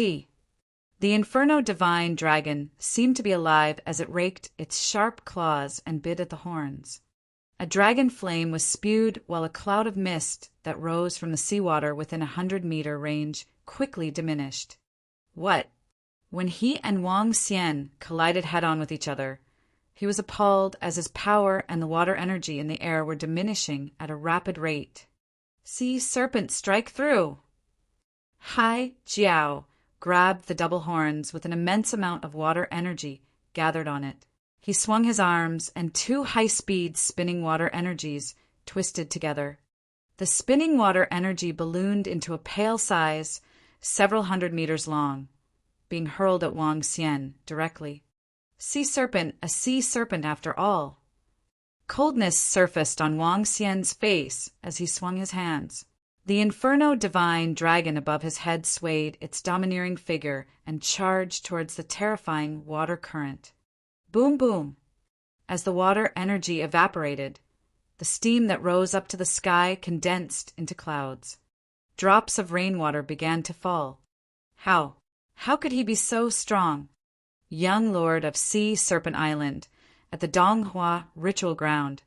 Speaker 1: The Inferno Divine dragon seemed to be alive as it raked its sharp claws and bit at the horns. A dragon flame was spewed while a cloud of mist that rose from the seawater within 100-meter range quickly diminished. What? When he and Wang Xian collided head-on with each other, he was appalled as his power and the water energy in the air were diminishing at a rapid rate. Sea serpent strike through! Hai Jiao grabbed the double horns with an immense amount of water energy gathered on it. He swung his arms, and 2 high-speed spinning water energies twisted together. The spinning water energy ballooned into a pale size, several 100 meters long, being hurled at Wang Xian directly. Sea serpent, a sea serpent after all. Coldness surfaced on Wang Xian's face as he swung his hands. The Inferno Divine dragon above his head swayed its domineering figure and charged towards the terrifying water current. Boom, boom! As the water energy evaporated, the steam that rose up to the sky condensed into clouds. Drops of rainwater began to fall. How could he be so strong? Young Lord of Sea Serpent Island, at the Donghua ritual ground,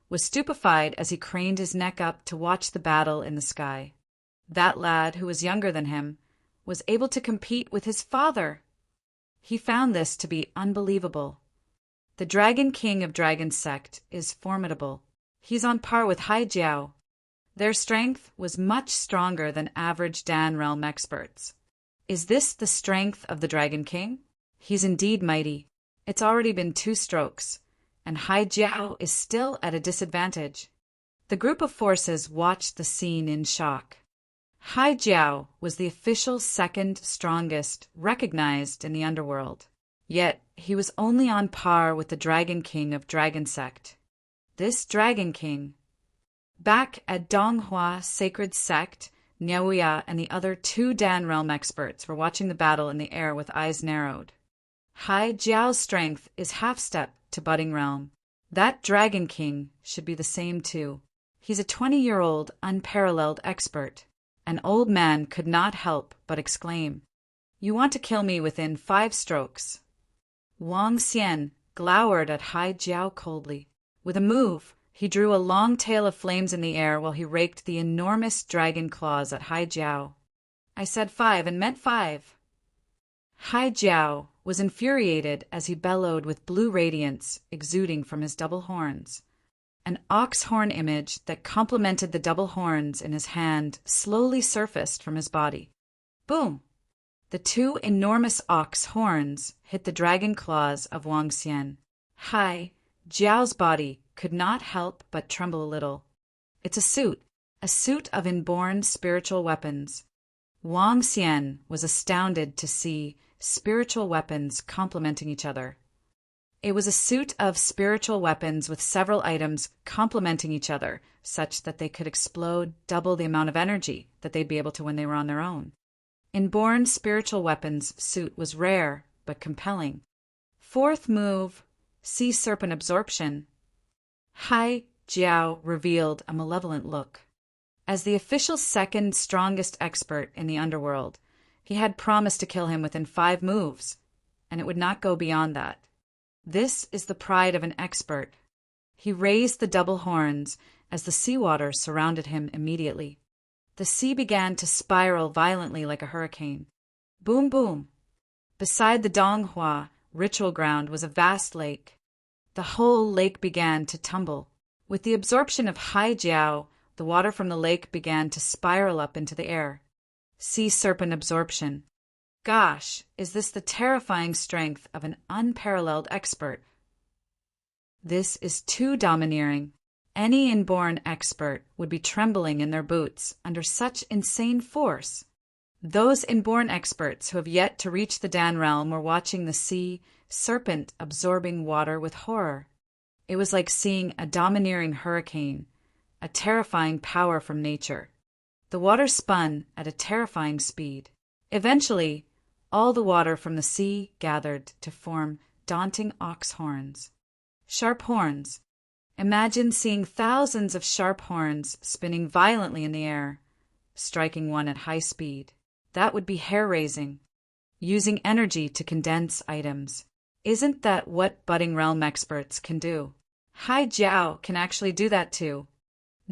Speaker 1: was stupefied as he craned his neck up to watch the battle in the sky. That lad, who was younger than him, was able to compete with his father. He found this to be unbelievable. The Dragon King of Dragon Sect is formidable. He's on par with Hai Jiao. Their strength was much stronger than average Dan realm experts. Is this the strength of the Dragon King? He's indeed mighty. It's already been 2 strokes, and Hai Jiao is still at a disadvantage. The group of forces watched the scene in shock. Hai Jiao was the official second strongest recognized in the underworld. Yet he was only on par with the Dragon King of Dragon Sect. This Dragon King. Back at Donghua Sacred Sect, Niaoya and the other 2 Dan realm experts were watching the battle in the air with eyes narrowed. Hai Jiao's strength is half-step to budding realm. That Dragon King should be the same too. He's a 20-year-old unparalleled expert. An old man could not help but exclaim, "You want to kill me within 5 strokes." Wang Xian glowered at Hai Jiao coldly. With a move, he drew a long tail of flames in the air while he raked the enormous dragon claws at Hai Jiao. I said 5 and meant 5. Hai Jiao was infuriated as he bellowed with blue radiance exuding from his double horns. An ox horn image that complemented the double horns in his hand slowly surfaced from his body. Boom! The two enormous ox horns hit the dragon claws of Wang Xian. Hai Jiao's body could not help but tremble a little. It's a suit of inborn spiritual weapons. Wang Xian was astounded to see spiritual weapons complementing each other. It was a suit of spiritual weapons with several items complementing each other, such that they could explode double the amount of energy that they'd be able to when they were on their own. Inborn spiritual weapons suit was rare, but compelling. Fourth move, Sea Serpent Absorption. Hai Jiao revealed a malevolent look. As the official second strongest expert in the underworld, he had promised to kill him within 5 moves, and it would not go beyond that. This is the pride of an expert. He raised the double horns as the seawater surrounded him immediately. The sea began to spiral violently like a hurricane. Boom, boom. Beside the Donghua ritual ground was a vast lake. The whole lake began to tumble. With the absorption of Hai Jiao, the water from the lake began to spiral up into the air. Sea Serpent Absorption. Gosh, is this the terrifying strength of an unparalleled expert? This is too domineering. Any inborn expert would be trembling in their boots under such insane force. Those inborn experts who have yet to reach the Dan realm were watching the sea serpent absorbing water with horror. It was like seeing a domineering hurricane, a terrifying power from nature. The water spun at a terrifying speed. Eventually, all the water from the sea gathered to form daunting ox horns. Sharp horns. Imagine seeing thousands of sharp horns spinning violently in the air, striking one at high speed. That would be hair-raising. Using energy to condense items. Isn't that what budding realm experts can do? Hai Jiao can actually do that too.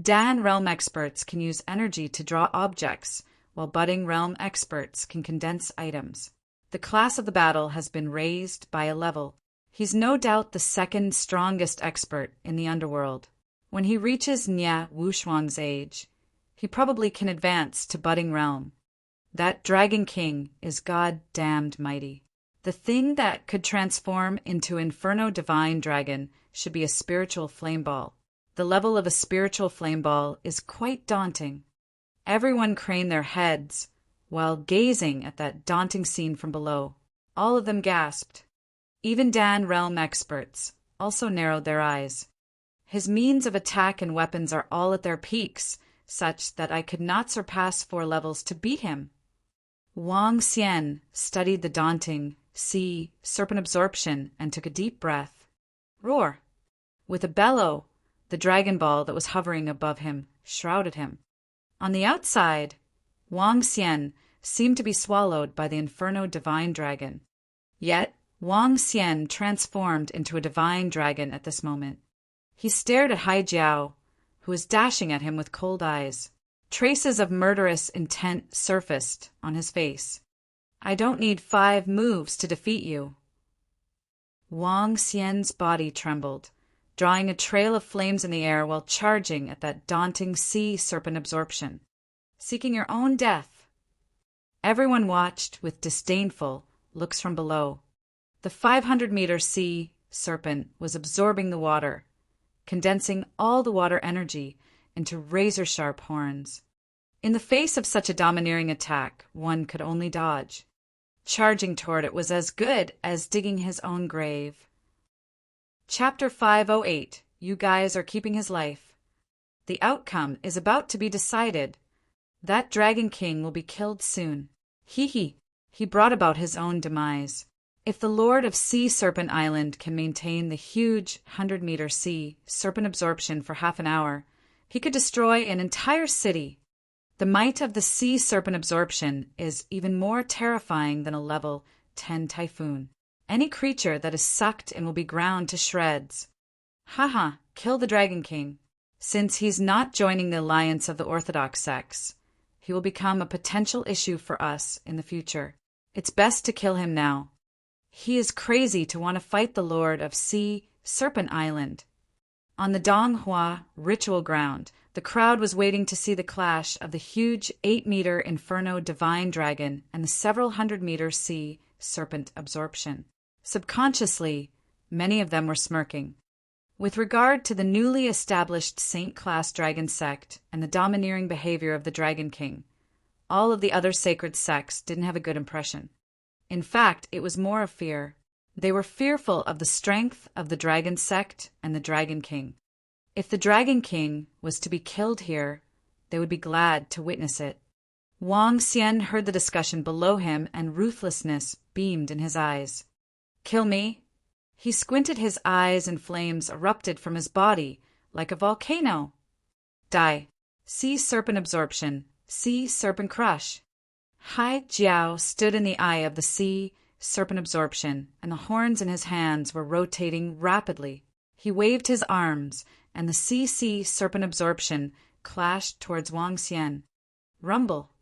Speaker 1: Dan realm experts can use energy to draw objects, while budding realm experts can condense items. The class of the battle has been raised by a level. He's no doubt the second strongest expert in the underworld. When he reaches Nya Wushuang's age, he probably can advance to budding realm. That Dragon King is god-damned mighty. The thing that could transform into Inferno Divine Dragon should be a spiritual flame ball. The level of a spiritual flame ball is quite daunting. Everyone craned their heads while gazing at that daunting scene from below. All of them gasped. Even Dan realm experts also narrowed their eyes. His means of attack and weapons are all at their peaks, such that I could not surpass 4 levels to beat him. Wang Xian studied the daunting sea serpent absorption and took a deep breath. Roar! With a bellow, the dragon ball that was hovering above him shrouded him. On the outside, Wang Xian seemed to be swallowed by the Inferno Divine Dragon. Yet, Wang Xian transformed into a divine dragon at this moment. He stared at Hai Jiao, who was dashing at him with cold eyes. Traces of murderous intent surfaced on his face. I don't need 5 moves to defeat you. Wang Xian's body trembled, drawing a trail of flames in the air while charging at that daunting sea serpent absorption. Seeking your own death. Everyone watched with disdainful looks from below. The 500-meter sea serpent was absorbing the water, condensing all the water energy into razor-sharp horns. In the face of such a domineering attack, one could only dodge. Charging toward it was as good as digging his own grave. Chapter 508. You guys are keeping his life. The outcome is about to be decided. That Dragon King will be killed soon. He brought about his own demise. If the Lord of Sea Serpent Island can maintain the huge 100-meter sea serpent absorption for half an hour, he could destroy an entire city. The might of the sea serpent absorption is even more terrifying than a level 10 typhoon. Any creature that is sucked in will be ground to shreds. Haha, kill the Dragon King. Since he's not joining the alliance of the Orthodox sects, he will become a potential issue for us in the future. It's best to kill him now. He is crazy to want to fight the Lord of Sea Serpent Island. On the Donghua ritual ground, the crowd was waiting to see the clash of the huge 8-meter Inferno Divine Dragon and the several hundred-meter Sea Serpent Absorption. Subconsciously, many of them were smirking. With regard to the newly established Saint-class dragon sect and the domineering behavior of the Dragon King, all of the other sacred sects didn't have a good impression. In fact, it was more of fear. They were fearful of the strength of the Dragon sect and the Dragon King. If the Dragon King was to be killed here, they would be glad to witness it. Wang Xian heard the discussion below him, and ruthlessness beamed in his eyes. "Kill me?" He squinted his eyes, and flames erupted from his body like a volcano. "Die. Sea Serpent Absorption. Sea Serpent Crush." Hai Jiao stood in the eye of the Sea Serpent Absorption, and the horns in his hands were rotating rapidly. He waved his arms, and the Sea Serpent Absorption clashed towards Wang Xian. Rumble.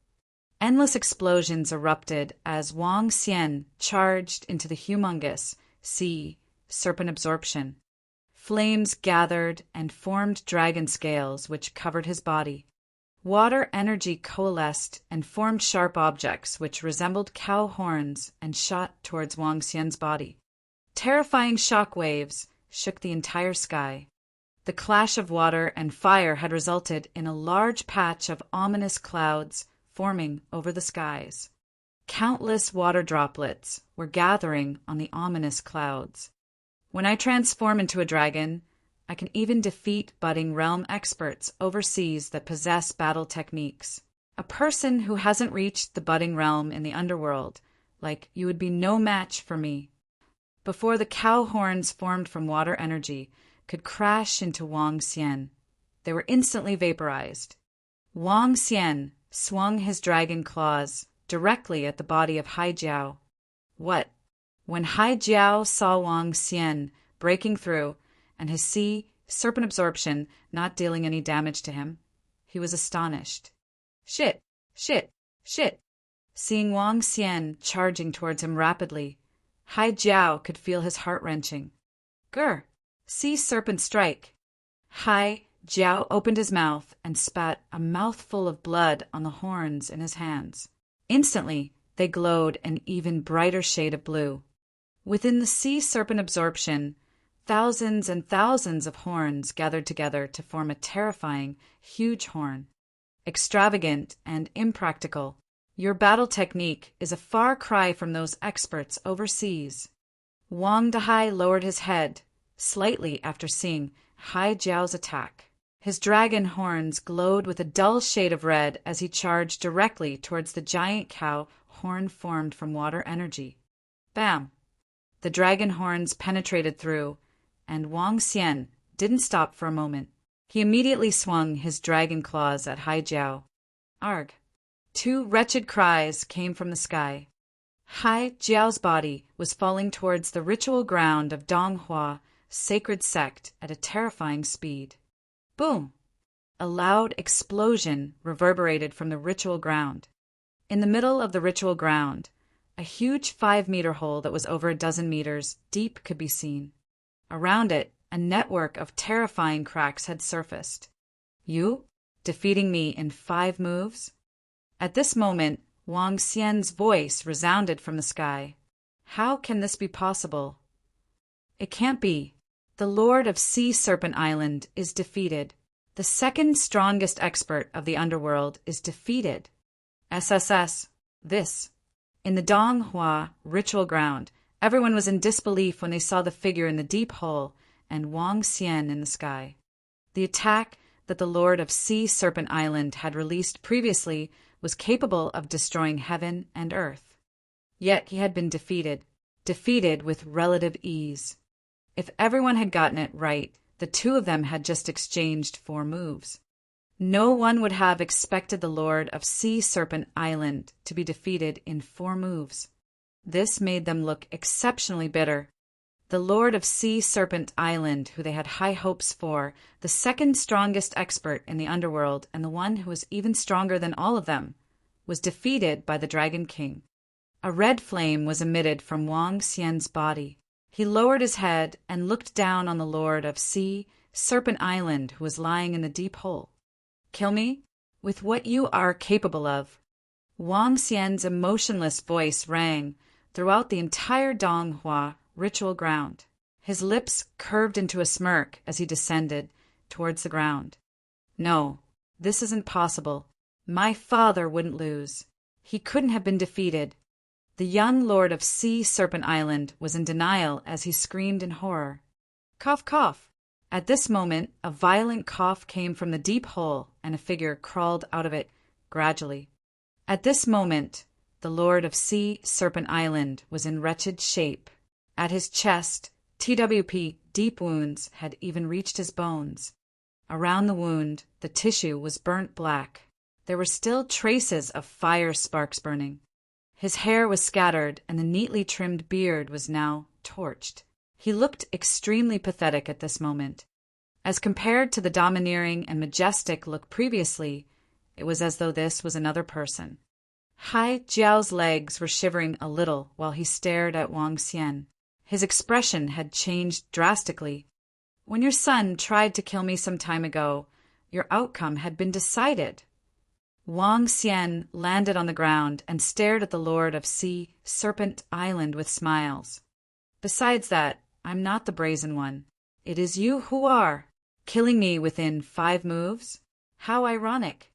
Speaker 1: Endless explosions erupted as Wang Xian charged into the humongous Sea Serpent Absorption. Flames gathered and formed dragon scales which covered his body. Water energy coalesced and formed sharp objects which resembled cow horns and shot towards Wang Xian's body. Terrifying shock waves shook the entire sky. The clash of water and fire had resulted in a large patch of ominous clouds forming over the skies. Countless water droplets were gathering on the ominous clouds. When I transform into a dragon, I can even defeat budding realm experts overseas that possess battle techniques. A person who hasn't reached the budding realm in the underworld, like you, would be no match for me. Before the cow horns formed from water energy could crash into Wang Xian, they were instantly vaporized. Wang Xian swung his dragon claws directly at the body of Hai Jiao. What? When Hai Jiao saw Wang Xian breaking through and his Sea Serpent Absorption not dealing any damage to him, he was astonished. Shit! Shit! Shit! Seeing Wang Xian charging towards him rapidly, Hai Jiao could feel his heart wrenching. Grr! Sea Serpent Strike! Hai Jiao opened his mouth and spat a mouthful of blood on the horns in his hands. Instantly, they glowed an even brighter shade of blue. Within the Sea Serpent Absorption, thousands and thousands of horns gathered together to form a terrifying, huge horn. Extravagant and impractical, your battle technique is a far cry from those experts overseas. Wang Dahai lowered his head slightly after seeing Hai Jiao's attack. His dragon horns glowed with a dull shade of red as he charged directly towards the giant cow horn formed from water energy. Bam! The dragon horns penetrated through, and Wang Xian didn't stop for a moment. He immediately swung his dragon claws at Hai Jiao. Arg! 2 wretched cries came from the sky. Hai Jiao's body was falling towards the ritual ground of Donghua sacred sect at a terrifying speed. Boom! A loud explosion reverberated from the ritual ground. In the middle of the ritual ground, a huge 5-meter hole that was over a dozen meters deep could be seen. Around it, a network of terrifying cracks had surfaced. You? Defeating me in 5 moves? At this moment, Wang Xian's voice resounded from the sky. How can this be possible? It can't be. The Lord of Sea Serpent Island is defeated. The second strongest expert of the underworld is defeated. SSS. This. In the Donghua ritual ground, everyone was in disbelief when they saw the figure in the deep hole and Wang Xian in the sky. The attack that the Lord of Sea Serpent Island had released previously was capable of destroying heaven and earth. Yet he had been defeated with relative ease. If everyone had gotten it right, the two of them had just exchanged 4 moves. No one would have expected the Lord of Sea Serpent Island to be defeated in 4 moves. This made them look exceptionally bitter. The Lord of Sea Serpent Island, who they had high hopes for, the second strongest expert in the underworld and the one who was even stronger than all of them, was defeated by the Dragon King. A red flame was emitted from Wang Xian's body. He lowered his head and looked down on the Lord of Sea Serpent Island, who was lying in the deep hole. Kill me? With what you are capable of. Wang Xian's emotionless voice rang throughout the entire Donghua ritual ground. His lips curved into a smirk as he descended towards the ground. No, this isn't possible. My father wouldn't lose. He couldn't have been defeated. The young lord of Sea Serpent Island was in denial as he screamed in horror. Cough, cough. At this moment, a violent cough came from the deep hole, and a figure crawled out of it gradually. At this moment, the lord of Sea Serpent Island was in wretched shape. At his chest, TWP deep wounds had even reached his bones. Around the wound, the tissue was burnt black. There were still traces of fire sparks burning. His hair was scattered, and the neatly trimmed beard was now torched. He looked extremely pathetic at this moment. As compared to the domineering and majestic look previously, it was as though this was another person. Hai Jiao's legs were shivering a little while he stared at Wang Xian. His expression had changed drastically. When your son tried to kill me some time ago, your outcome had been decided. Wang Xian landed on the ground and stared at the lord of Sea Serpent Island with smiles. Besides that, I'm not the brazen one. It is you who are. Killing me within 5 moves? How ironic.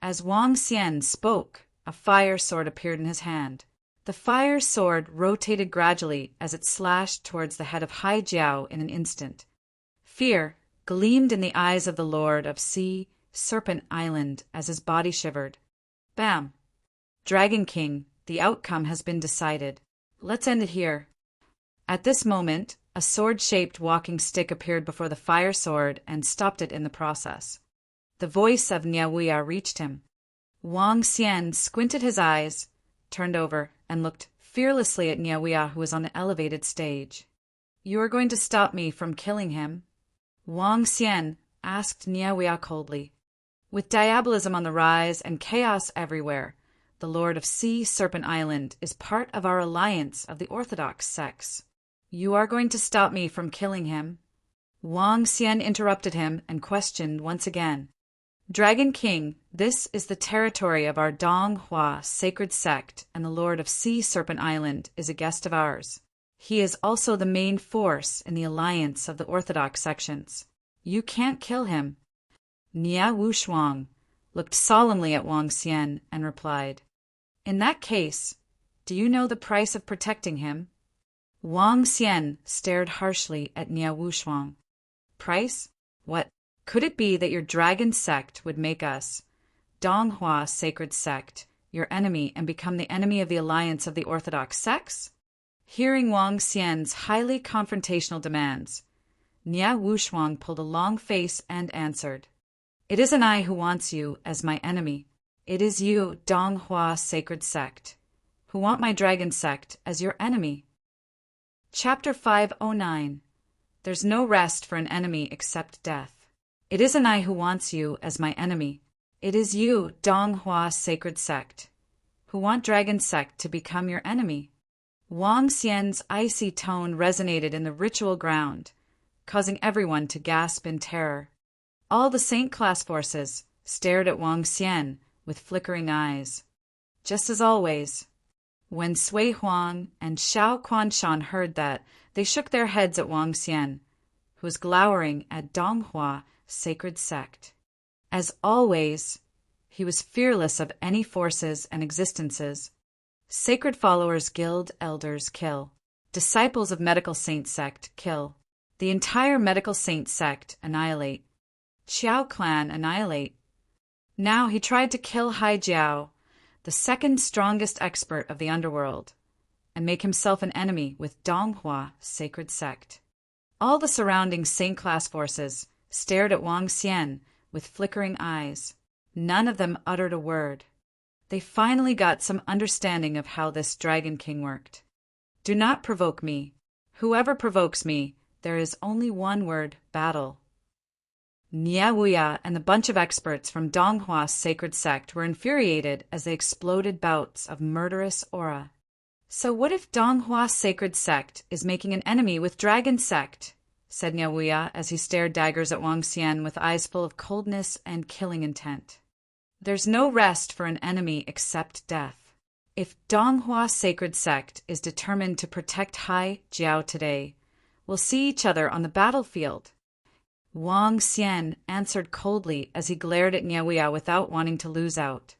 Speaker 1: As Wang Xian spoke, a fire sword appeared in his hand. The fire sword rotated gradually as it slashed towards the head of Hai Jiao in an instant. Fear gleamed in the eyes of the lord of Sea Serpent Island as his body shivered. Bam! Dragon King, the outcome has been decided. Let's end it here. At this moment, a sword-shaped walking stick appeared before the fire sword and stopped it in the process. The voice of Niaoya reached him. Wang Xian squinted his eyes, turned over, and looked fearlessly at Niaoya, who was on the elevated stage. You are going to stop me from killing him? Wang Xian asked Niaoya coldly. With diabolism on the rise and chaos everywhere, the Lord of Sea Serpent Island is part of our alliance of the Orthodox sects. You are going to stop me from killing him? Wang Xian interrupted him and questioned once again. Dragon King, this is the territory of our Donghua sacred sect, and the Lord of Sea Serpent Island is a guest of ours. He is also the main force in the alliance of the Orthodox sections. You can't kill him. Nia Wushuang looked solemnly at Wang Xian and replied, In that case, do you know the price of protecting him? Wang Xian stared harshly at Nia Wushuang. Price? What? Could it be that your dragon sect would make us, Donghua sacred sect, your enemy and become the enemy of the alliance of the Orthodox sects? Hearing Wang Xian's highly confrontational demands, Nia Wushuang pulled a long face and answered, It isn't I who wants you as my enemy. It is you, Donghua sacred sect, who want my dragon sect as your enemy. Chapter 509. There's no rest for an enemy except death. It isn't I who wants you as my enemy. It is you, Donghua sacred sect, who want dragon sect to become your enemy. Wang Xian's icy tone resonated in the ritual ground, causing everyone to gasp in terror. All the Saint class forces stared at Wang Xian with flickering eyes. Just as always, when Sui Huang and Xiao Quanshan heard that, they shook their heads at Wang Xian, who was glowering at Donghua sacred sect. As always, he was fearless of any forces and existences. Sacred followers guild elders kill. Disciples of medical saint sect kill. The entire medical saint sect annihilate. Qiao clan annihilate. Now he tried to kill Hai Jiao, the second strongest expert of the underworld, and make himself an enemy with Donghua sacred sect. All the surrounding saint class forces stared at Wang Xian with flickering eyes. None of them uttered a word. They finally got some understanding of how this Dragon King worked. Do not provoke me. Whoever provokes me, there is only one word, battle. Niaoya and the bunch of experts from Donghua's sacred sect were infuriated as they exploded bouts of murderous aura. So what if Donghua's sacred sect is making an enemy with Dragon sect? said Niaoya as he stared daggers at Wang Xian with eyes full of coldness and killing intent. There's no rest for an enemy except death. If Donghua Sacred Sect is determined to protect Hai Jiao today, we'll see each other on the battlefield. Wang Xian answered coldly as he glared at Niaoya without wanting to lose out.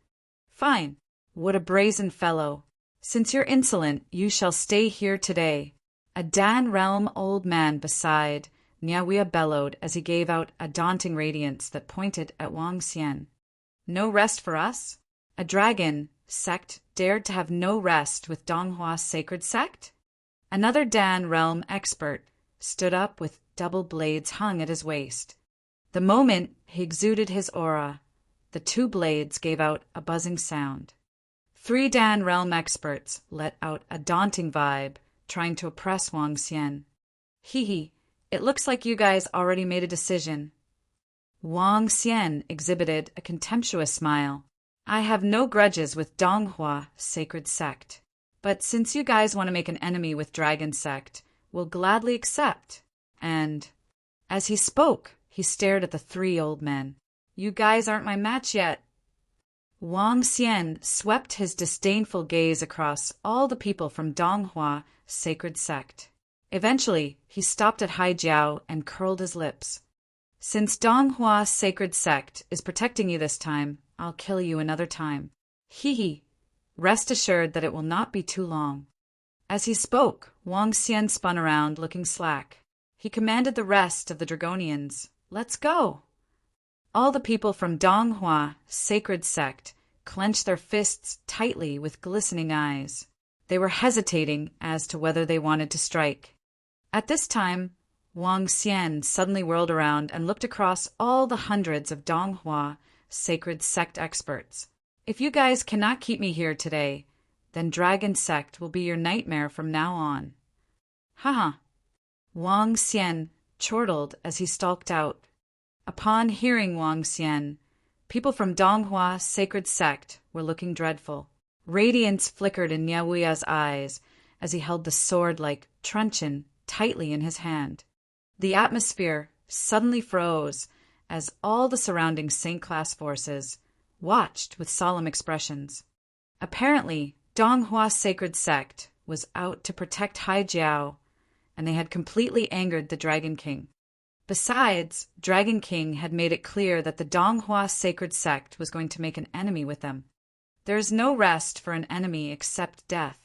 Speaker 1: Fine. What a brazen fellow. Since you're insolent, you shall stay here today. A Dan Realm old man beside Niaoya bellowed as he gave out a daunting radiance that pointed at Wang Xian. No rest for us? A dragon sect dared to have no rest with Donghua Sacred Sect? Another Dan Realm expert stood up with double blades hung at his waist. The moment he exuded his aura, the two blades gave out a buzzing sound. 3 Dan Realm experts let out a daunting vibe, trying to oppress Wang Xian. Hee, it looks like you guys already made a decision. Wang Xian exhibited a contemptuous smile. I have no grudges with Donghua Sacred Sect, but since you guys want to make an enemy with Dragon Sect, we'll gladly accept. And as he spoke, he stared at the 3 old men. You guys aren't my match yet. Wang Xian swept his disdainful gaze across all the people from Donghua Sacred Sect. Eventually, he stopped at Hai Jiao and curled his lips. Since Donghua Sacred Sect is protecting you this time, I'll kill you another time. Hee. Rest assured that it will not be too long. As he spoke, Wang Xian spun around, looking slack. He commanded the rest of the Dragonians, let's go. All the people from Donghua Sacred Sect clenched their fists tightly with glistening eyes. They were hesitating as to whether they wanted to strike. At this time, Wang Xian suddenly whirled around and looked across all the hundreds of Donghua Sacred Sect experts. If you guys cannot keep me here today, then Dragon Sect will be your nightmare from now on. Haha. Wang Xian chortled as he stalked out. Upon hearing Wang Xian, people from Donghua Sacred Sect were looking dreadful. Radiance flickered in Niaoya's eyes as he held the sword-like truncheon tightly in his hand. The atmosphere suddenly froze as all the surrounding Saint-class forces watched with solemn expressions. Apparently, Donghua Sacred Sect was out to protect Hai Jiao, and they had completely angered the Dragon King. Besides, Dragon King had made it clear that the Donghua Sacred Sect was going to make an enemy with them. There is no rest for an enemy except death.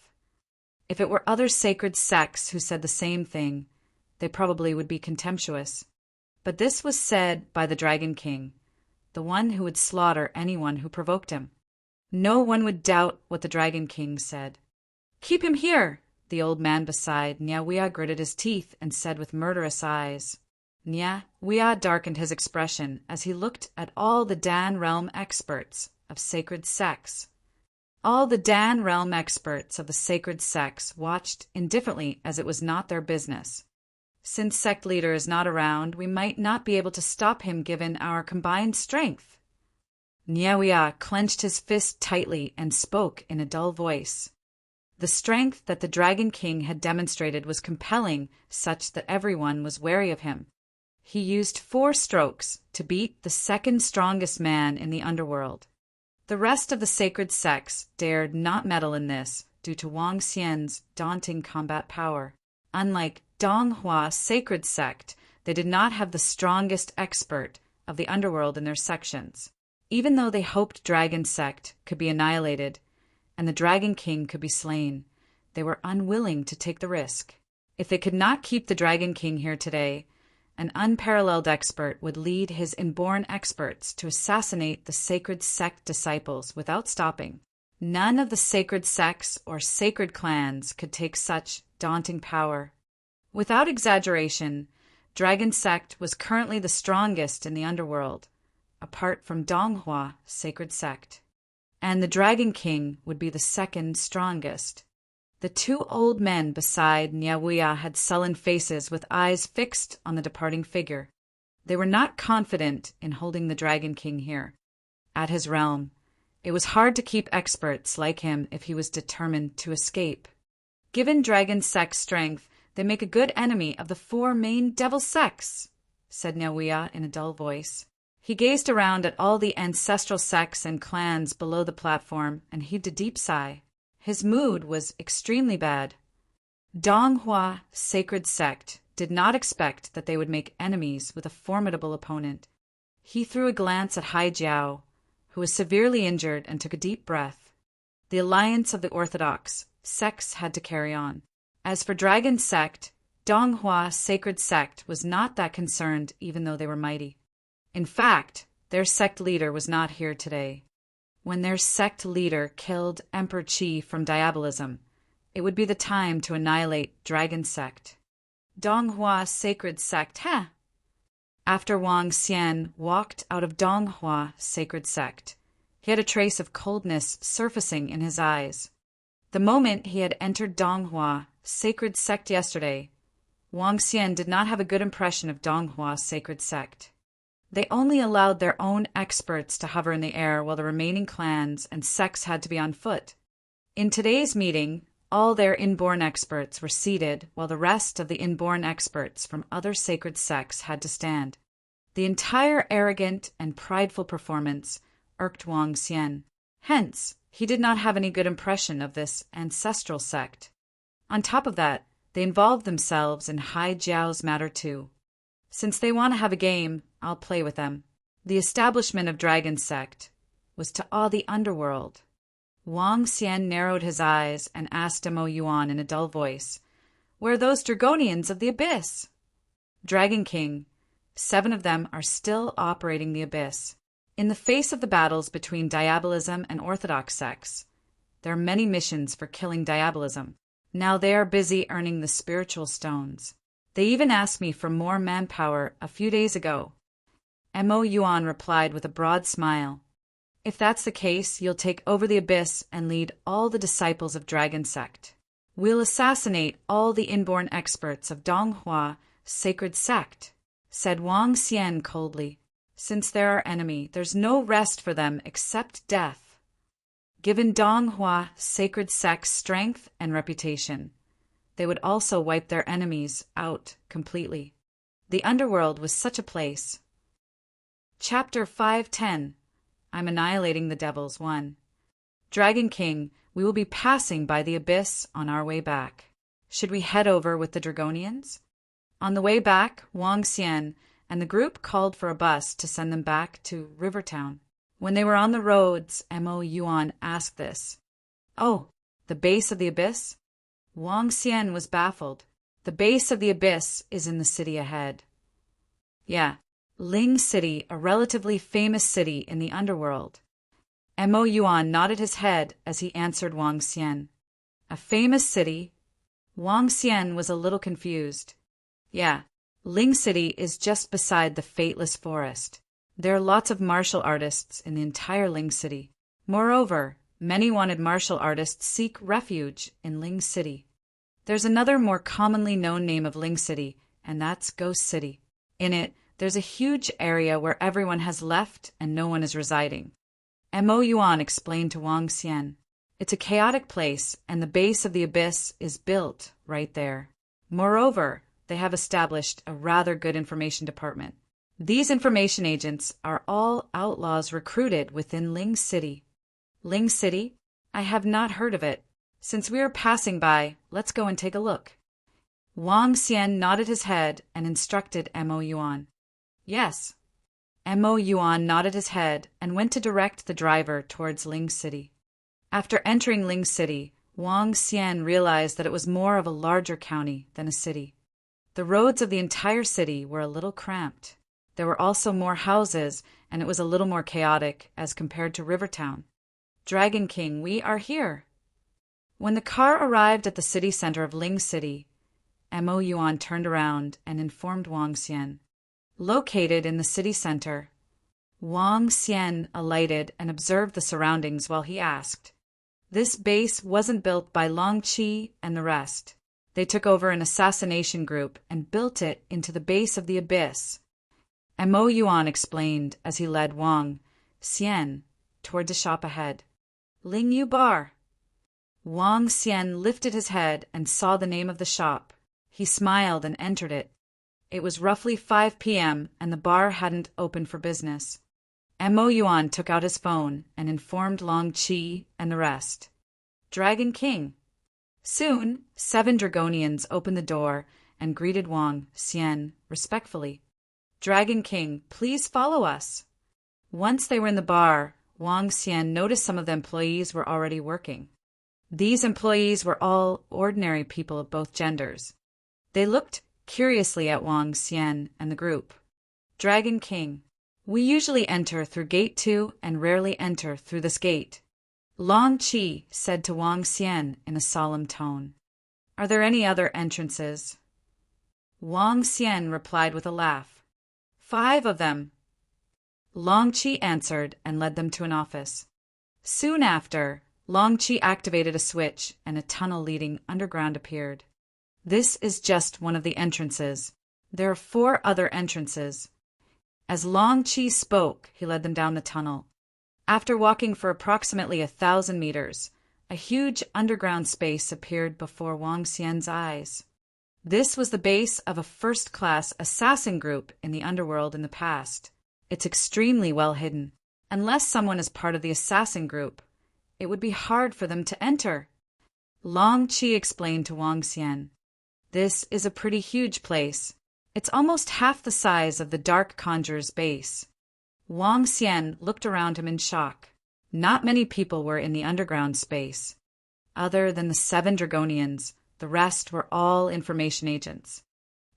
Speaker 1: If it were other sacred sects who said the same thing, they probably would be contemptuous. But this was said by the Dragon King, the one who would slaughter anyone who provoked him. No one would doubt what the Dragon King said. Keep him here, the old man beside Niaoya gritted his teeth and said with murderous eyes. Niaoya darkened his expression as he looked at all the Dan Realm experts of sacred sects. All the Dan Realm experts of the sacred sects watched indifferently as it was not their business. Since sect leader is not around, we might not be able to stop him given our combined strength. Niaoya clenched his fist tightly and spoke in a dull voice. The strength that the Dragon King had demonstrated was compelling, such that everyone was wary of him. He used 4 strokes to beat the second strongest man in the underworld. The rest of the sacred sects dared not meddle in this due to Wang Xian's daunting combat power. Unlike Donghua Sacred Sect, they did not have the strongest expert of the underworld in their sections. Even though they hoped Dragon Sect could be annihilated and the Dragon King could be slain, they were unwilling to take the risk. If they could not keep the Dragon King here today, an unparalleled expert would lead his inborn experts to assassinate the sacred sect disciples without stopping. None of the sacred sects or sacred clans could take such daunting power. Without exaggeration, Dragon Sect was currently the strongest in the underworld, apart from Donghua Sacred Sect. And the Dragon King would be the second strongest. The 2 old men beside Niaoya had sullen faces with eyes fixed on the departing figure. They were not confident in holding the Dragon King here. At his realm, it was hard to keep experts like him if he was determined to escape. Given Dragon Sect's strength, they make a good enemy of the 4 main devil sects, said Nyawea in a dull voice. He gazed around at all the ancestral sects and clans below the platform and heaved a deep sigh. His mood was extremely bad. Donghua Sacred Sect did not expect that they would make enemies with a formidable opponent. He threw a glance at Hai Jiao, who was severely injured, and took a deep breath. The alliance of the Orthodox sects had to carry on. As for Dragon Sect, Donghua Sacred Sect was not that concerned, even though they were mighty. In fact, their sect leader was not here today. When their sect leader killed Emperor Qi from diabolism, it would be the time to annihilate Dragon Sect. Donghua Sacred Sect, After Wang Xian walked out of Donghua Sacred Sect, he had a trace of coldness surfacing in his eyes. The moment he had entered Donghua Sacred Sect yesterday, Wang Xian did not have a good impression of Donghua Sacred Sect. They only allowed their own experts to hover in the air while the remaining clans and sects had to be on foot. In today's meeting, all their inborn experts were seated while the rest of the inborn experts from other sacred sects had to stand. The entire arrogant and prideful performance irked Wang Xian. Hence, he did not have any good impression of this ancestral sect. On top of that, they involved themselves in Hai Jiao's matter too. Since they want to have a game, I'll play with them. The establishment of Dragon Sect was to awe the underworld. Wang Xian narrowed his eyes and asked Mo Yuan in a dull voice, "Where are those Dragonians of the Abyss?" Dragon King, 7 of them are still operating the Abyss. In the face of the battles between diabolism and orthodox sects, there are many missions for killing diabolism. Now they are busy earning the spiritual stones. They even asked me for more manpower a few days ago. Mo Yuan replied with a broad smile. If that's the case, you'll take over the Abyss and lead all the disciples of Dragon Sect. We'll assassinate all the inborn experts of Donghua Sacred Sect, said Wang Xian coldly. Since they're our enemy, there's no rest for them except death. Given Donghua Sacred Sect's strength and reputation, they would also wipe their enemies out completely. The underworld was such a place. Chapter 510. I'm annihilating the devils 1. Dragon King, we will be passing by the Abyss on our way back. Should we head over with the Dragonians? On the way back, Wang Xian and the group called for a bus to send them back to Rivertown. When they were on the roads, Mo Yuan asked this. Oh, the base of the Abyss? Wang Xian was baffled. The base of the Abyss is in the city ahead. Yeah, Ling City, a relatively famous city in the underworld. Mo Yuan nodded his head as he answered Wang Xian. A famous city? Wang Xian was a little confused. Yeah, Ling City is just beside the Fateless Forest. There are lots of martial artists in the entire Ling City. Moreover, many wanted martial artists seek refuge in Ling City. There's another more commonly known name of Ling City, and that's Ghost City. In it, there's a huge area where everyone has left and no one is residing. Mo Yuan explained to Wang Xian. It's a chaotic place, and the base of the Abyss is built right there. Moreover, they have established a rather good information department. These information agents are all outlaws recruited within Ling City. Ling City? I have not heard of it. Since we are passing by, let's go and take a look. Wang Xian nodded his head and instructed Mo Yuan. Yes. Mo Yuan nodded his head and went to direct the driver towards Ling City. After entering Ling City, Wang Xian realized that it was more of a larger county than a city. The roads of the entire city were a little cramped. There were also more houses, and it was a little more chaotic as compared to Rivertown. Dragon King, we are here. When the car arrived at the city center of Ling City, Mo Yuan turned around and informed Wang Xian. Located in the city center, Wang Xian alighted and observed the surroundings while he asked. This base wasn't built by Long Qi and the rest. They took over an assassination group and built it into the base of the Abyss. Mo Yuan explained as he led Wang Xian toward the shop ahead. Ling Yu Bar. Wang Xian lifted his head and saw the name of the shop. He smiled and entered it. It was roughly 5 p.m. and the bar hadn't opened for business. Mo Yuan took out his phone and informed Long Qi and the rest. Dragon King. Soon, 7 Dragonians opened the door and greeted Wang Xian respectfully. Dragon King, please follow us. Once they were in the bar, Wang Xian noticed some of the employees were already working. These employees were all ordinary people of both genders. They looked curiously at Wang Xian and the group. Dragon King. We usually enter through Gate 2 and rarely enter through this gate. Long Qi said to Wang Xian in a solemn tone. Are there any other entrances? Wang Xian replied with a laugh. 5 of them. Long Qi answered and led them to an office. Soon after, Long Qi activated a switch and a tunnel leading underground appeared. This is just one of the entrances. There are 4 other entrances. As Long Qi spoke, he led them down the tunnel. After walking for approximately 1,000 meters, a huge underground space appeared before Wang Xian's eyes. This was the base of a first-class assassin group in the underworld in the past. It's extremely well hidden. Unless someone is part of the assassin group, it would be hard for them to enter. Long Qi explained to Wang Xian. This is a pretty huge place. It's almost half the size of the Dark Conjurer's base. Wang Xian looked around him in shock. Not many people were in the underground space. Other than the 7 Dragonians, the rest were all information agents.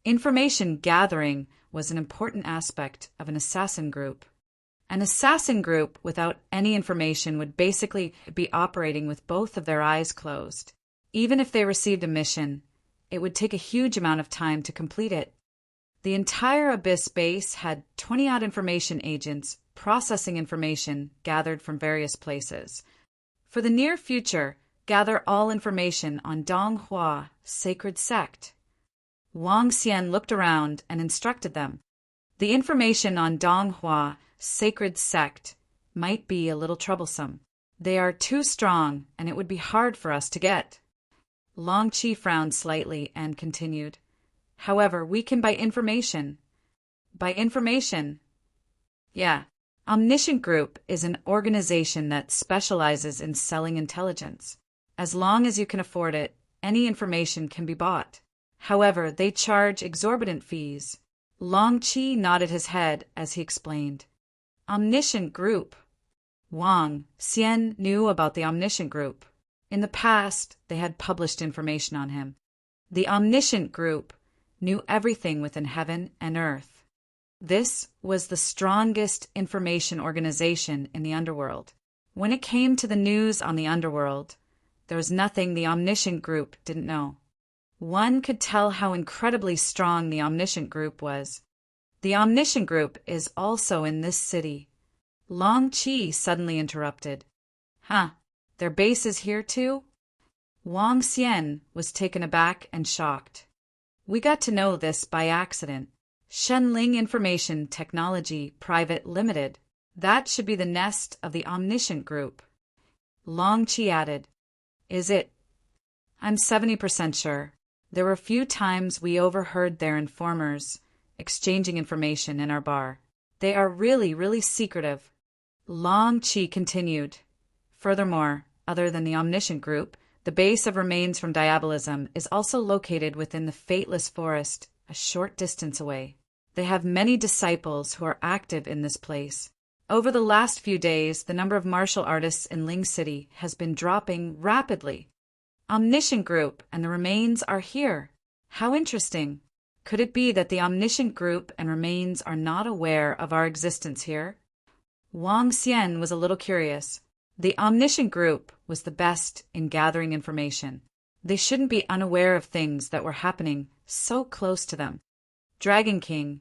Speaker 1: Information gathering was an important aspect of an assassin group. An assassin group without any information would basically be operating with both of their eyes closed. Even if they received a mission, it would take a huge amount of time to complete it. The entire Abyss base had 20-odd information agents processing information gathered from various places. For the near future, gather all information on Donghua sacred sect. Wang Xian looked around and instructed them. The information on Donghua sacred sect might be a little troublesome. They are too strong, and it would be hard for us to get. Long Qi frowned slightly and continued. However, we can buy information. By information? Yeah. Omniscient Group is an organization that specializes in selling intelligence. As long as you can afford it, any information can be bought. However, they charge exorbitant fees. Long Qi nodded his head as he explained. Omniscient Group. Wang Xian knew about the Omniscient Group. In the past, they had published information on him. The Omniscient Group knew everything within heaven and earth. This was the strongest information organization in the underworld. When it came to the news on the underworld, there was nothing the Omniscient Group didn't know. One could tell how incredibly strong the Omniscient Group was. The Omniscient Group is also in this city. Long Qi suddenly interrupted. Huh, their base is here too? Wang Xian was taken aback and shocked. We got to know this by accident. Shenling Information Technology Private Limited. That should be the nest of the Omniscient Group. Long Qi added. Is it? I'm 70% sure. There were a few times we overheard their informers exchanging information in our bar. They are really secretive. Long Qi continued. Furthermore, other than the Omniscient Group, the base of remains from diabolism is also located within the Fateless Forest, a short distance away. They have many disciples who are active in this place. Over the last few days, the number of martial artists in Ling City has been dropping rapidly. Omniscient Group and the remains are here. How interesting. Could it be that the Omniscient Group and remains are not aware of our existence here? Wang Xian was a little curious. The Omniscient Group was the best in gathering information. They shouldn't be unaware of things that were happening so close to them. Dragon King,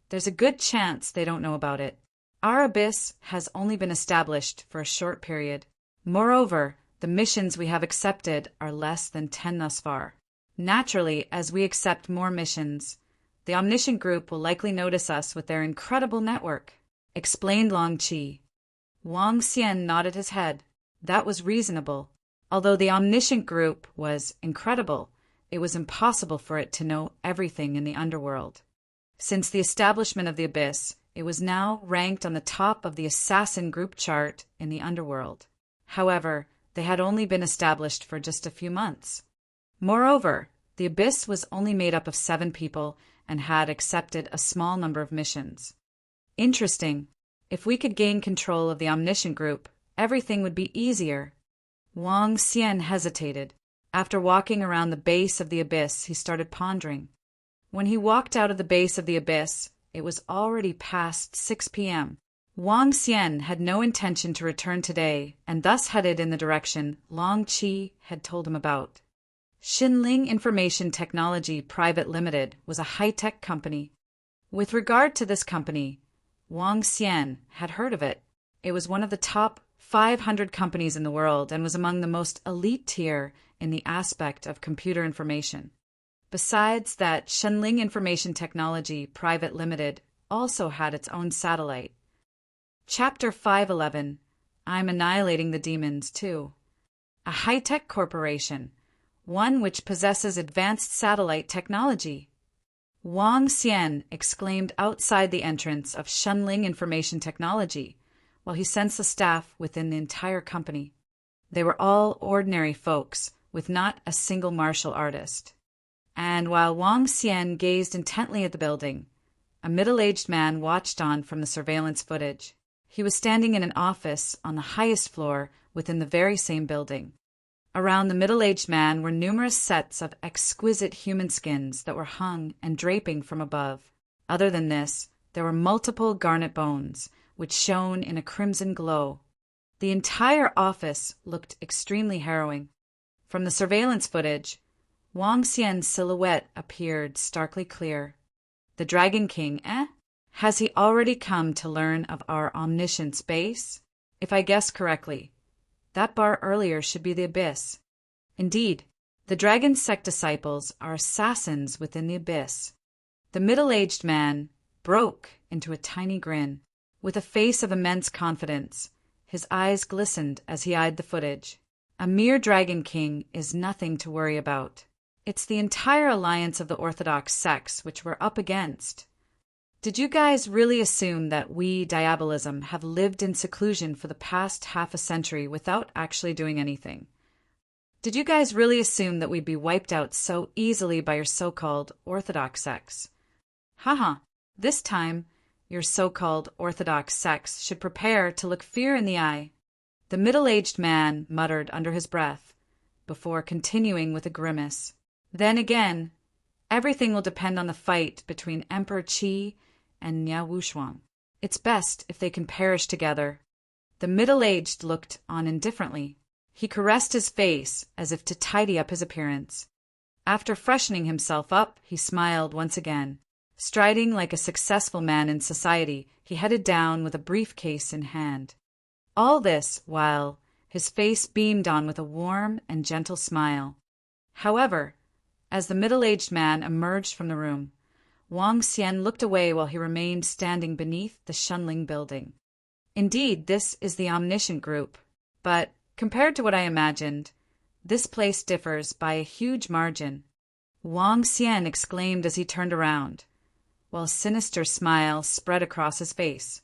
Speaker 1: there's a good chance they don't know about it. Our abyss has only been established for a short period. Moreover, the missions we have accepted are less than 10 thus far. Naturally, as we accept more missions, the Omniscient Group will likely notice us with their incredible network, explained Long Qi. Wang Xian nodded his head. That was reasonable. Although the Omniscient Group was incredible, it was impossible for it to know everything in the underworld. Since the establishment of the Abyss, it was now ranked on the top of the assassin group chart in the underworld. However, they had only been established for just a few months. Moreover, the Abyss was only made up of 7 people and had accepted a small number of missions. Interesting. If we could gain control of the Omniscient group, everything would be easier. Wang Xian hesitated. After walking around the base of the Abyss, he started pondering. When he walked out of the base of the Abyss, it was already past 6 p.m. Wang Xian had no intention to return today and thus headed in the direction Long Qi had told him about. Xinling Information Technology Private Limited was a high-tech company. With regard to this company, Wang Xian had heard of it. It was one of the top 500 companies in the world and was among the most elite tier in the aspect of computer information. Besides that, Xinling Information Technology Private Limited also had its own satellite. Chapter 511, I'm Annihilating the Demons too. A high-tech corporation, one which possesses advanced satellite technology. Wang Xian exclaimed outside the entrance of Xinling Information Technology, while he sensed the staff within the entire company. They were all ordinary folks, with not a single martial artist. And while Wang Xian gazed intently at the building, a middle-aged man watched on from the surveillance footage. He was standing in an office on the highest floor within the very same building. Around the middle-aged man were numerous sets of exquisite human skins that were hung and draping from above. Other than this, there were multiple garnet bones, which shone in a crimson glow. The entire office looked extremely harrowing. From the surveillance footage, Wang Xian's silhouette appeared starkly clear. The Dragon King, eh? Has he already come to learn of our omniscient space? If I guess correctly, that bar earlier should be the Abyss. Indeed, the Dragon Sect disciples are assassins within the Abyss. The middle-aged man broke into a tiny grin. With a face of immense confidence, his eyes glistened as he eyed the footage. A mere Dragon King is nothing to worry about. It's the entire alliance of the Orthodox sects which we're up against. Did you guys really assume that we, Diabolism, have lived in seclusion for the past half a century without actually doing anything? Did you guys really assume that we'd be wiped out so easily by your so-called Orthodox sects? Haha, this time, your so-called Orthodox sects should prepare to look fear in the eye. The middle-aged man muttered under his breath, before continuing with a grimace. Then again, everything will depend on the fight between Emperor Qi and Niao Wushuang. It's best if they can perish together. The middle-aged looked on indifferently. He caressed his face as if to tidy up his appearance. After freshening himself up, he smiled once again. Striding like a successful man in society, he headed down with a briefcase in hand. All this while his face beamed on with a warm and gentle smile. However, as the middle-aged man emerged from the room, Wang Xian looked away while he remained standing beneath the Xinling building. Indeed, this is the Omniscient group, but compared to what I imagined, this place differs by a huge margin. Wang Xian exclaimed as he turned around, while a sinister smile spread across his face.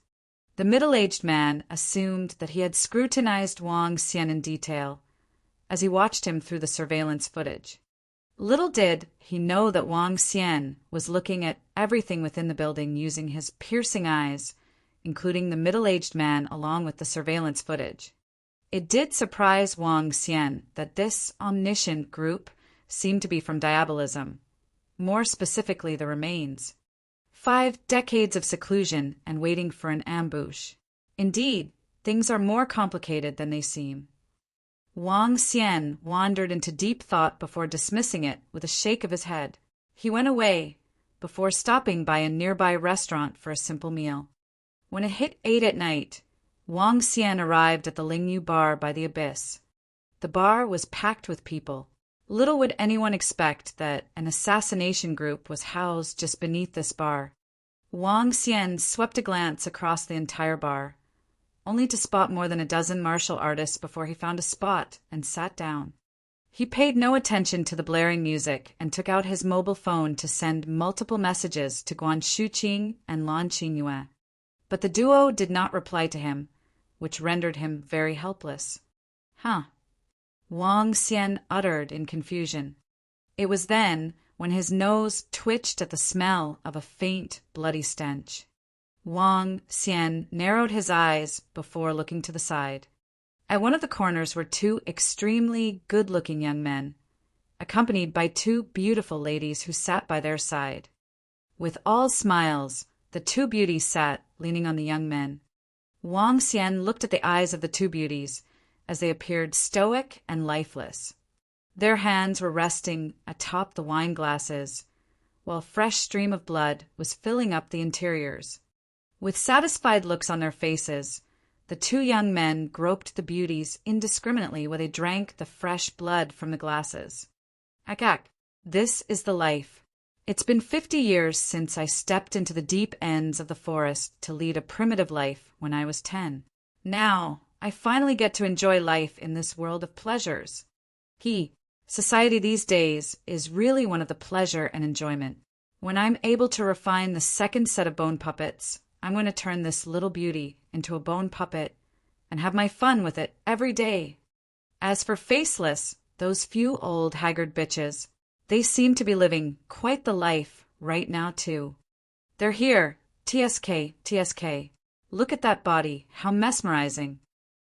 Speaker 1: The middle-aged man assumed that he had scrutinized Wang Xian in detail as he watched him through the surveillance footage. Little did he know that Wang Xian was looking at everything within the building using his piercing eyes, including the middle-aged man along with the surveillance footage. It did surprise Wang Xian that this omniscient group seemed to be from Diabolism, more specifically the remains. 5 decades of seclusion and waiting for an ambush. Indeed, things are more complicated than they seem. Wang Xian wandered into deep thought before dismissing it with a shake of his head. He went away, before stopping by a nearby restaurant for a simple meal. When it hit 8 at night, Wang Xian arrived at the Lingyu bar by the Abyss. The bar was packed with people. Little would anyone expect that an assassination group was housed just beneath this bar. Wang Xian swept a glance across the entire bar, only to spot more than a dozen martial artists before he found a spot and sat down. He paid no attention to the blaring music and took out his mobile phone to send multiple messages to Guan Shuqing and Lan Qingyue. But the duo did not reply to him, which rendered him very helpless. Huh. Wang Xian uttered in confusion. It was then when his nose twitched at the smell of a faint, bloody stench. Wang Xian narrowed his eyes before looking to the side. At one of the corners were two extremely good-looking young men, accompanied by two beautiful ladies who sat by their side. With all smiles, the two beauties sat leaning on the young men. Wang Xian looked at the eyes of the two beauties as they appeared stoic and lifeless. Their hands were resting atop the wine glasses, while a fresh stream of blood was filling up the interiors. With satisfied looks on their faces, the two young men groped the beauties indiscriminately while they drank the fresh blood from the glasses. Akak, this is the life. It's been 50 years since I stepped into the deep ends of the forest to lead a primitive life when I was 10. Now, I finally get to enjoy life in this world of pleasures. Society these days is really one of the pleasure and enjoyment. When I'm able to refine the second set of bone puppets, I'm going to turn this little beauty into a bone puppet and have my fun with it every day. As for faceless, those few old haggard bitches, they seem to be living quite the life right now too. They're here, TSK, TSK. Look at that body, how mesmerizing.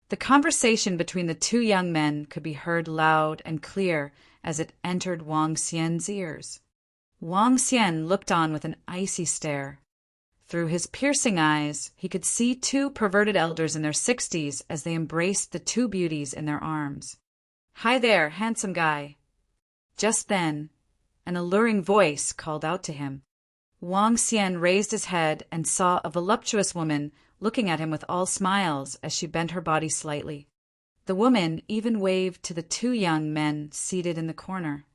Speaker 1: The conversation between the two young men could be heard loud and clear as it entered Wang Xian's ears. Wang Xian looked on with an icy stare. Through his piercing eyes, he could see two perverted elders in their 60s as they embraced the two beauties in their arms. "Hi there, handsome guy." Just then, an alluring voice called out to him. Wang Xian raised his head and saw a voluptuous woman looking at him with all smiles as she bent her body slightly. The woman even waved to the two young men seated in the corner.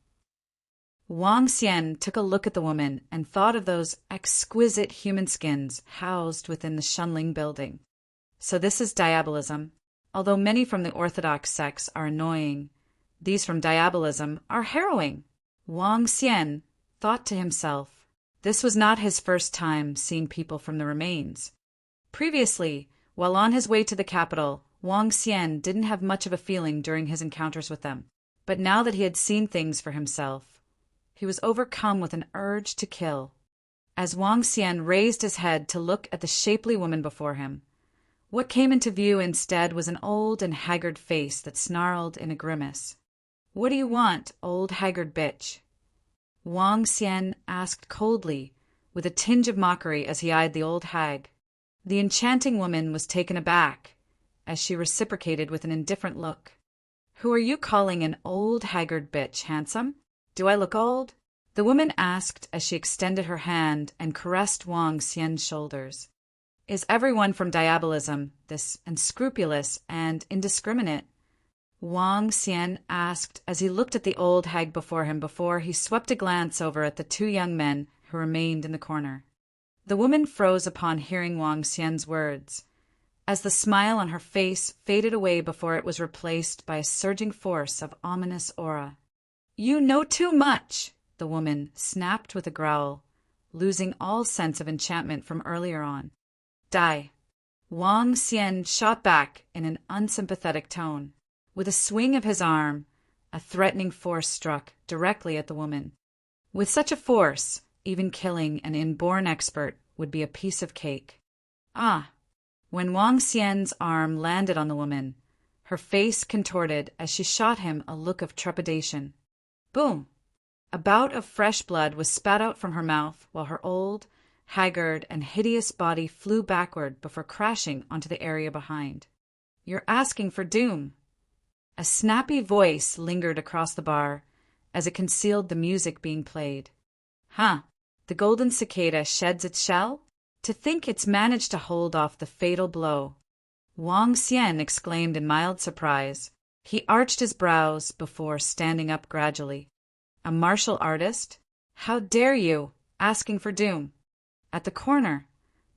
Speaker 1: Wang Xian took a look at the woman and thought of those exquisite human skins housed within the Shunling building. So this is diabolism. Although many from the orthodox sects are annoying, these from diabolism are harrowing. Wang Xian thought to himself. This was not his first time seeing people from the remains. Previously, while on his way to the capital, Wang Xian didn't have much of a feeling during his encounters with them. But now that he had seen things for himself, he was overcome with an urge to kill. As Wang Xian raised his head to look at the shapely woman before him, what came into view instead was an old and haggard face that snarled in a grimace. "What do you want, old haggard bitch?" Wang Xian asked coldly, with a tinge of mockery as he eyed the old hag. The enchanting woman was taken aback, as she reciprocated with an indifferent look. "Who are you calling an old haggard bitch, handsome? Do I look old?" The woman asked as she extended her hand and caressed Wang Xian's shoulders. "Is everyone from diabolism this unscrupulous and indiscriminate?" Wang Xian asked as he looked at the old hag before him before he swept a glance over at the two young men who remained in the corner. The woman froze upon hearing Wang Xian's words, as the smile on her face faded away before it was replaced by a surging force of ominous aura. "You know too much!" the woman snapped with a growl, losing all sense of enchantment from earlier on. "Die!" Wang Xian shot back in an unsympathetic tone. With a swing of his arm, a threatening force struck directly at the woman. With such a force, even killing an inborn expert would be a piece of cake. When Wang Xian's arm landed on the woman, her face contorted as she shot him a look of trepidation. Boom! A bout of fresh blood was spat out from her mouth while her old, haggard, and hideous body flew backward before crashing onto the area behind. "You're asking for doom." A snappy voice lingered across the bar as it concealed the music being played. The golden cicada sheds its shell? To think it's managed to hold off the fatal blow. Wang Xian exclaimed in mild surprise. He arched his brows before standing up gradually. "A martial artist? How dare you, asking for doom?" At the corner,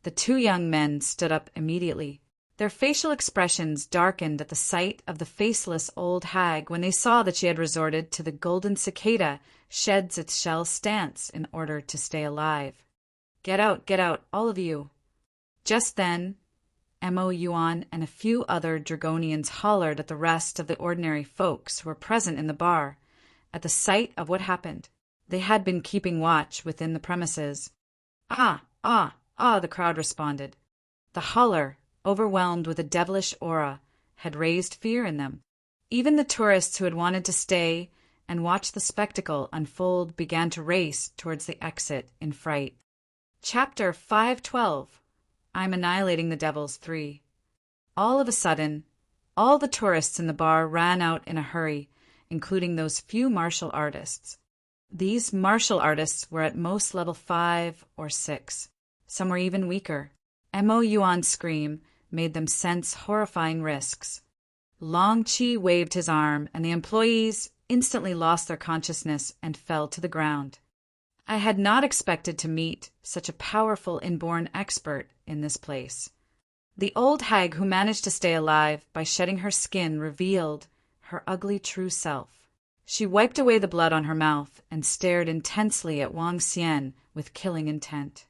Speaker 1: the two young men stood up immediately. Their facial expressions darkened at the sight of the faceless old hag when they saw that she had resorted to the golden cicada sheds its shell stance in order to stay alive. Get out, all of you. Just then, Mo Yuan and a few other Dragonians hollered at the rest of the ordinary folks who were present in the bar at the sight of what happened. They had been keeping watch within the premises. Ah, the crowd responded. The holler, overwhelmed with a devilish aura, had raised fear in them. Even the tourists who had wanted to stay and watch the spectacle unfold began to race towards the exit in fright. Chapter 512. I'm Annihilating the Devils 3. All of a sudden, all the tourists in the bar ran out in a hurry, including those few martial artists. These martial artists were at most level 5 or 6. Some were even weaker. Mo Yuan's scream made them sense horrifying risks. Long Qi waved his arm, and the employees instantly lost their consciousness and fell to the ground. I had not expected to meet such a powerful inborn expert in this place. The old hag who managed to stay alive by shedding her skin revealed her ugly true self. She wiped away the blood on her mouth and stared intensely at Wang Xian with killing intent.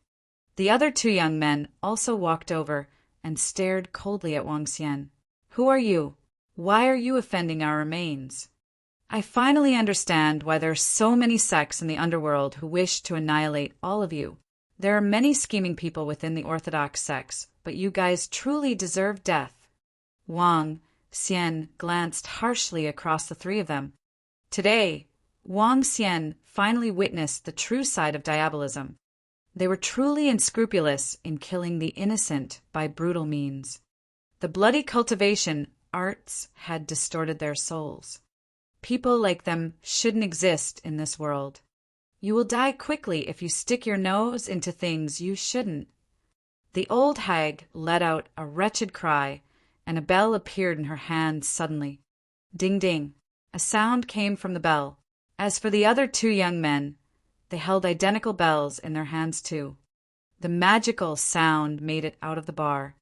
Speaker 1: The other two young men also walked over and stared coldly at Wang Xian. Who are you? Why are you offending our remains? I finally understand why there are so many sects in the underworld who wish to annihilate all of you. There are many scheming people within the orthodox sects, but you guys truly deserve death. Wang Xian glanced harshly across the three of them. Today, Wang Xian finally witnessed the true side of diabolism. They were truly unscrupulous in killing the innocent by brutal means. The bloody cultivation arts had distorted their souls. People like them shouldn't exist in this world. You will die quickly if you stick your nose into things you shouldn't. The old hag let out a wretched cry, and a bell appeared in her hand suddenly. Ding ding. A sound came from the bell. As for the other two young men, they held identical bells in their hands too. The magical sound made it out of the bar.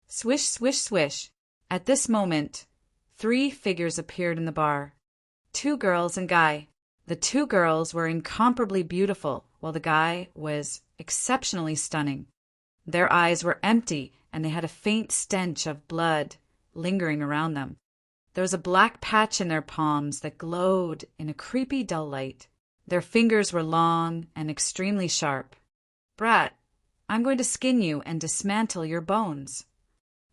Speaker 1: Swish, swish, swish. At this moment, 3 figures appeared in the bar. 2 girls and guy. The 2 girls were incomparably beautiful, while the guy was exceptionally stunning. Their eyes were empty, and they had a faint stench of blood lingering around them. There was a black patch in their palms that glowed in a creepy dull light. Their fingers were long and extremely sharp. Brat, I'm going to skin you and dismantle your bones.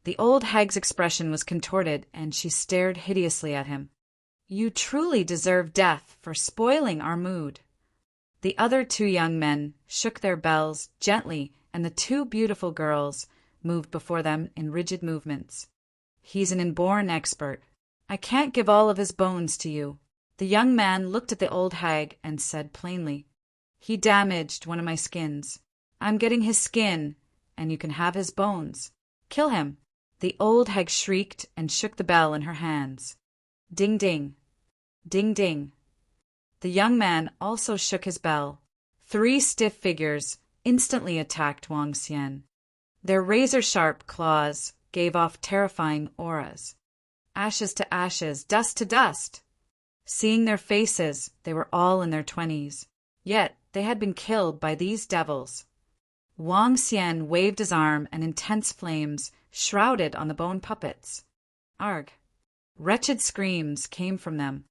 Speaker 1: The old hag's expression was contorted, and she stared hideously at him. You truly deserve death for spoiling our mood. The other 2 young men shook their bells gently, and the 2 beautiful girls moved before them in rigid movements. He's an inborn expert. I can't give all of his bones to you. The young man looked at the old hag and said plainly, He damaged one of my skins. I'm getting his skin, and you can have his bones. Kill him. The old hag shrieked and shook the bell in her hands. Ding ding. Ding ding. The young man also shook his bell. 3 stiff figures instantly attacked Wang Xian. Their razor-sharp claws gave off terrifying auras. Ashes to ashes, dust to dust. Seeing their faces, they were all in their 20s. Yet they had been killed by these devils. Wang Xian waved his arm, and intense flames shrouded on the bone puppets. Arg. Wretched screams came from them.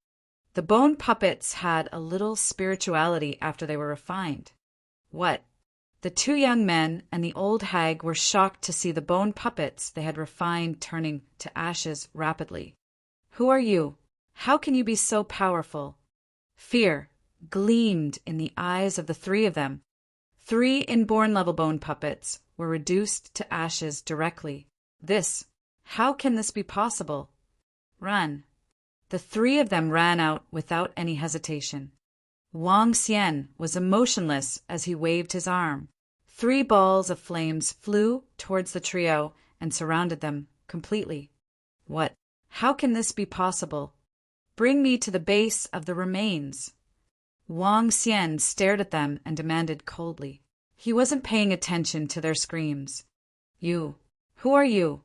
Speaker 1: The bone puppets had a little spirituality after they were refined. What? The 2 young men and the old hag were shocked to see the bone puppets they had refined turning to ashes rapidly. Who are you? How can you be so powerful? Fear gleamed in the eyes of the 3 of them. 3 inborn level bone puppets were reduced to ashes directly. How can this be possible? Run. The 3 of them ran out without any hesitation. Wang Xian was emotionless as he waved his arm. 3 balls of flames flew towards the trio and surrounded them completely. What? How can this be possible? Bring me to the base of the remains. Wang Xian stared at them and demanded coldly. He wasn't paying attention to their screams. You. Who are you?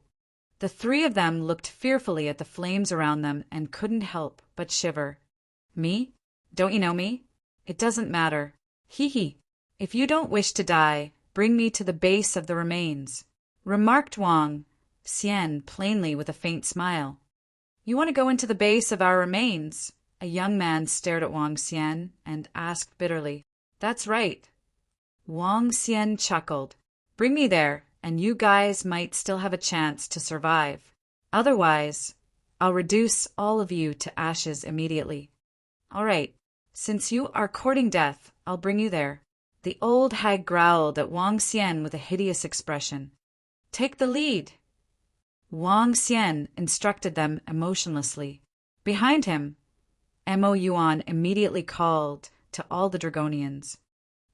Speaker 1: The three of them looked fearfully at the flames around them and couldn't help but shiver. Me? Don't you know me? It doesn't matter. Hee hee. If you don't wish to die, bring me to the base of the remains, remarked Wang Xian plainly with a faint smile. You want to go into the base of our remains? A young man stared at Wang Xian and asked bitterly. That's right. Wang Xian chuckled. Bring me there, and you guys might still have a chance to survive. Otherwise, I'll reduce all of you to ashes immediately. All right, since you are courting death, I'll bring you there. The old hag growled at Wang Xian with a hideous expression. Take the lead. Wang Xian instructed them emotionlessly. Behind him, Mo Yuan immediately called to all the Dragonians.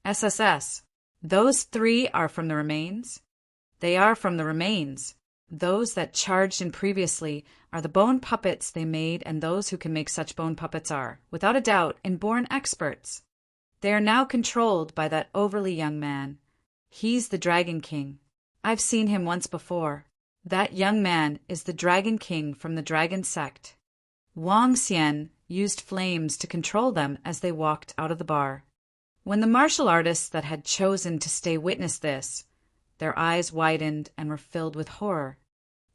Speaker 1: SSS, those three are from the remains? They are from the remains. Those that charged in previously are the bone puppets they made, and those who can make such bone puppets are, without a doubt, inborn experts. They are now controlled by that overly young man. He's the Dragon King. I've seen him once before. That young man is the Dragon King from the Dragon Sect. Wang Xian used flames to control them as they walked out of the bar. When the martial artists that had chosen to stay witnessed this, their eyes widened and were filled with horror.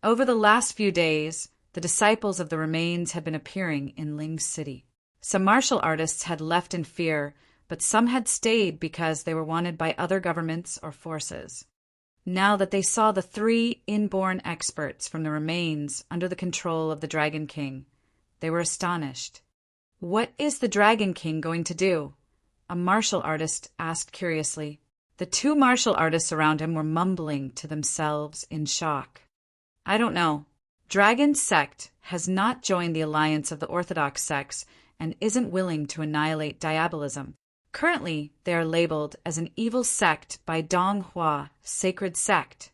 Speaker 1: Over the last few days, the disciples of the remains had been appearing in Ling City. Some martial artists had left in fear, but some had stayed because they were wanted by other governments or forces. Now that they saw the three inborn experts from the remains under the control of the Dragon King, they were astonished. What is the Dragon King going to do? A martial artist asked curiously. The two martial artists around him were mumbling to themselves in shock. I don't know. Dragon Sect has not joined the alliance of the Orthodox sects and isn't willing to annihilate diabolism. Currently, they are labeled as an evil sect by Donghua, Sacred Sect.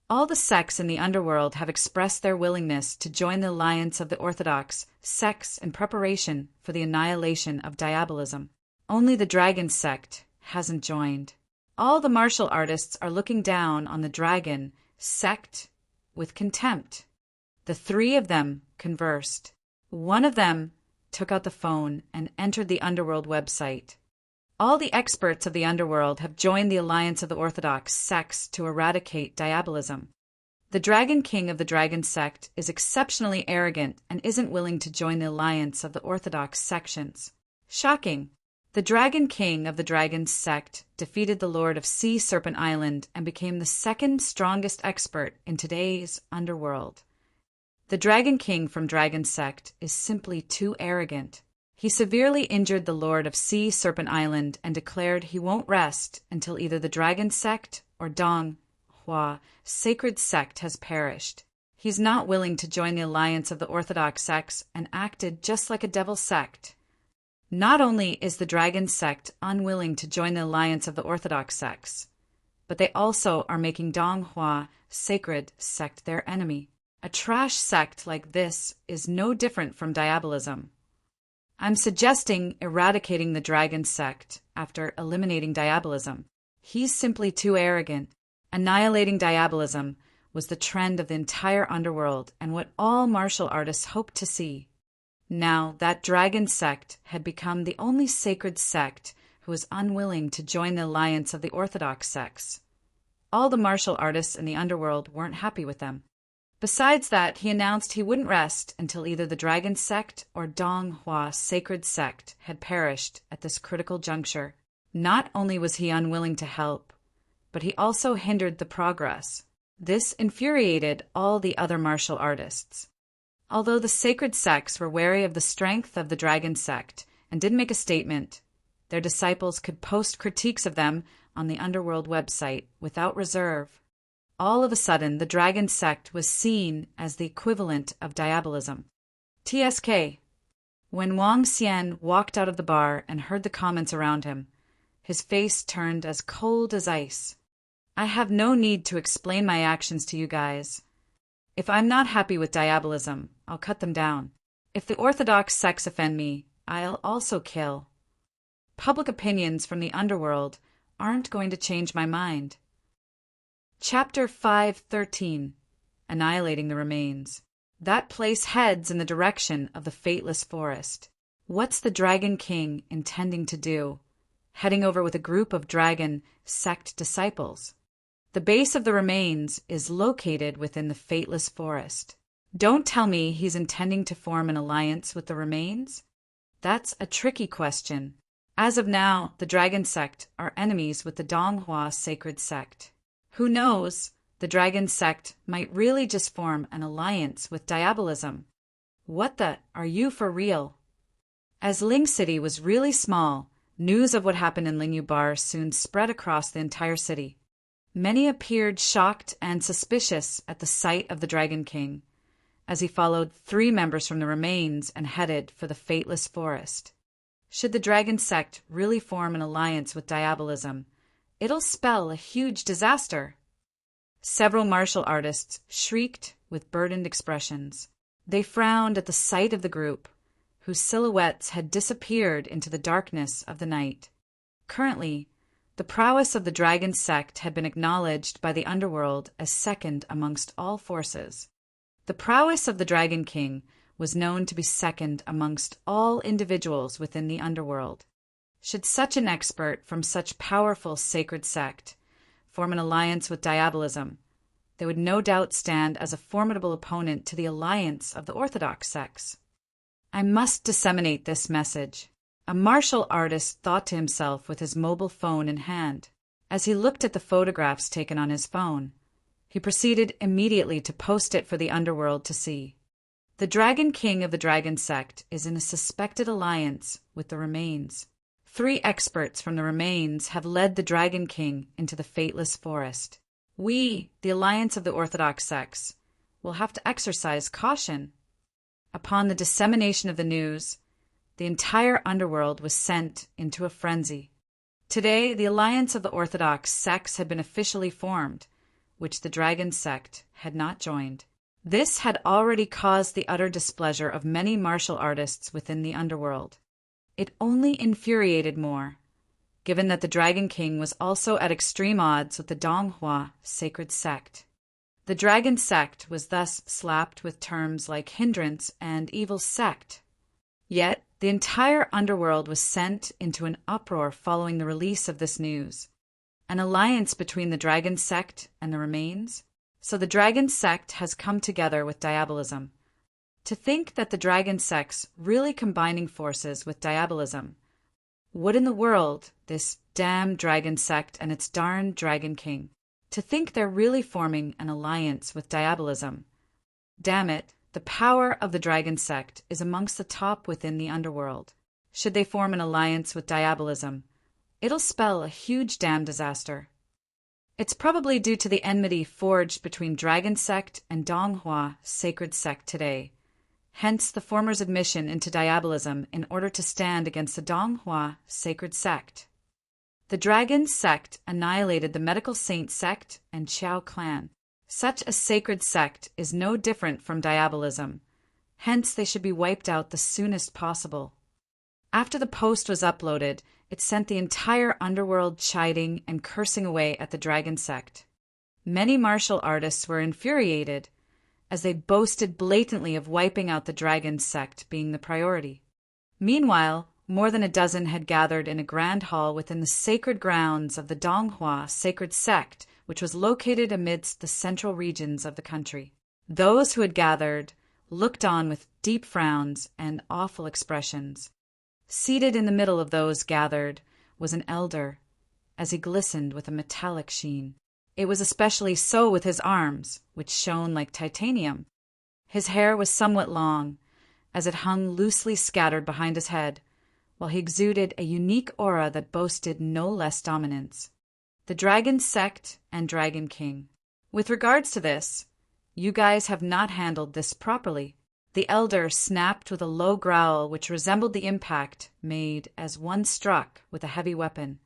Speaker 1: All the sects in the underworld have expressed their willingness to join the alliance of the Orthodox sects in preparation for the annihilation of diabolism. Only the Dragon Sect hasn't joined. All the martial artists are looking down on the Dragon Sect with contempt. The three of them conversed. One of them took out the phone and entered the underworld website. All the experts of the underworld have joined the alliance of the Orthodox sects to eradicate diabolism. The Dragon King of the Dragon Sect is exceptionally arrogant and isn't willing to join the alliance of the Orthodox sections. Shocking. The Dragon King of the Dragon Sect defeated the Lord of Sea Serpent Island and became the second strongest expert in today's underworld. The Dragon King from Dragon Sect is simply too arrogant. He severely injured the Lord of Sea Serpent Island and declared he won't rest until either the Dragon Sect or Donghua Sacred Sect has perished. He's not willing to join the alliance of the Orthodox sects and acted just like a devil sect. Not only is the Dragon Sect unwilling to join the alliance of the Orthodox sects, but they also are making Donghua Sacred Sect their enemy. A trash sect like this is no different from diabolism. I'm suggesting eradicating the Dragon Sect after eliminating diabolism. He's simply too arrogant. Annihilating diabolism was the trend of the entire underworld and what all martial artists hoped to see. Now that Dragon Sect had become the only sacred sect who was unwilling to join the alliance of the Orthodox sects. All the martial artists in the underworld weren't happy with them. Besides that, he announced he wouldn't rest until either the Dragon Sect or Donghua Sacred Sect had perished at this critical juncture. Not only was he unwilling to help, but he also hindered the progress. This infuriated all the other martial artists. Although the sacred sects were wary of the strength of the Dragon Sect and didn't make a statement, their disciples could post critiques of them on the underworld website without reserve. All of a sudden, the Dragon Sect was seen as the equivalent of diabolism. TSK. When Wang Xian walked out of the bar and heard the comments around him, his face turned as cold as ice. I have no need to explain my actions to you guys. If I'm not happy with diabolism, I'll cut them down. If the Orthodox sects offend me, I'll also kill. Public opinions from the underworld aren't going to change my mind. Chapter 5:13. annihilating the remains. That place heads in the direction of the fateless forest. What's the Dragon King intending to do? Heading over with a group of dragon sect disciples. The base of the remains is located within the fateless forest. Don't tell me he's intending to form an alliance with the remains? That's a tricky question. As of now, the Dragon Sect are enemies with the Donghua Sacred Sect. Who knows? The Dragon Sect might really just form an alliance with Diabolism. What the? Are you for real? As Ling City was really small, news of what happened in Lingyu Bar soon spread across the entire city. Many appeared shocked and suspicious at the sight of the Dragon King, as he followed 3 members from the remains and headed for the fateless forest. Should the Dragon Sect really form an alliance with Diabolism, it'll spell a huge disaster. Several martial artists shrieked with burdened expressions. They frowned at the sight of the group, whose silhouettes had disappeared into the darkness of the night. Currently, the prowess of the Dragon Sect had been acknowledged by the underworld as second amongst all forces. The prowess of the Dragon King was known to be second amongst all individuals within the underworld. Should such an expert from such powerful sacred sect form an alliance with Diabolism, they would no doubt stand as a formidable opponent to the alliance of the Orthodox sects. I must disseminate this message. A martial artist thought to himself with his mobile phone in hand. As he looked at the photographs taken on his phone, he proceeded immediately to post it for the underworld to see. The Dragon King of the Dragon Sect is in a suspected alliance with the remains. 3 experts from the remains have led the Dragon King into the fateless forest. We, the alliance of the Orthodox sects, will have to exercise caution. Upon the dissemination of the news, the entire underworld was sent into a frenzy. Today, the alliance of the Orthodox sects had been officially formed, which the Dragon Sect had not joined. This had already caused the utter displeasure of many martial artists within the underworld. It only infuriated more, given that the Dragon King was also at extreme odds with the Donghua Sacred Sect. The Dragon Sect was thus slapped with terms like hindrance and evil sect. Yet, the entire underworld was sent into an uproar following the release of this news. An alliance between the Dragon Sect and the remains? So the Dragon Sect has come together with Diabolism. To think that the Dragon Sect's really combining forces with Diabolism. What in the world, this damn Dragon Sect and its darn Dragon King? To think they're really forming an alliance with Diabolism. Damn it, the power of the Dragon Sect is amongst the top within the underworld. Should they form an alliance with Diabolism, it'll spell a huge damn disaster. It's probably due to the enmity forged between Dragon Sect and Donghua Sacred Sect today. Hence the former's admission into Diabolism in order to stand against the Donghua Sacred Sect. The Dragon Sect annihilated the Medical Saint Sect and Qiao clan. Such a sacred sect is no different from Diabolism. Hence they should be wiped out the soonest possible. After the post was uploaded, it sent the entire underworld chiding and cursing away at the Dragon Sect. Many martial artists were infuriated, as they boasted blatantly of wiping out the Dragon Sect being the priority. Meanwhile, more than a dozen had gathered in a grand hall within the sacred grounds of the Donghua Sacred Sect, which was located amidst the central regions of the country. Those who had gathered looked on with deep frowns and awful expressions. Seated in the middle of those gathered was an elder, as he glistened with a metallic sheen. It was especially so with his arms, which shone like titanium. His hair was somewhat long, as it hung loosely scattered behind his head, while he exuded a unique aura that boasted no less dominance. The Dragon Sect and Dragon King. With regards to this, you guys have not handled this properly. The elder snapped with a low growl which resembled the impact made as one struck with a heavy weapon.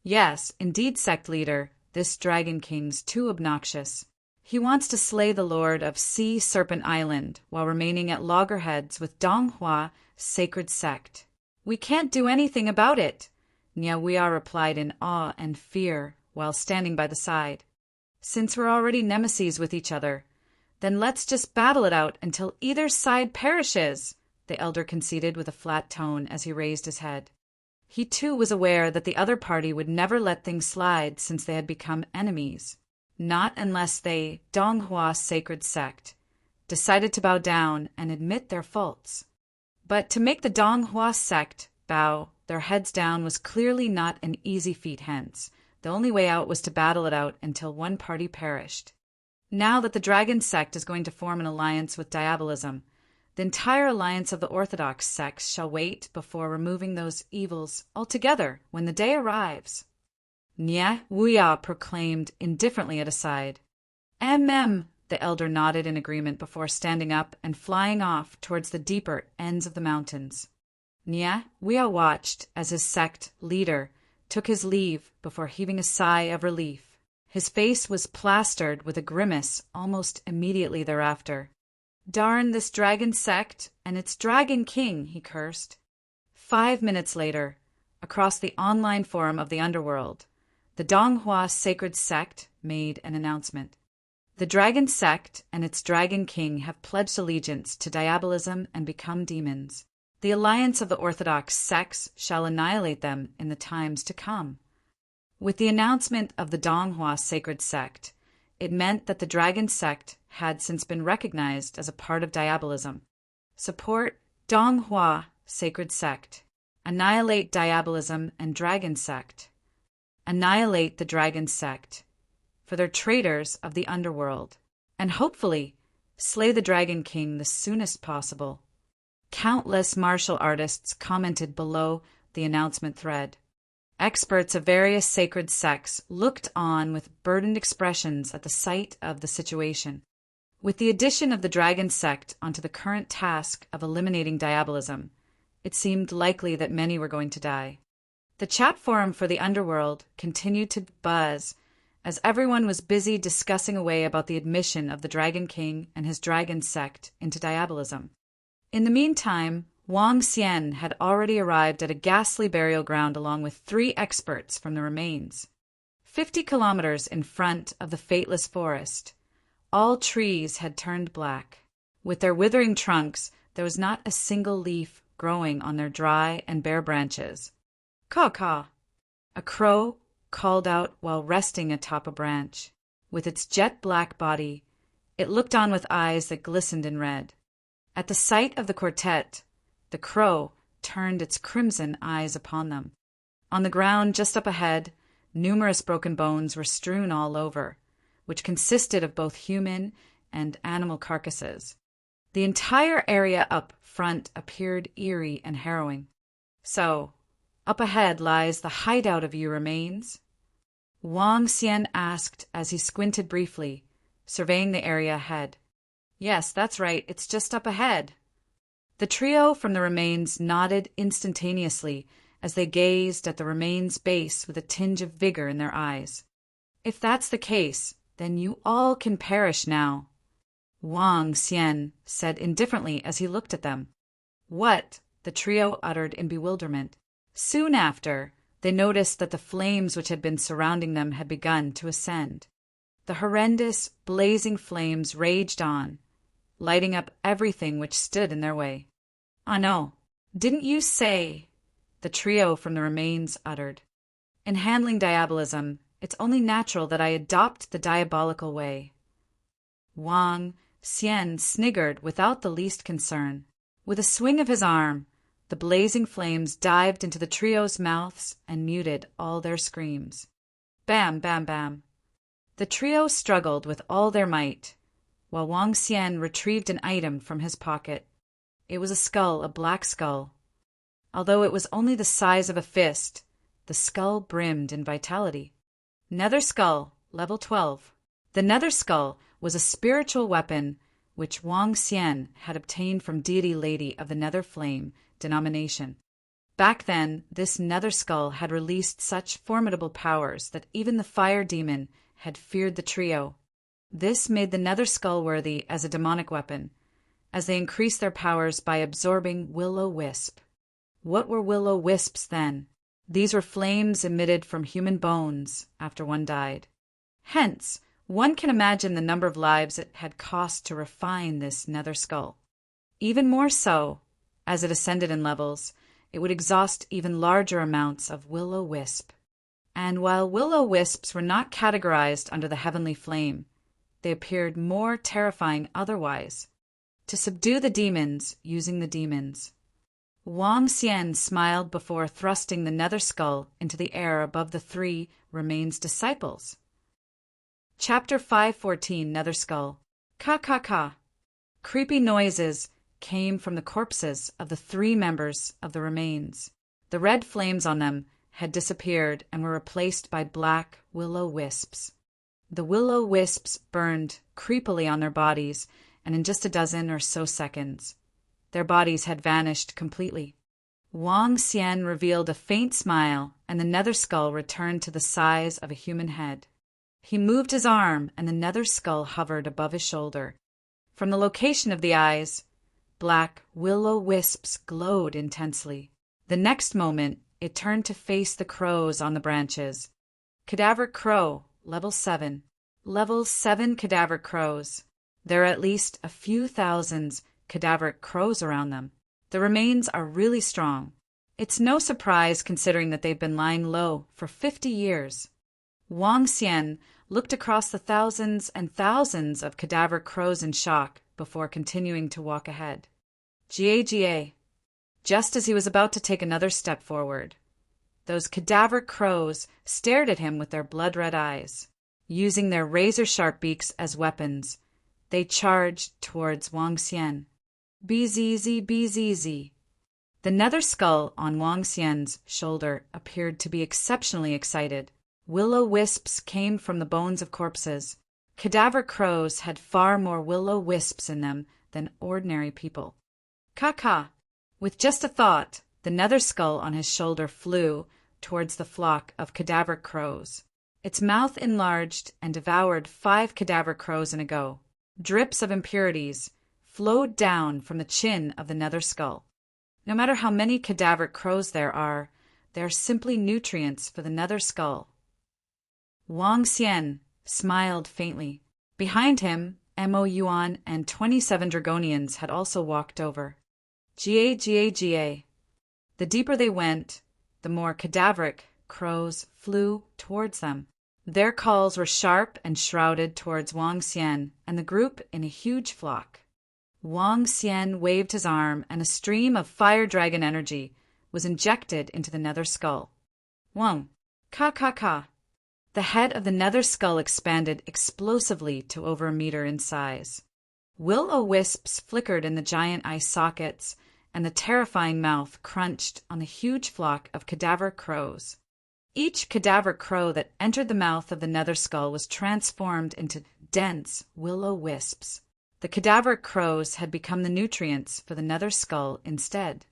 Speaker 1: Yes, indeed, sect leader, this Dragon King's too obnoxious. He wants to slay the lord of Sea Serpent Island while remaining at loggerheads with Donghua Sacred Sect. We can't do anything about it, Niawia replied in awe and fear while standing by the side. Since we're already nemesis with each other, Then let's just battle it out until either side perishes, the elder conceded with a flat tone as he raised his head. He too was aware that the other party would never let things slide since they had become enemies. Not unless they, Donghua sacred sect, decided to bow down and admit their faults. But to make the Donghua sect bow their heads down was clearly not an easy feat, hence the only way out was to battle it out until one party perished. Now that the Dragon sect is going to form an alliance with Diabolism, the entire alliance of the Orthodox sects shall wait before removing those evils altogether when the day arrives. Nye Wuya proclaimed indifferently at a side. The elder nodded in agreement before standing up and flying off towards the deeper ends of the mountains. Nye Wuya watched as his sect leader took his leave before heaving a sigh of relief. His face was plastered with a grimace almost immediately thereafter. Darn this dragon sect and its dragon king, he cursed. 5 minutes later, across the online forum of the underworld, the Donghua sacred sect made an announcement. The dragon sect and its dragon king have pledged allegiance to Diabolism and become demons. The alliance of the Orthodox sects shall annihilate them in the times to come. With the announcement of the Donghua sacred sect, it meant that the dragon sect had since been recognized as a part of Diabolism. Support Donghua sacred sect. Annihilate Diabolism and dragon sect. Annihilate the dragon sect, for they're traitors of the underworld, and hopefully slay the Dragon King the soonest possible. Countless martial artists commented below the announcement thread. Experts of various sacred sects looked on with burdened expressions at the sight of the situation. With the addition of the Dragon sect onto the current task of eliminating Diabolism, it seemed likely that many were going to die. The chat forum for the underworld continued to buzz as everyone was busy discussing away about the admission of the Dragon King and his dragon sect into Diabolism. In the meantime, Wang Xian had already arrived at a ghastly burial ground along with 3 experts from the remains. 50 kilometers in front of the fateless forest, all trees had turned black. With their withering trunks, there was not a single leaf growing on their dry and bare branches. Caw-caw! A crow called out while resting atop a branch. With its jet-black body, it looked on with eyes that glistened in red. At the sight of the quartet, the crow turned its crimson eyes upon them. On the ground just up ahead, numerous broken bones were strewn all over, which consisted of both human and animal carcasses. The entire area up front appeared eerie and harrowing. So, up ahead lies the hideout of you remains? Wang Xian asked as he squinted briefly, surveying the area ahead. Yes, that's right, it's just up ahead. The trio from the remains nodded instantaneously as they gazed at the remains' base with a tinge of vigor in their eyes. If that's the case, then you all can perish now, Wang Xian said indifferently as he looked at them. What? The trio uttered in bewilderment. Soon after, they noticed that the flames which had been surrounding them had begun to ascend. The horrendous, blazing flames raged on, lighting up everything which stood in their way. "Ah, no, didn't you say?" the trio from the remains uttered. "In handling Diabolism, it's only natural that I adopt the diabolical way." Wang Xian sniggered without the least concern. With a swing of his arm, the blazing flames dived into the trio's mouths and muted all their screams. Bam, bam, bam. The trio struggled with all their might, while Wang Xian retrieved an item from his pocket. It was a skull, a black skull. Although it was only the size of a fist, the skull brimmed in vitality. Nether Skull, level 12. The Nether Skull was a spiritual weapon which Wang Xian had obtained from Deity Lady of the Nether Flame denomination. Back then, this Nether Skull had released such formidable powers that even the fire demon had feared the trio. This made the Nether Skull worthy as a demonic weapon, as they increased their powers by absorbing will-o-wisp. What were will-o-wisps then? These were flames emitted from human bones after one died. Hence, One can imagine the number of lives it had cost to refine this nether skull. Even more so, as it ascended in levels, it would exhaust even larger amounts of will-o-wisp. And while will-o-wisps were not categorized under the heavenly flame, they appeared more terrifying otherwise. To subdue the demons using the demons. Wang Xian smiled before thrusting the nether skull into the air above the 3 remains disciples. Chapter 514, Nether Skull. Ka ka ka. Creepy noises came from the corpses of the 3 members of the remains. The red flames on them had disappeared and were replaced by black willow-wisps. The willow-wisps burned creepily on their bodies, and in just a dozen or so seconds, their bodies had vanished completely. Wang Xian revealed a faint smile, and the nether skull returned to the size of a human head. He moved his arm, and the nether skull hovered above his shoulder. From the location of the eyes, black willow-wisps glowed intensely. The next moment, it turned to face the crows on the branches. Cadaver crow, level 7. Level 7 cadaver crows. There are at least a few thousands cadaveric crows around them. The remains are really strong. It's no surprise considering that they've been lying low for 50 years. Wang Xian looked across the thousands and thousands of cadaver crows in shock before continuing to walk ahead. Ga. Just as he was about to take another step forward, those cadaver crows stared at him with their blood-red eyes. Using their razor-sharp beaks as weapons, they charged towards Wang Xian. Bzz, bzz. The nether skull on Wang Xian's shoulder appeared to be exceptionally excited. Willow-wisps came from the bones of corpses. Cadaver crows had far more willow-wisps in them than ordinary people. Ka-ka. With just a thought, the nether skull on his shoulder flew towards the flock of cadaver crows. Its mouth enlarged and devoured 5 cadaver crows in a go. Drips of impurities flowed down from the chin of the nether skull. No matter how many cadaver crows there are simply nutrients for the nether skull. Wang Xian smiled faintly. Behind him, Mo Yuan and 27 Dragonians had also walked over. Ga. The deeper they went, the more cadaveric crows flew towards them. Their calls were sharp and shrouded towards Wang Xian and the group in a huge flock. Wang Xian waved his arm, and a stream of fire dragon energy was injected into the nether skull. Wang. Ka. The head of the nether skull expanded explosively to over a meter in size. Will-o-wisps flickered in the giant eye sockets, and the terrifying mouth crunched on the huge flock of cadaver crows. Each cadaver crow that entered the mouth of the nether skull was transformed into dense willow-wisps. The cadaver crows had become the nutrients for the nether skull instead.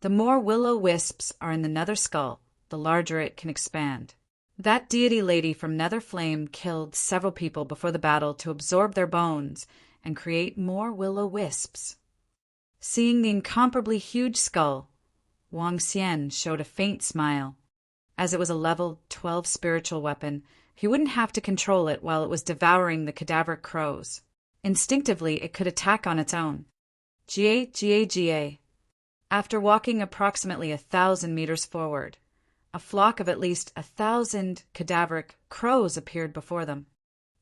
Speaker 1: The more willow-wisps are in the nether skull, the larger it can expand. That deity lady from Nether Flame killed several people before the battle to absorb their bones and create more willow-wisps. Seeing the incomparably huge skull, Wang Xian showed a faint smile. As it was a level 12 spiritual weapon, he wouldn't have to control it while it was devouring the cadaver crows. Instinctively, it could attack on its own. Ga. After walking approximately 1,000 meters forward, a flock of at least 1,000 cadaveric crows appeared before them.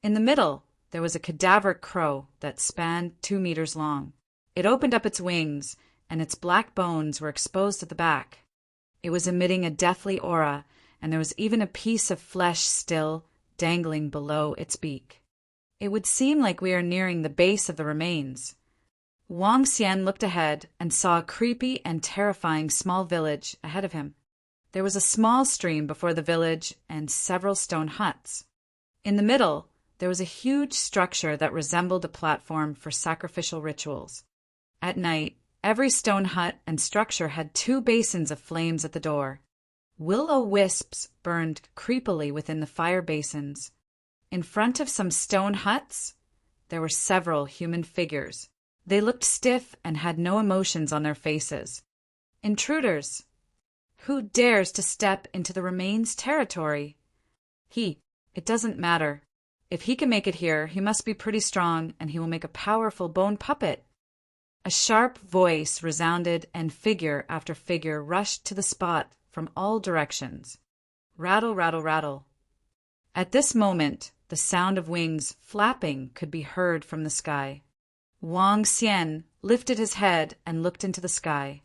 Speaker 1: In the middle, there was a cadaveric crow that spanned 2 meters long. It opened up its wings, and its black bones were exposed at the back. It was emitting a deathly aura, and there was even a piece of flesh still dangling below its beak. It would seem like we are nearing the base of the remains. Wang Xian looked ahead and saw a creepy and terrifying small village ahead of him. There was a small stream before the village and several stone huts. In the middle, there was a huge structure that resembled a platform for sacrificial rituals. At night, every stone hut and structure had 2 basins of flames at the door. Will-o-wisps burned creepily within the fire basins. In front of some stone huts, there were several human figures. They looked stiff and had no emotions on their faces. Intruders. Who dares to step into the remains' territory? It doesn't matter. If he can make it here, he must be pretty strong, and he will make a powerful bone puppet. A sharp voice resounded, and figure after figure rushed to the spot from all directions. Rattle, rattle, rattle. At this moment, the sound of wings flapping could be heard from the sky. Wang Xian lifted his head and looked into the sky.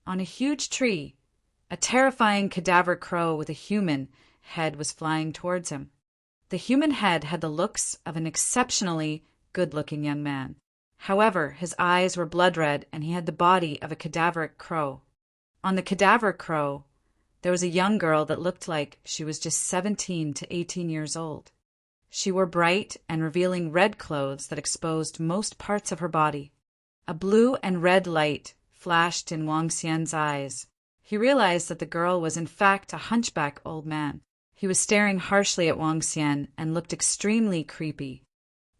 Speaker 1: On a huge tree, a terrifying cadaver crow with a human head was flying towards him. The human head had the looks of an exceptionally good-looking young man. However, his eyes were blood-red, and he had the body of a cadaveric crow. On the cadaver crow, there was a young girl that looked like she was just 17 to 18 years old. She wore bright and revealing red clothes that exposed most parts of her body. A blue and red light flashed in Wang Xian's eyes. He realized that the girl was in fact a hunchback old man. He was staring harshly at Wang Xian and looked extremely creepy.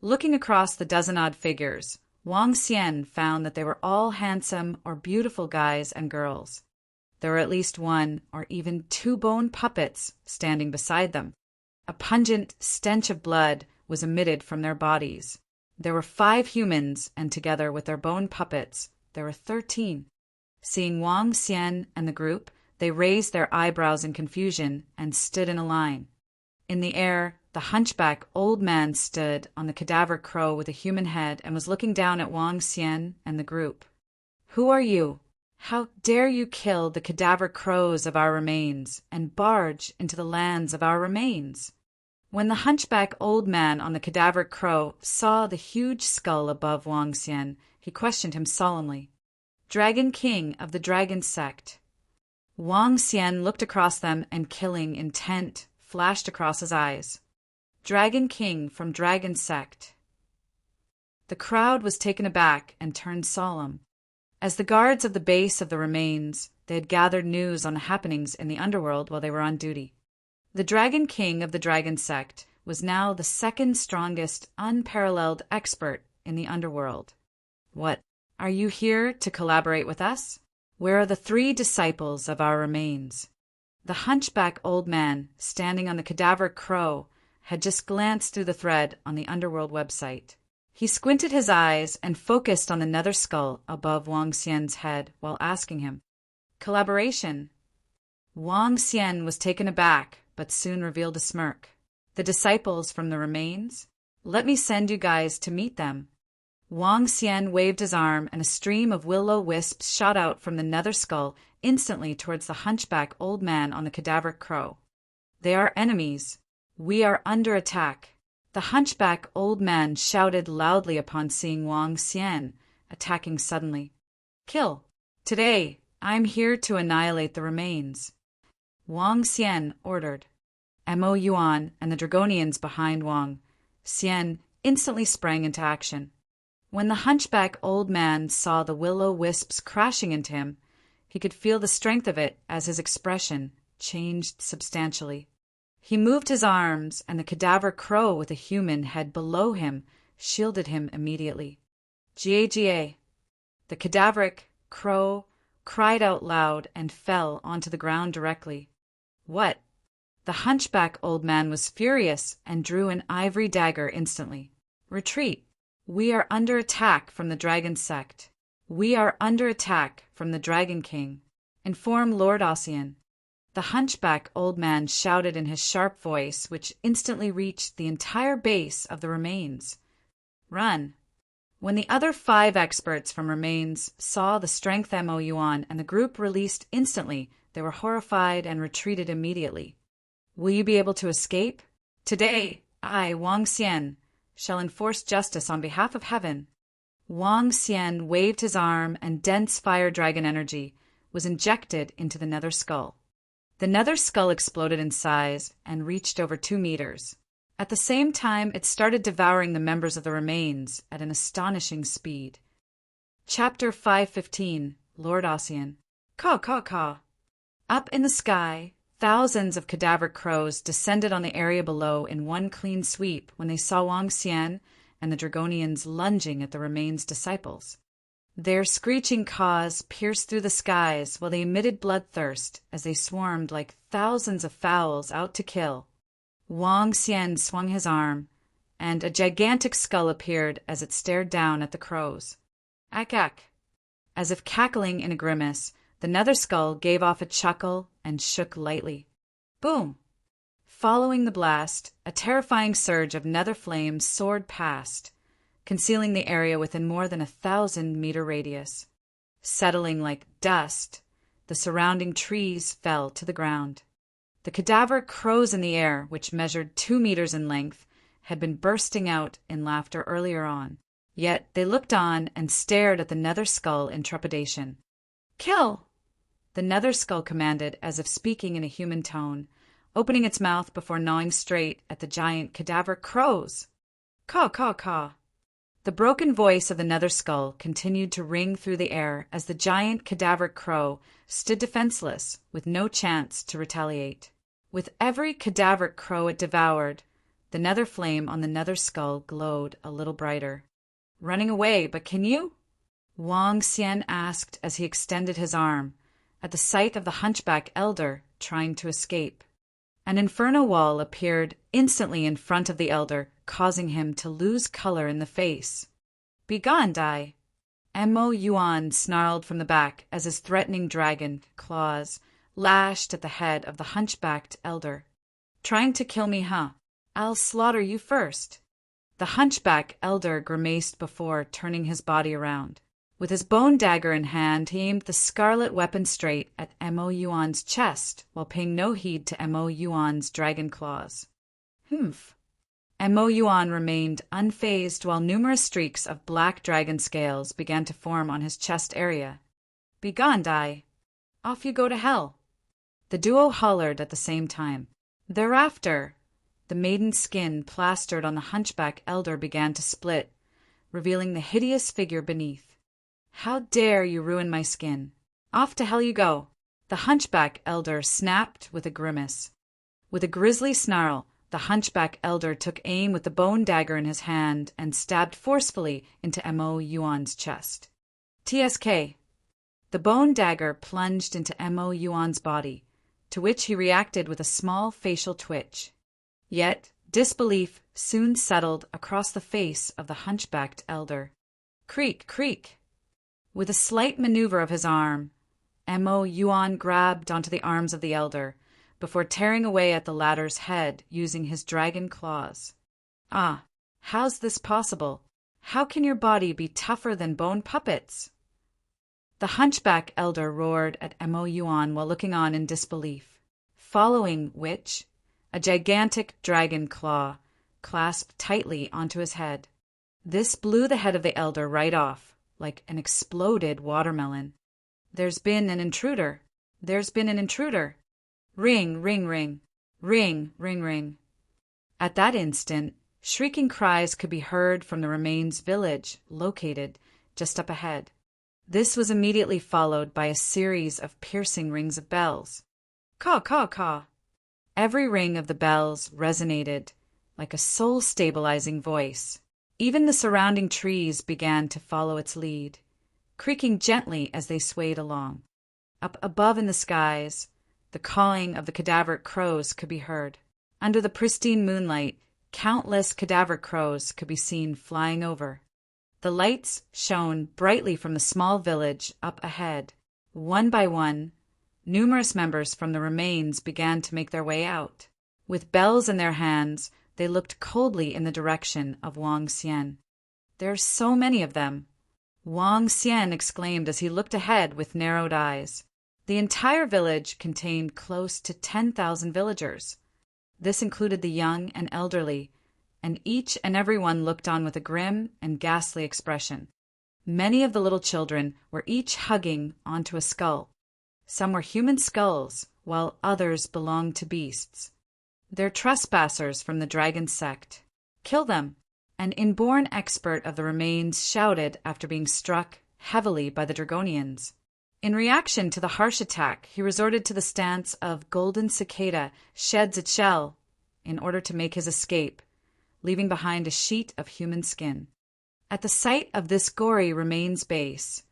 Speaker 1: Looking across the dozen-odd figures, Wang Xian found that they were all handsome or beautiful guys and girls. There were at least one or even two bone puppets standing beside them. A pungent stench of blood was emitted from their bodies. There were 5 humans, and together with their bone puppets, there were 13. Seeing Wang Xian and the group, they raised their eyebrows in confusion and stood in a line. In the air, the hunchback old man stood on the cadaver crow with a human head and was looking down at Wang Xian and the group. "Who are you? How dare you kill the cadaver crows of our remains and barge into the lands of our remains?" When the hunchback old man on the cadaver crow saw the huge skull above Wang Xian, he questioned him solemnly. "Dragon King of the Dragon Sect." Wang Xian looked across them, and killing intent flashed across his eyes. "Dragon King from Dragon Sect." The crowd was taken aback and turned solemn. As the guards of the base of the remains, they had gathered news on the happenings in the underworld while they were on duty. The Dragon King of the Dragon Sect was now the second strongest, unparalleled expert in the underworld. "What, are you here to collaborate with us? Where are the 3 disciples of our remains?" The hunchback old man, standing on the cadaver crow, had just glanced through the thread on the underworld website. He squinted his eyes and focused on the nether skull above Wang Xian's head while asking him, "Collaboration?" Wang Xian was taken aback, but soon revealed a smirk. "The disciples from the remains? Let me send you guys to meet them." Wang Xian waved his arm, and a stream of will-o'-wisps shot out from the nether skull instantly towards the hunchback old man on the cadaver crow. "They are enemies. We are under attack." The hunchback old man shouted loudly upon seeing Wang Xian attacking suddenly. "Kill! Today, I'm here to annihilate the remains." Wang Xian ordered. Mo Yuan and the Dragonians behind Wang Xian instantly sprang into action. When the hunchback old man saw the will-o'-wisps crashing into him, he could feel the strength of it as his expression changed substantially. He moved his arms, and the cadaver crow with a human head below him shielded him immediately. "Ga." The cadaveric crow cried out loud and fell onto the ground directly. "What?" The hunchback old man was furious and drew an ivory dagger instantly. "Retreat. We are under attack from the Dragon Sect. We are under attack from the Dragon King. Inform Lord Ossian." The hunchback old man shouted in his sharp voice, which instantly reached the entire base of the remains. "Run." When the other 5 experts from remains saw the strength Mo Yuan and the group released instantly, they were horrified and retreated immediately. "Will you be able to escape? Today, I, Wang Xian, shall enforce justice on behalf of heaven." Wang Xian waved his arm, and dense fire dragon energy was injected into the nether skull. The nether skull exploded in size and reached over 2 meters. At the same time, it started devouring the members of the remains at an astonishing speed. Chapter 515, Lord Ossian. Caw, caw, caw. Up in the sky, thousands of cadaver crows descended on the area below in one clean sweep when they saw Wang Xian and the Dragonians lunging at the remains' disciples. Their screeching caws pierced through the skies while they emitted bloodthirst as they swarmed like thousands of fowls out to kill. Wang Xian swung his arm, and a gigantic skull appeared as it stared down at the crows. Ack ack! As if cackling in a grimace, the nether skull gave off a chuckle and shook lightly. Boom! Following the blast, a terrifying surge of nether flames soared past, concealing the area within more than 1,000-meter radius. Settling like dust, the surrounding trees fell to the ground. The cadaver crows in the air, which measured 2 meters in length, had been bursting out in laughter earlier on. Yet they looked on and stared at the nether skull in trepidation. Kill! The nether skull commanded, as if speaking in a human tone, opening its mouth before gnawing straight at the giant cadaver crows. Caw, caw, caw. The broken voice of the nether skull continued to ring through the air as the giant cadaver crow stood defenseless, with no chance to retaliate. With every cadaver crow it devoured, the nether flame on the nether skull glowed a little brighter. Running away, but can you? Wang Xian asked as he extended his arm, at the sight of the hunchback elder trying to escape. An inferno wall appeared instantly in front of the elder, causing him to lose color in the face. Begone, Dai! Mo Yuan snarled from the back as his threatening dragon claws lashed at the head of the hunchbacked elder. Trying to kill me, huh? I'll slaughter you first. The hunchback elder grimaced before turning his body around. With his bone dagger in hand, he aimed the scarlet weapon straight at Mo Yuan's chest, while paying no heed to Mo Yuan's dragon claws. Humph. Mo Yuan remained unfazed while numerous streaks of black dragon scales began to form on his chest area. Begone, Dai! Off you go to hell! The duo hollered at the same time. Thereafter, the maiden's skin plastered on the hunchback elder began to split, revealing the hideous figure beneath. How dare you ruin my skin? Off to hell you go! The hunchback elder snapped with a grimace. With a grisly snarl, the hunchback elder took aim with the bone dagger in his hand and stabbed forcefully into Mo Yuan's chest. TSK. The bone dagger plunged into Mo Yuan's body, to which he reacted with a small facial twitch. Yet disbelief soon settled across the face of the hunchbacked elder. Creak, creak! With a slight maneuver of his arm, Mo Yuan grabbed onto the arms of the elder, before tearing away at the latter's head using his dragon claws. Ah, how's this possible? How can your body be tougher than bone puppets? The hunchback elder roared at Mo Yuan while looking on in disbelief, following which, a gigantic dragon claw clasped tightly onto his head. This blew the head of the elder right off, like an exploded watermelon. There's been an intruder. There's been an intruder. Ring, ring, ring. Ring, ring, ring. At that instant, shrieking cries could be heard from the remains village, located just up ahead. This was immediately followed by a series of piercing rings of bells. Caw, caw, caw. Every ring of the bells resonated like a soul-stabilizing voice. Even the surrounding trees began to follow its lead, creaking gently as they swayed along. Up above in the skies, the cawing of the cadaver crows could be heard. Under the pristine moonlight, countless cadaver crows could be seen flying over. The lights shone brightly from the small village up ahead. One by one, numerous members from the remains began to make their way out. With bells in their hands, they looked coldly in the direction of Wang Xian. There are so many of them, Wang Xian exclaimed as he looked ahead with narrowed eyes. The entire village contained close to 10,000 villagers. This included the young and elderly, and each and every one looked on with a grim and ghastly expression. Many of the little children were each hugging onto a skull. Some were human skulls, while others belonged to beasts. They're trespassers from the dragon sect. Kill them! An inborn expert of the remains shouted after being struck heavily by the Dragonians. In reaction to the harsh attack, he resorted to the stance of golden cicada sheds its shell in order to make his escape, leaving behind a sheet of human skin. At the sight of this gory remains base,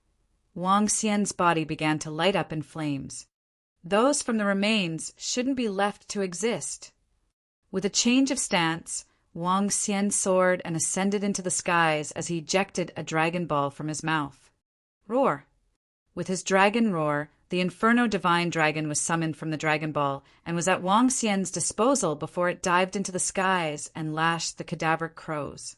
Speaker 1: Wang Xian's body began to light up in flames. Those from the remains shouldn't be left to exist. With a change of stance, Wang Xian soared and ascended into the skies as he ejected a dragon ball from his mouth. Roar! With his dragon roar, the Inferno Divine Dragon was summoned from the Dragon Ball and was at Wang Xian's disposal before it dived into the skies and lashed the cadaver crows.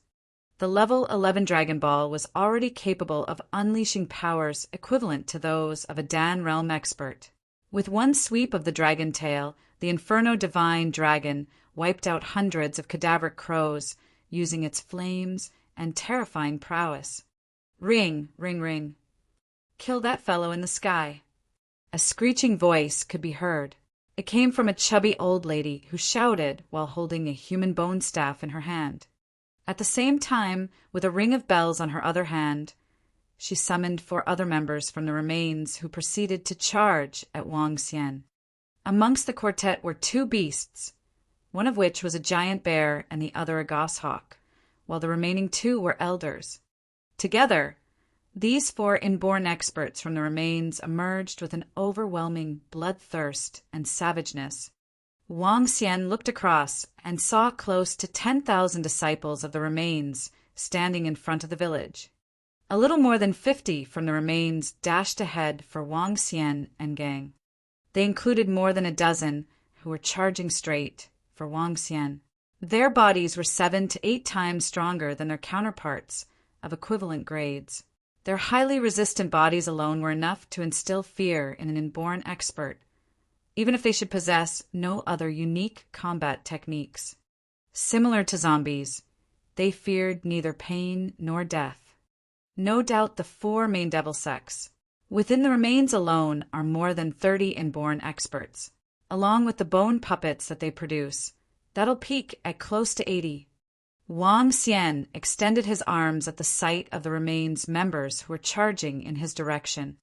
Speaker 1: The level 11 Dragon Ball was already capable of unleashing powers equivalent to those of a Dan Realm expert. With one sweep of the dragon tail, the Inferno Divine Dragon wiped out hundreds of cadaver crows using its flames and terrifying prowess. Ring, ring, ring. Kill that fellow in the sky. A screeching voice could be heard. It came from a chubby old lady who shouted while holding a human bone staff in her hand. At the same time, with a ring of bells on her other hand, she summoned 4 other members from the remains who proceeded to charge at Wang Xian. Amongst the quartet were 2 beasts, one of which was a giant bear and the other a goshawk, while the remaining 2 were elders. Together, these 4 inborn experts from the remains emerged with an overwhelming bloodthirst and savageness. Wang Xian looked across and saw close to 10,000 disciples of the remains standing in front of the village. A little more than 50 from the remains dashed ahead for Wang Xian and gang. They included more than a dozen who were charging straight for Wang Xian. Their bodies were 7 to 8 times stronger than their counterparts of equivalent grades. Their highly resistant bodies alone were enough to instill fear in an inborn expert, even if they should possess no other unique combat techniques. Similar to zombies, they feared neither pain nor death. No doubt the 4 main devil sects. Within the remains alone are more than 30 inborn experts, along with the bone puppets that they produce. That'll peak at close to 80. Wang Xian extended his arms at the sight of the remains members who were charging in his direction.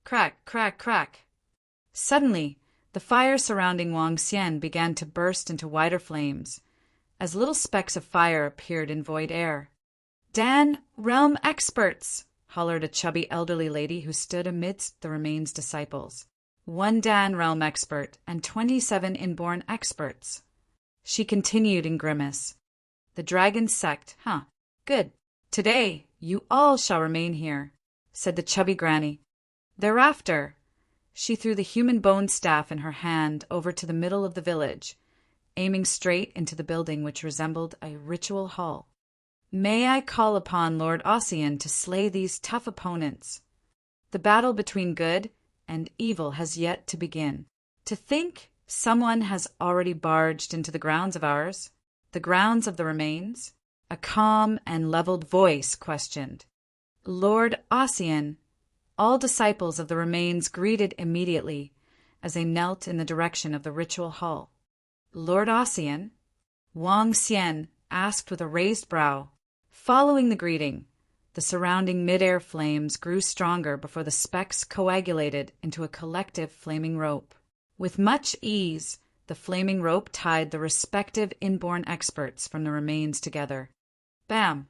Speaker 1: Crack, crack, crack. Suddenly, the fire surrounding Wang Xian began to burst into wider flames, as little specks of fire appeared in void air. Dan Realm experts! Hollered a chubby elderly lady who stood amidst the remains disciples. 1 Dan Realm expert and 27 inborn experts. She continued in grimace. The dragon sect, huh? Good. Today, you all shall remain here, said the chubby granny. Thereafter, she threw the human bone staff in her hand over to the middle of the village, aiming straight into the building which resembled a ritual hall. May I call upon Lord Ossian to slay these tough opponents? The battle between good and evil has yet to begin. To think someone has already barged into the grounds of ours. The grounds of the remains? A calm and leveled voice questioned. Lord Ossian. All disciples of the remains greeted immediately as they knelt in the direction of the ritual hall. Lord Ossian? Wang Xian asked with a raised brow. Following the greeting, the surrounding mid-air flames grew stronger before the specks coagulated into a collective flaming rope. With much ease, the flaming rope tied the respective inborn experts from the remains together. Bam!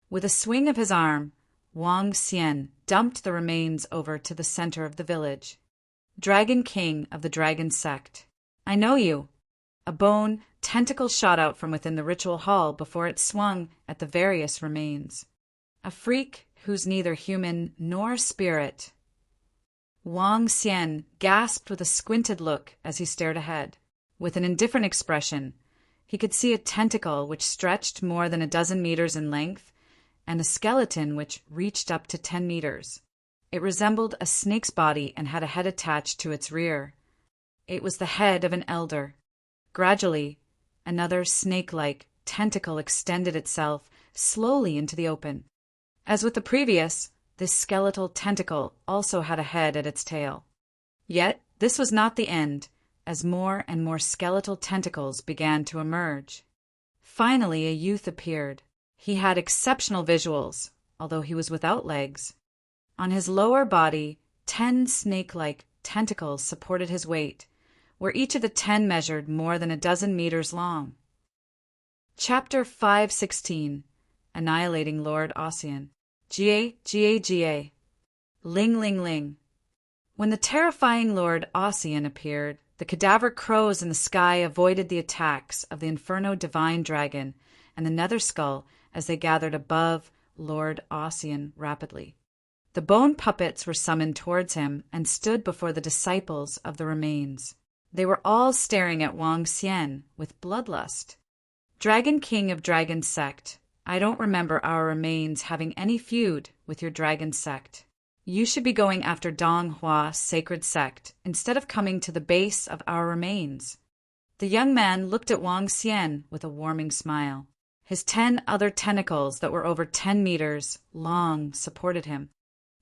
Speaker 1: With a swing of his arm, Wang Xian dumped the remains over to the center of the village. Dragon King of the Dragon Sect. I know you. A bone tentacle shot out from within the ritual hall before it swung at the various remains. A freak who's neither human nor spirit. Wang Xian gasped with a squinted look as he stared ahead. With an indifferent expression, he could see a tentacle which stretched more than a dozen meters in length and a skeleton which reached up to 10 meters. It resembled a snake's body and had a head attached to its rear. It was the head of an elder. Gradually, another snake-like tentacle extended itself slowly into the open. As with the previous, this skeletal tentacle also had a head at its tail. Yet this was not the end, as more and more skeletal tentacles began to emerge. Finally, a youth appeared. He had exceptional visuals, although he was without legs. On his lower body, 10 snake-like tentacles supported his weight, where each of the 10 measured more than a dozen meters long. Chapter 516. Annihilating Lord Ossian. Ga, ga, ga. Ling, ling, ling. When the terrifying Lord Ossian appeared, the cadaver crows in the sky avoided the attacks of the Inferno Divine Dragon, and the nether skull as they gathered above Lord Ossian rapidly. The bone puppets were summoned towards him and stood before the disciples of the remains. They were all staring at Wang Xian with bloodlust. Dragon King of Dragon Sect, I don't remember our remains having any feud with your dragon sect. You should be going after Donghua Sacred Sect instead of coming to the base of our remains. The young man looked at Wang Xian with a warming smile. His 10 other tentacles that were over 10 meters long supported him.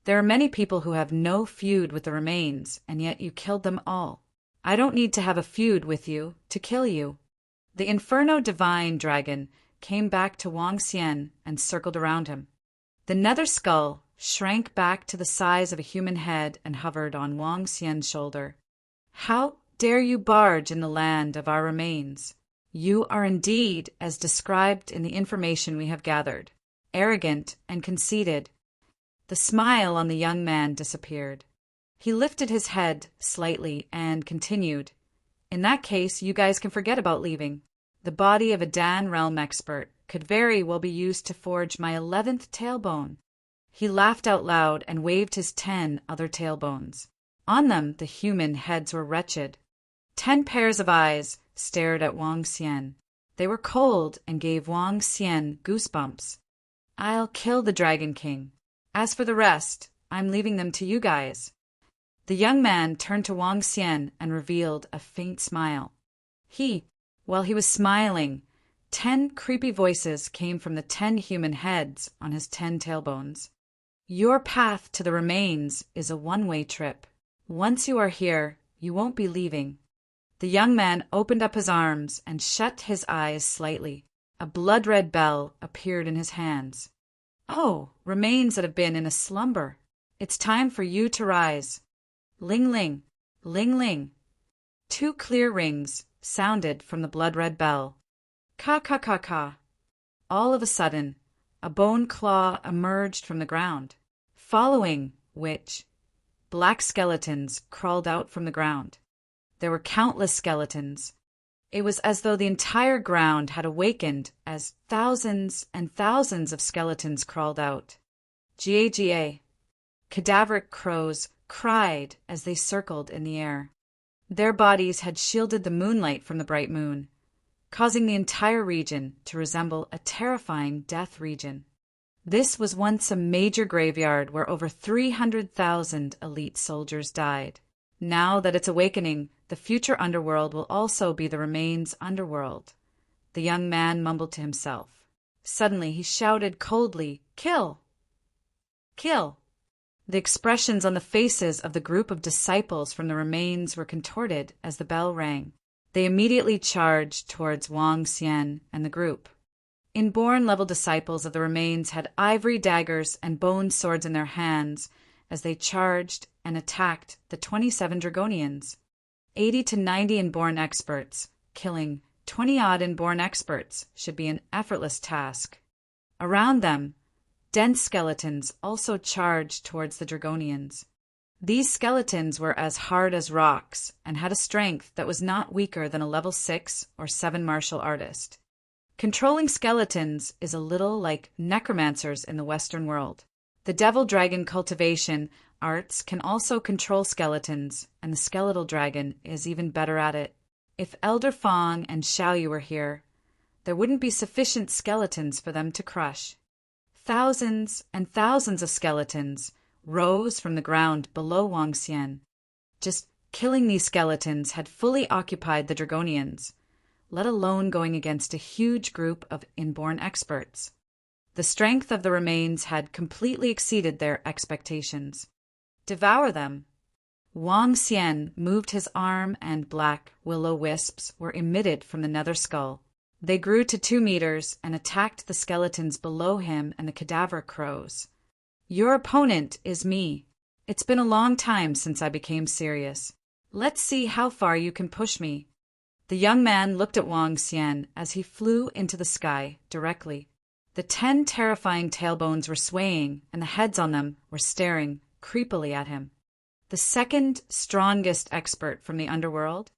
Speaker 1: There are many people who have no feud with the remains, and yet you killed them all. I don't need to have a feud with you to kill you. The Inferno Divine Dragon came back to Wang Xian and circled around him. The nether skull shrank back to the size of a human head and hovered on Wang Xian's shoulder. How dare you barge in the land of our remains? You are indeed as described in the information we have gathered, arrogant and conceited. The smile on the young man disappeared. He lifted his head slightly and continued, In that case, you guys can forget about leaving. The body of a Dan realm expert could very well be used to forge my 11th tailbone. He laughed out loud and waved his 10 other tailbones. On them, the human heads were wretched. 10 pairs of eyes stared at Wang Xian. They were cold and gave Wang Xian goosebumps. I'll kill the Dragon King. As for the rest, I'm leaving them to you guys. The young man turned to Wang Xian and revealed a faint smile. While he was smiling, 10 creepy voices came from the 10 human heads on his 10 tailbones. Your path to the remains is a one-way trip. Once you are here, you won't be leaving. The young man opened up his arms and shut his eyes slightly. A blood-red bell appeared in his hands. Oh, remains that have been in a slumber. It's time for you to rise. Ling-ling, ling-ling. 2 clear rings sounded from the blood-red bell. Ka-ka-ka-ka. All of a sudden, a bone claw emerged from the ground, following which black skeletons crawled out from the ground. There were countless skeletons. It was as though the entire ground had awakened as thousands and thousands of skeletons crawled out. Ga. Cadaveric crows cried as they circled in the air. Their bodies had shielded the moonlight from the bright moon, causing the entire region to resemble a terrifying death region. This was once a major graveyard where over 300,000 elite soldiers died. Now that it's awakening, the future underworld will also be the remains underworld. The young man mumbled to himself. Suddenly he shouted coldly, Kill! Kill! The expressions on the faces of the group of disciples from the remains were contorted as the bell rang. They immediately charged towards Wang Xian and the group. Inborn-level disciples of the remains had ivory daggers and bone swords in their hands as they charged and attacked the 27 Dragonians. 80 to 90 inborn experts, killing 20-odd inborn experts should be an effortless task. Around them, dense skeletons also charged towards the Dragonians. These skeletons were as hard as rocks and had a strength that was not weaker than a level 6 or 7 martial artist. Controlling skeletons is a little like necromancers in the Western world. The Devil Dragon Cultivation arts can also control skeletons, and the skeletal dragon is even better at it. If Elder Fong and Xiaoyu were here, there wouldn't be sufficient skeletons for them to crush. Thousands and thousands of skeletons rose from the ground below Wang Xian. Just killing these skeletons had fully occupied the Dragonians, let alone going against a huge group of inborn experts. The strength of the remains had completely exceeded their expectations. Devour them. Wang Xian moved his arm and black will-o'-wisps were emitted from the nether skull. They grew to 2 meters and attacked the skeletons below him and the cadaver crows. Your opponent is me. It's been a long time since I became serious. Let's see how far you can push me. The young man looked at Wang Xian as he flew into the sky directly. The 10 terrifying tailbones were swaying, and the heads on them were staring creepily at him. The second strongest expert from the underworld?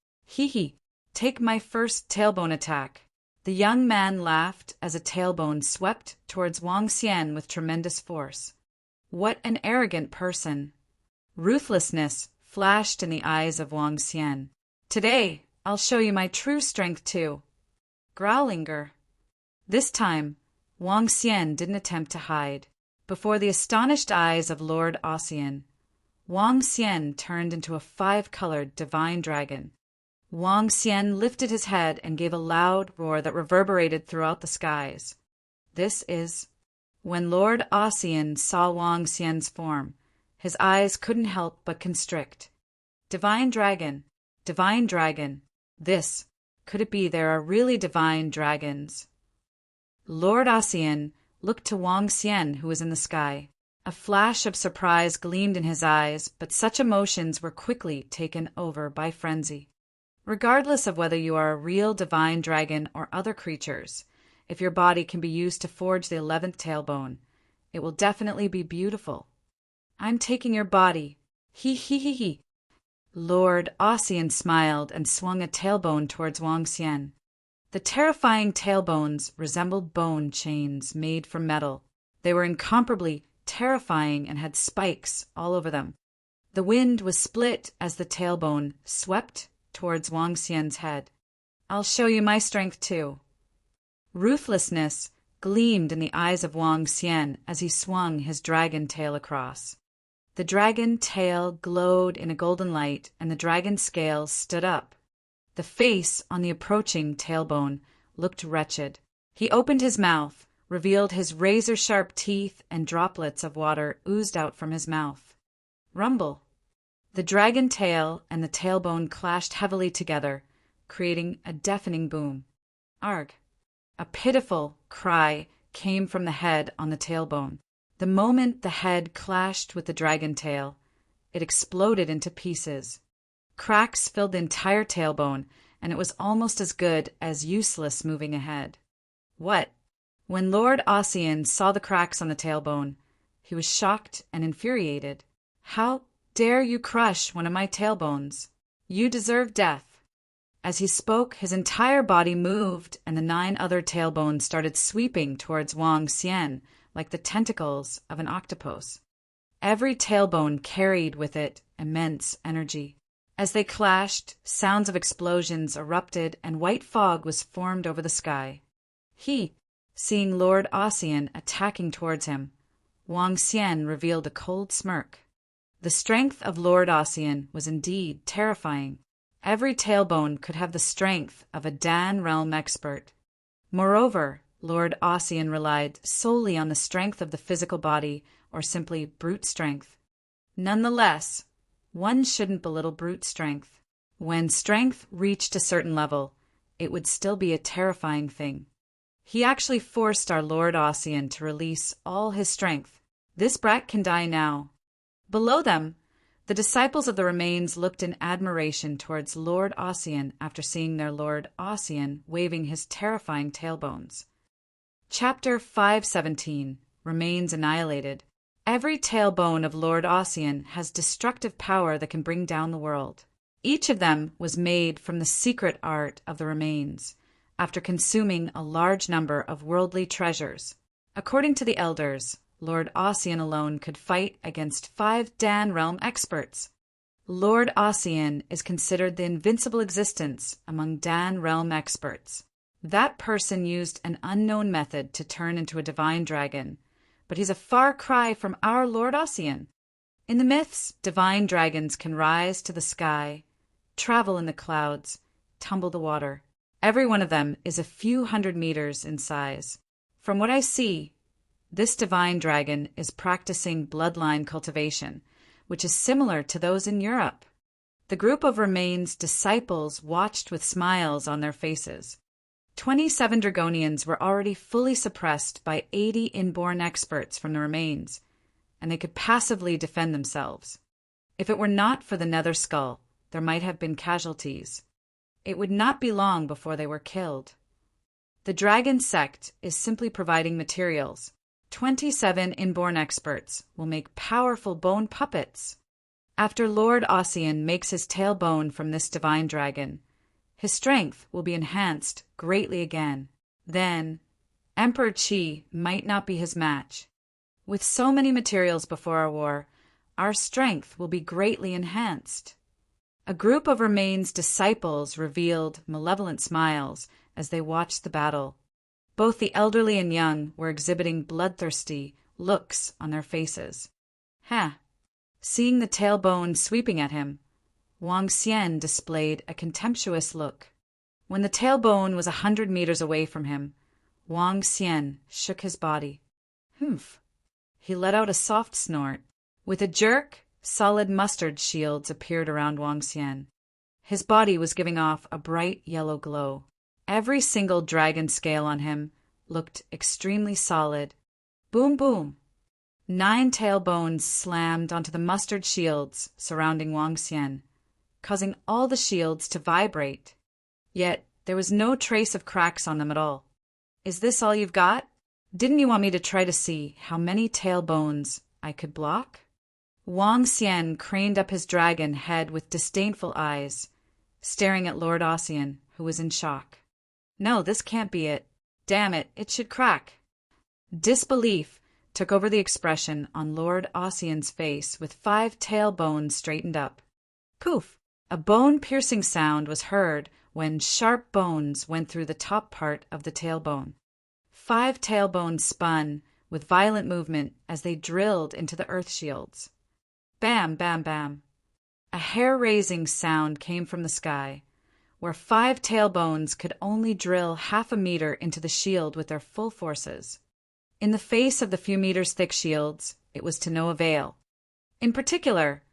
Speaker 1: Take my first tailbone attack. The young man laughed as a tailbone swept towards Wang Xian with tremendous force. What an arrogant person! Ruthlessness flashed in the eyes of Wang Xian. Today, I'll show you my true strength too. Growlinger. This time, Wang Xian didn't attempt to hide. Before the astonished eyes of Lord Ossian, Wang Xian turned into a 5-colored divine dragon. Wang Xian lifted his head and gave a loud roar that reverberated throughout the skies. This is... When Lord Ossian saw Wang Xian's form, his eyes couldn't help but constrict. Divine dragon, divine dragon, this, could it be there are really divine dragons? Lord Ossian looked to Wang Xian, who was in the sky. A flash of surprise gleamed in his eyes, but such emotions were quickly taken over by frenzy. Regardless of whether you are a real divine dragon or other creatures, if your body can be used to forge the 11th tailbone, it will definitely be beautiful. I'm taking your body. He he he he. Lord Ossian smiled and swung a tailbone towards Wang Xian. The terrifying tailbones resembled bone chains made from metal. They were incomparably terrifying and had spikes all over them. The wind was split as the tailbone swept towards Wang Xian's head. I'll show you my strength too. Ruthlessness gleamed in the eyes of Wang Xian as he swung his dragon tail across. The dragon tail glowed in a golden light, and the dragon scales stood up. The face on the approaching tailbone looked wretched. He opened his mouth, revealed his razor-sharp teeth, and droplets of water oozed out from his mouth. Rumble! The dragon tail and the tailbone clashed heavily together, creating a deafening boom. Arg! A pitiful cry came from the head on the tailbone. The moment the head clashed with the dragon tail, it exploded into pieces. Cracks filled the entire tailbone, and it was almost as good as useless moving ahead. What? When Lord Ossian saw the cracks on the tailbone, he was shocked and infuriated. How dare you crush one of my tailbones? You deserve death. As he spoke, his entire body moved, and the 9 other tailbones started sweeping towards Wang Xian like the tentacles of an octopus. Every tailbone carried with it immense energy. As they clashed, sounds of explosions erupted, and white fog was formed over the sky. Seeing Lord Ossian attacking towards him, Wang Xian revealed a cold smirk. The strength of Lord Ossian was indeed terrifying. Every tailbone could have the strength of a Dan realm expert. Moreover, Lord Ossian relied solely on the strength of the physical body, or simply brute strength. Nonetheless, one shouldn't belittle brute strength. When strength reached a certain level, it would still be a terrifying thing. He actually forced our Lord Ossian to release all his strength. This brat can die now. Below them, the disciples of the remains looked in admiration towards Lord Ossian after seeing their Lord Ossian waving his terrifying tailbones. Chapter 517, Remains Annihilated. Every tailbone of Lord Ossian has destructive power that can bring down the world. Each of them was made from the secret art of the remains, after consuming a large number of worldly treasures. According to the elders, Lord Ossian alone could fight against 5 Dan realm experts. Lord Ossian is considered the invincible existence among Dan realm experts. That person used an unknown method to turn into a divine dragon, but he's a far cry from our Lord Ossian. In the myths, divine dragons can rise to the sky, travel in the clouds, tumble the water. Every one of them is a few hundred meters in size. From what I see, this divine dragon is practicing bloodline cultivation, which is similar to those in Europe. The group of remains disciples watched with smiles on their faces. 27 Dragonians were already fully suppressed by 80 inborn experts from the remains, and they could passively defend themselves. If it were not for the nether skull, there might have been casualties. It would not be long before they were killed. The dragon sect is simply providing materials. 27 inborn experts will make powerful bone puppets. After Lord Ossian makes his tailbone from this divine dragon, His strength will be enhanced greatly again. Then, Emperor Qi might not be his match. With so many materials before our war, our strength will be greatly enhanced. A group of Remain's disciples revealed malevolent smiles as they watched the battle. Both the elderly and young were exhibiting bloodthirsty looks on their faces. Seeing the tailbone sweeping at him, Wang Xian displayed a contemptuous look. When the tailbone was 100 meters away from him, Wang Xian shook his body. Humph! He let out a soft snort. With a jerk, solid mustard shields appeared around Wang Xian. His body was giving off a bright yellow glow. Every single dragon scale on him looked extremely solid. Boom, boom! 9 tailbones slammed onto the mustard shields surrounding Wang Xian, causing all the shields to vibrate. Yet there was no trace of cracks on them at all. Is this all you've got? Didn't you want me to try to see how many tailbones I could block? Wang Xian craned up his dragon head with disdainful eyes, staring at Lord Ossian, who was in shock. No, this can't be it. Damn it, it should crack. Disbelief took over the expression on Lord Ossian's face with 5 tailbones straightened up. Poof! A bone-piercing sound was heard when sharp bones went through the top part of the tailbone. 5 tailbones spun with violent movement as they drilled into the earth shields. Bam, bam, bam. A hair-raising sound came from the sky, where 5 tailbones could only drill half a meter into the shield with their full forces. In the face of the few meters thick shields, it was to no avail. In particular,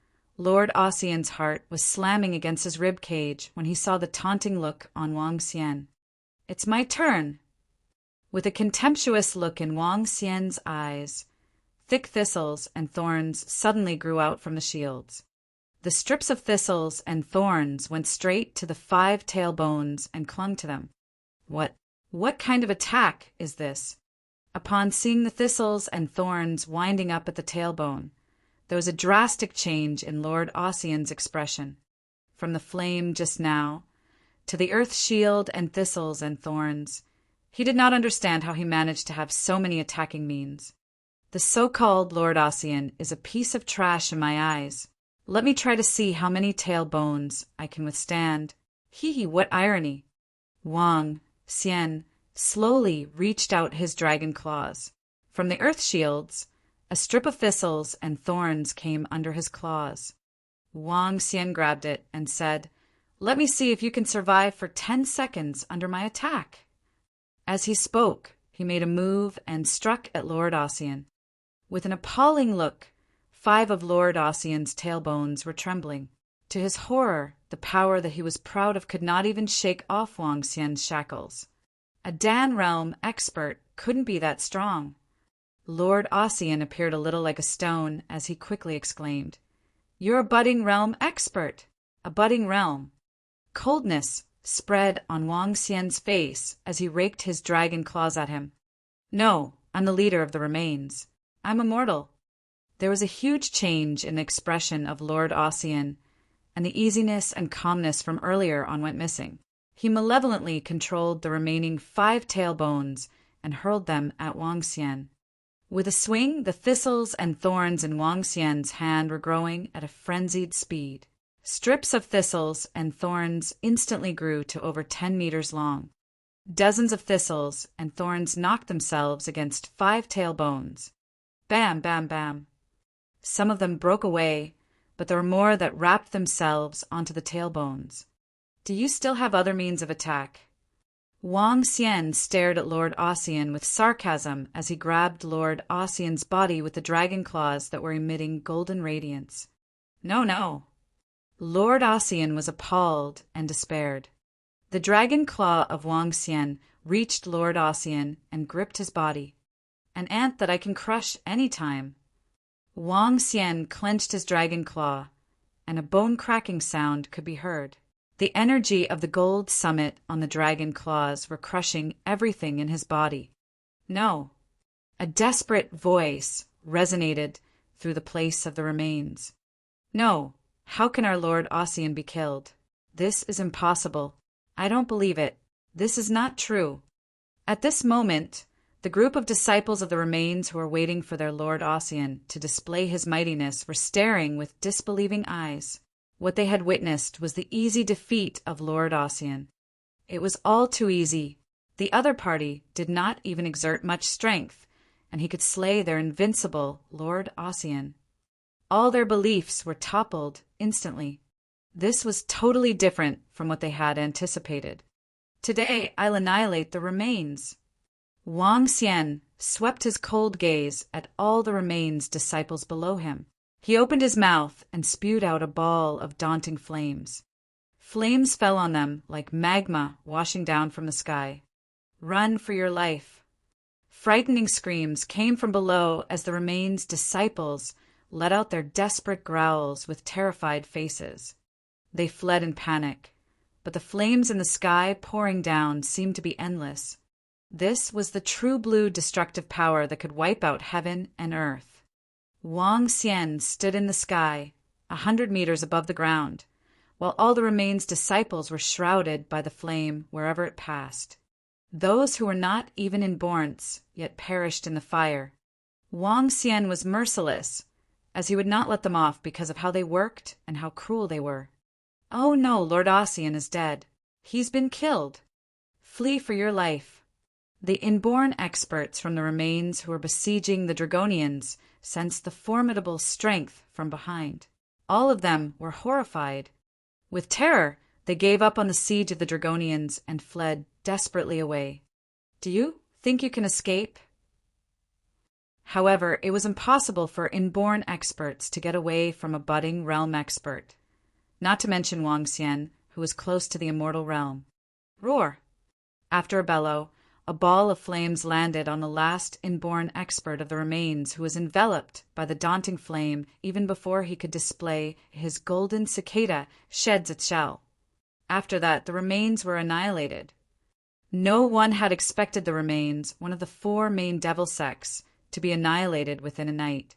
Speaker 1: Lord Ossian's heart was slamming against his rib cage when he saw the taunting look on Wang Xian. It's my turn. With a contemptuous look in Wang Xian's eyes, thick thistles and thorns suddenly grew out from the shields. The strips of thistles and thorns went straight to the 5 tailbones and clung to them. What kind of attack is this? Upon seeing the thistles and thorns winding up at the tailbone, there was a drastic change in Lord Ossian's expression. From the flame just now, to the earth shield and thistles and thorns, he did not understand how he managed to have so many attacking means. The so-called Lord Ossian is a piece of trash in my eyes. Let me try to see how many tailbones I can withstand. Hee, what irony! Wang Xian slowly reached out his dragon claws. From the earth shields, a strip of thistles and thorns came under his claws. Wang Xian grabbed it and said, "Let me see if you can survive for 10 seconds under my attack." As he spoke, he made a move and struck at Lord Ossian. With an appalling look, 5 of Lord Ossian's tailbones were trembling. To his horror, the power that he was proud of could not even shake off Wang Xian's shackles. A Dan realm expert couldn't be that strong. Lord Ossian appeared a little like a stone as he quickly exclaimed, "You're a budding realm expert! A budding realm!" Coldness spread on Wang Xian's face as he raked his dragon claws at him. "No, I'm the leader of the Remains. I'm immortal." There was a huge change in the expression of Lord Ossian, and the easiness and calmness from earlier on went missing. He malevolently controlled the remaining 5 tailbones and hurled them at Wang Xian. With a swing, the thistles and thorns in Wang Xian's hand were growing at a frenzied speed. Strips of thistles and thorns instantly grew to over 10 meters long. Dozens of thistles and thorns knocked themselves against 5 tailbones. Bam, bam, bam. Some of them broke away, but there were more that wrapped themselves onto the tailbones. Do you still have other means of attack? Wang Xian stared at Lord Ossian with sarcasm as he grabbed Lord Ossian's body with the dragon claws that were emitting golden radiance. No, no. Lord Ossian was appalled and despaired. The dragon claw of Wang Xian reached Lord Ossian and gripped his body. An ant that I can crush any time. Wang Xian clenched his dragon claw, and a bone-cracking sound could be heard. The energy of the gold summit on the dragon claws were crushing everything in his body. No. A desperate voice resonated through the place of the Remains. No. How can our Lord Ossian be killed? This is impossible. I don't believe it. This is not true." At this moment, the group of disciples of the remains who were waiting for their Lord Ossian to display his mightiness were staring with disbelieving eyes. What they had witnessed was the easy defeat of Lord Ossian. It was all too easy. The other party did not even exert much strength, and he could slay their invincible Lord Ossian. All their beliefs were toppled instantly. This was totally different from what they had anticipated. "Today I'll annihilate the remains." Wang Xian swept his cold gaze at all the remains disciples below him. He opened his mouth and spewed out a ball of daunting flames. Flames fell on them like magma washing down from the sky. "Run for your life." Frightening screams came from below as the remains disciples let out their desperate growls with terrified faces. They fled in panic, but the flames in the sky pouring down seemed to be endless. This was the true blue destructive power that could wipe out heaven and earth. Wang Xian stood in the sky, 100 meters above the ground, while all the remains disciples were shrouded by the flame wherever it passed. Those who were not even in Bornce yet perished in the fire. Wang Xian was merciless, as he would not let them off because of how they worked and how cruel they were. "Oh no, Lord Ossian is dead. He's been killed. Flee for your life." The inborn experts from the remains who were besieging the Dragonians sensed the formidable strength from behind. All of them were horrified. With terror, they gave up on the siege of the Dragonians and fled desperately away. "Do you think you can escape?" However, it was impossible for inborn experts to get away from a budding realm expert, not to mention Wang Xian, who was close to the immortal realm. Roar! After a bellow, a ball of flames landed on the last inborn expert of the remains, who was enveloped by the daunting flame even before he could display his golden cicada sheds its shell. After that, the remains were annihilated. No one had expected the remains, one of the 4 main devil sects, to be annihilated within a night.